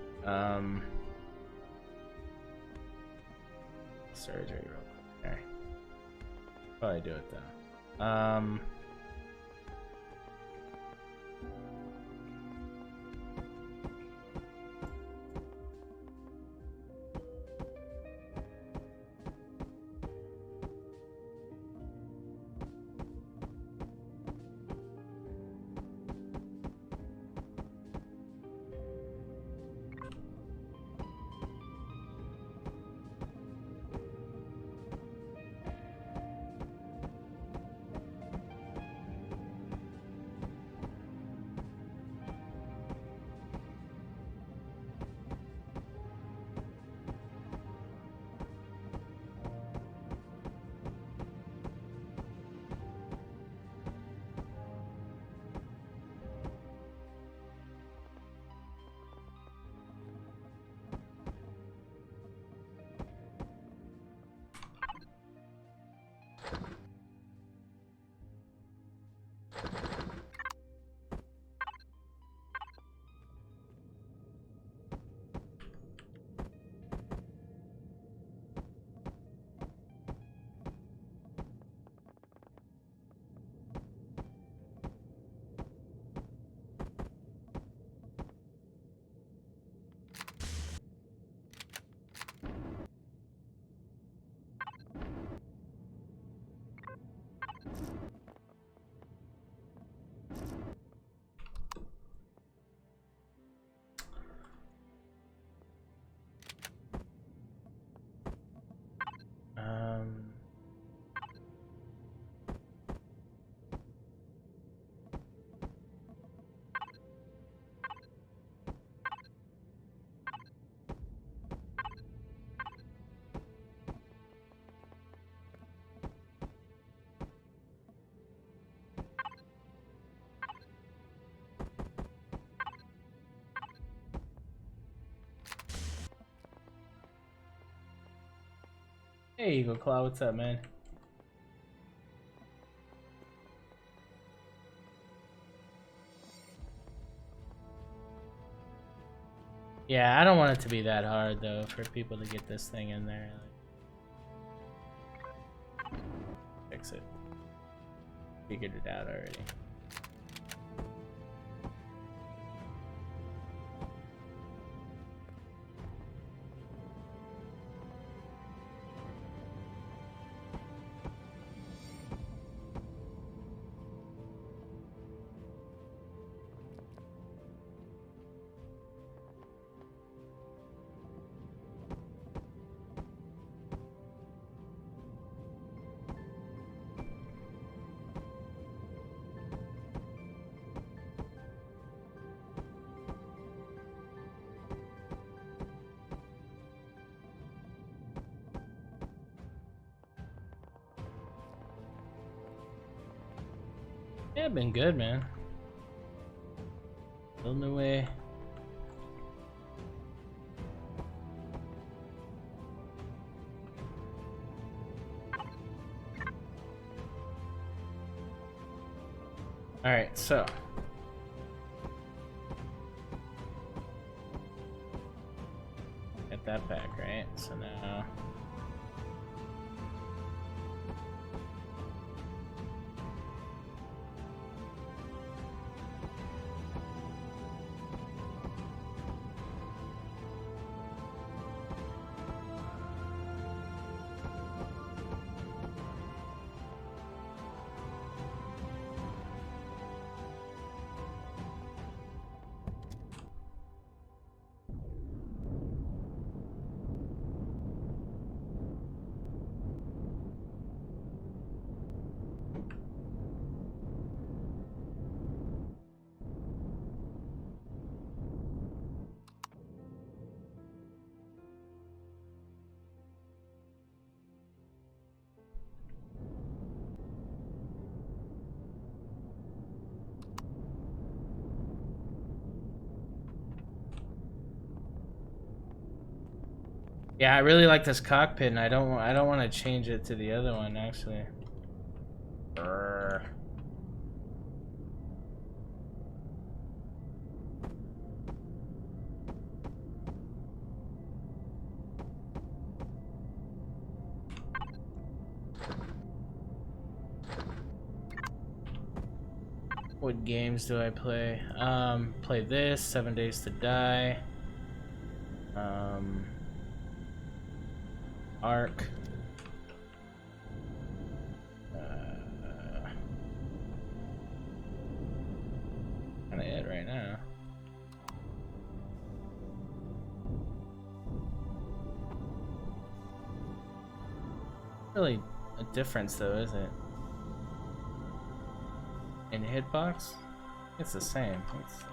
A: Surgery real quick. Okay. Probably do it though. Hey, Eagle Claw, what's up, man? Yeah, I don't want it to be that hard though for people to get this thing in there. Like, fix it. Figured it out already. Yeah, been good, man. Building away. All right, so get that back, right? So now. Yeah, I really like this cockpit, and I don't want to change it to the other one actually. Brr. What games do I play? Play this, 7 Days to Die. Arc. Kinda it right now. Really a difference though, is it? In hitbox? It's the same. It's,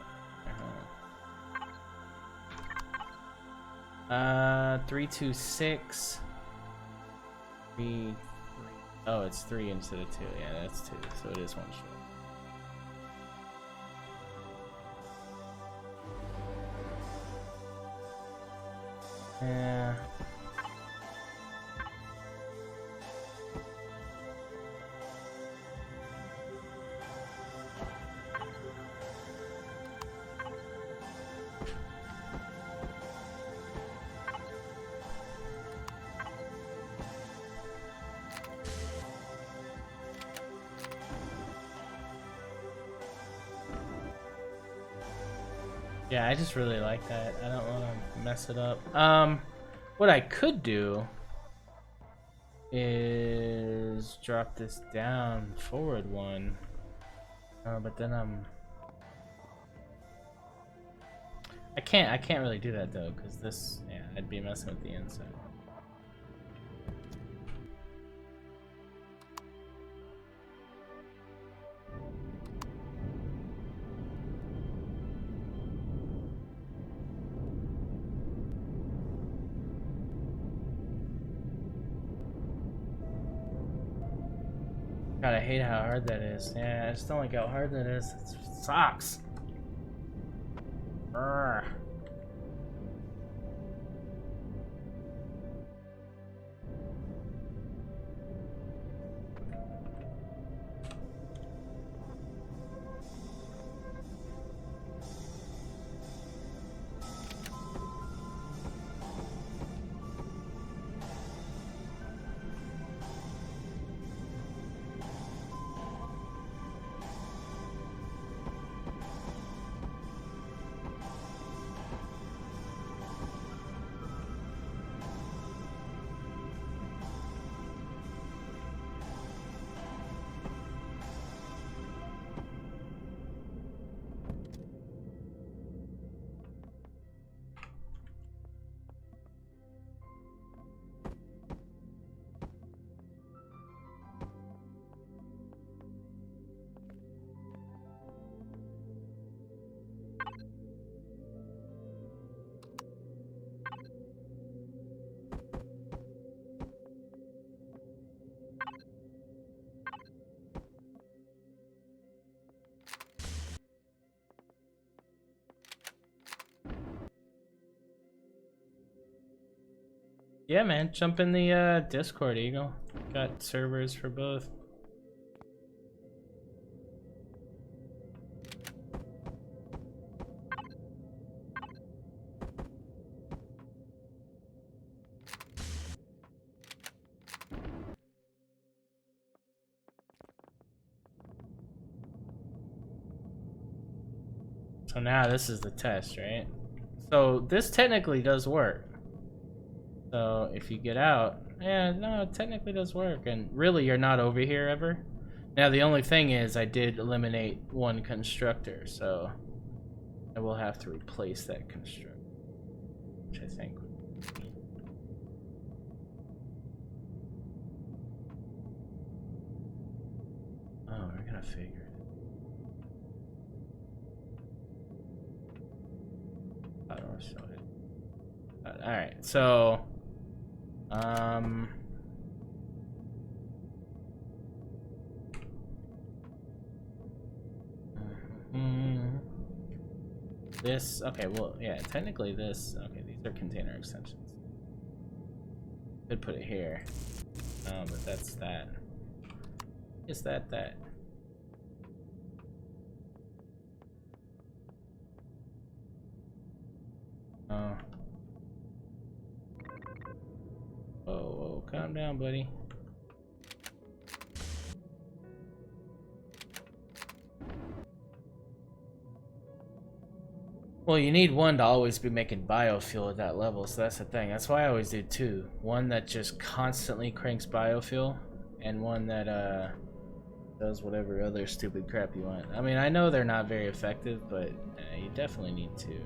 A: 326. 3. Oh, it's 3 instead of 2. Yeah, that's 2. So it is one short. Yeah. Yeah, I just really like that. I don't want to mess it up. What I could do is drop this down forward one. But then I can't really do that though, because this, yeah, I'd be messing with the inside. God, I hate how hard that is. Yeah, I just don't like how hard that is. It sucks. Brr. Yeah, man, jump in the Discord, Eagle. Got servers for both. So now this is the test, right? So this technically does work. So if you get out, yeah, no, it technically does work. And really, you're not over here ever. Now the only thing is I did eliminate one constructor, so I will have to replace that constructor, which I think would be... Oh, we're gonna figure it. Alright, so this, okay, well, yeah, technically this, okay, these are container extensions. Could put it here. But that's that. Is that? Oh. Whoa, calm down, buddy. Well, you need one to always be making biofuel at that level, so that's the thing. That's why I always do two. One that just constantly cranks biofuel, and one that does whatever other stupid crap you want. I mean, I know they're not very effective, but you definitely need two.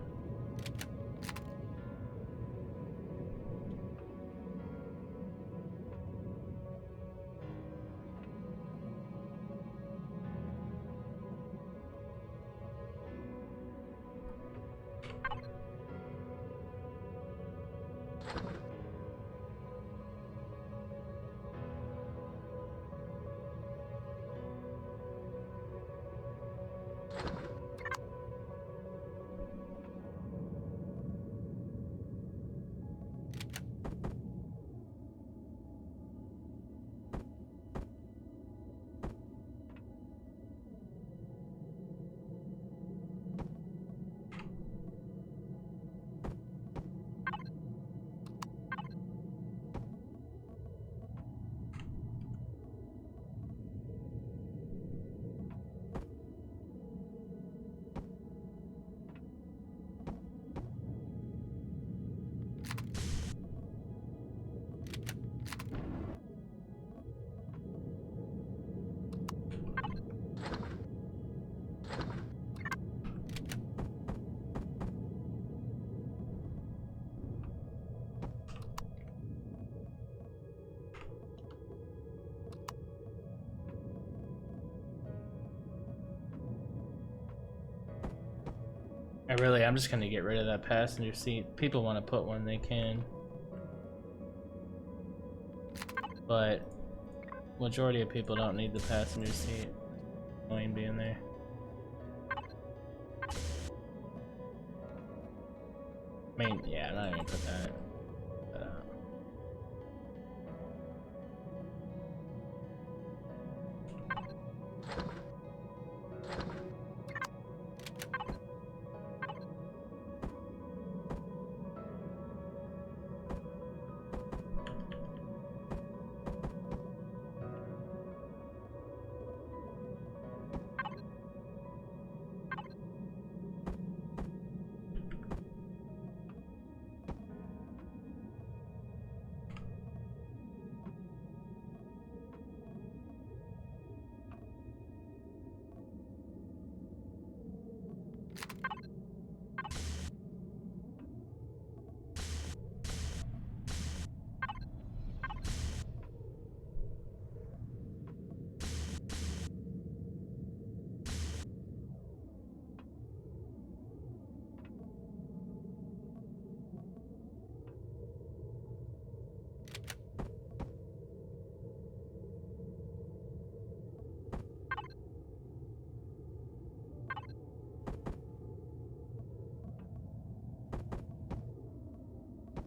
A: I'm just gonna get rid of that passenger seat. People want to put one, they can. But majority of people don't need the passenger seat. Annoying being there. I mean, yeah, I'm not even gonna put that. But,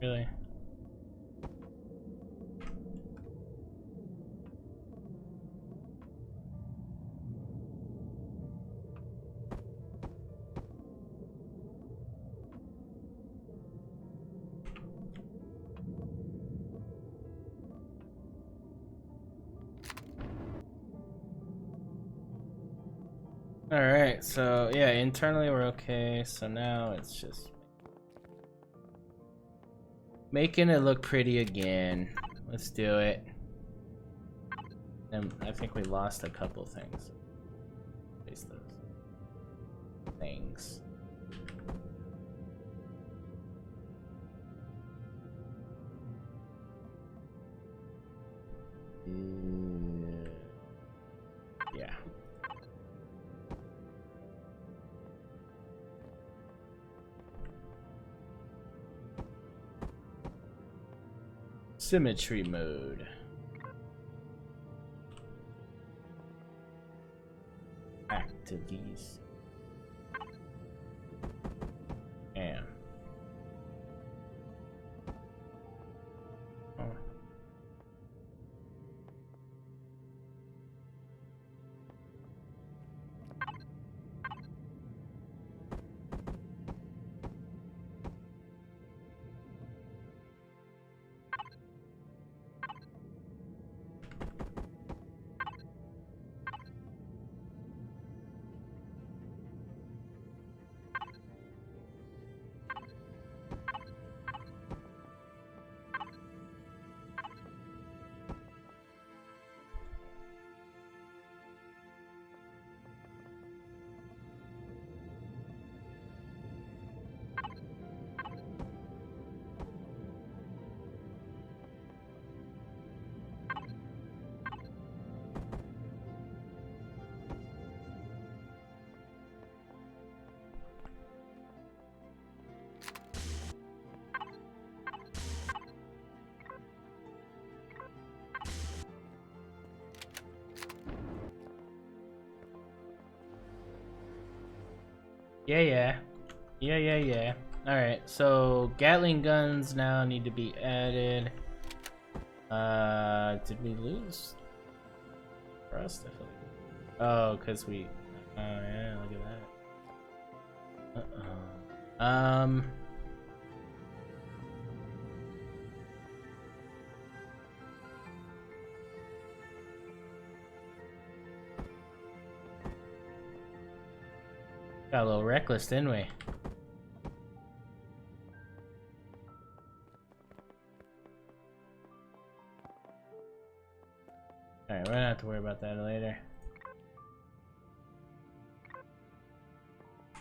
A: Really? Alright, so yeah, internally we're okay, so now it's just making it look pretty again. Let's do it. And I think we lost a couple things. Place those things. Yeah. Symmetry mode. Activities. Damn. Oh. Yeah. Alright, so Gatling guns now need to be added. Did we lose? Rust? Oh, because we... Oh, yeah, look at that. Uh-oh. Got a little reckless, didn't we? Alright, we're gonna have to worry about that later.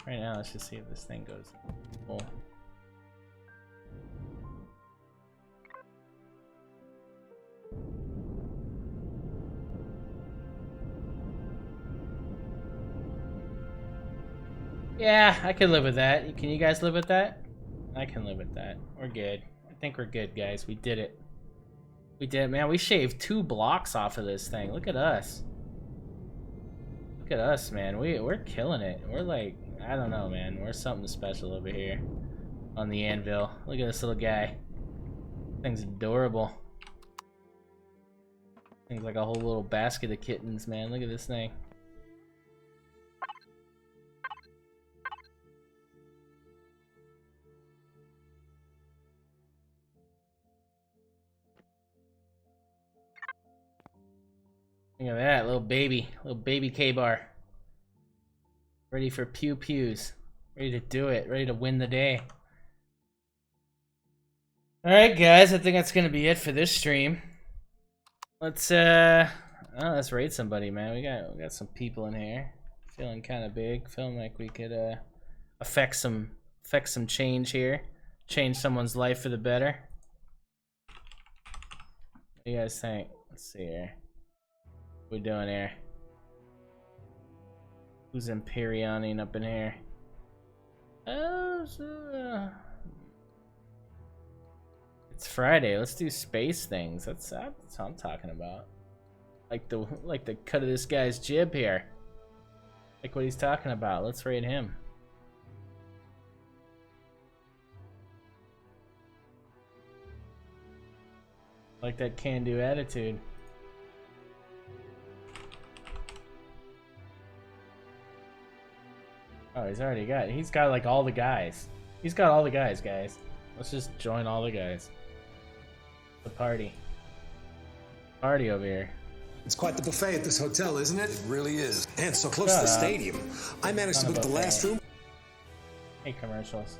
A: Right now, let's just see if this thing goes full. Yeah, I can live with that. Can you guys live with that? I can live with that. We're good. I think we're good, guys. We did it. We did it, man. We shaved 2 blocks off of this thing. Look at us. Look at us, man. We're killing it. We're like, I don't know, man. We're something special over here on the Anvil. Look at this little guy. Thing's adorable. Thing's like a whole little basket of kittens, man. Look at this thing. Look at that, little baby K-bar. Ready for pew-pews. Ready to do it, ready to win the day. Alright guys, I think that's gonna be it for this stream. Let's raid somebody, man. We got some people in here. Feeling kinda big, feeling like we could affect some change here. Change someone's life for the better. What do you guys think? Let's see here. What we doing here? Who's Empyrioning up in here? It's Friday. Let's do space things. That's what I'm talking about. Like the cut of this guy's jib here. Like what he's talking about. Let's raid him. Like that can-do attitude. Oh, he's got like all the guys. He's got all the guys, guys. Let's just join all the guys. The party. Party over here.
C: It's quite the buffet at this hotel, isn't it?
D: It really is.
C: And so close to the stadium. I managed to book the last room.
A: Hey, commercials.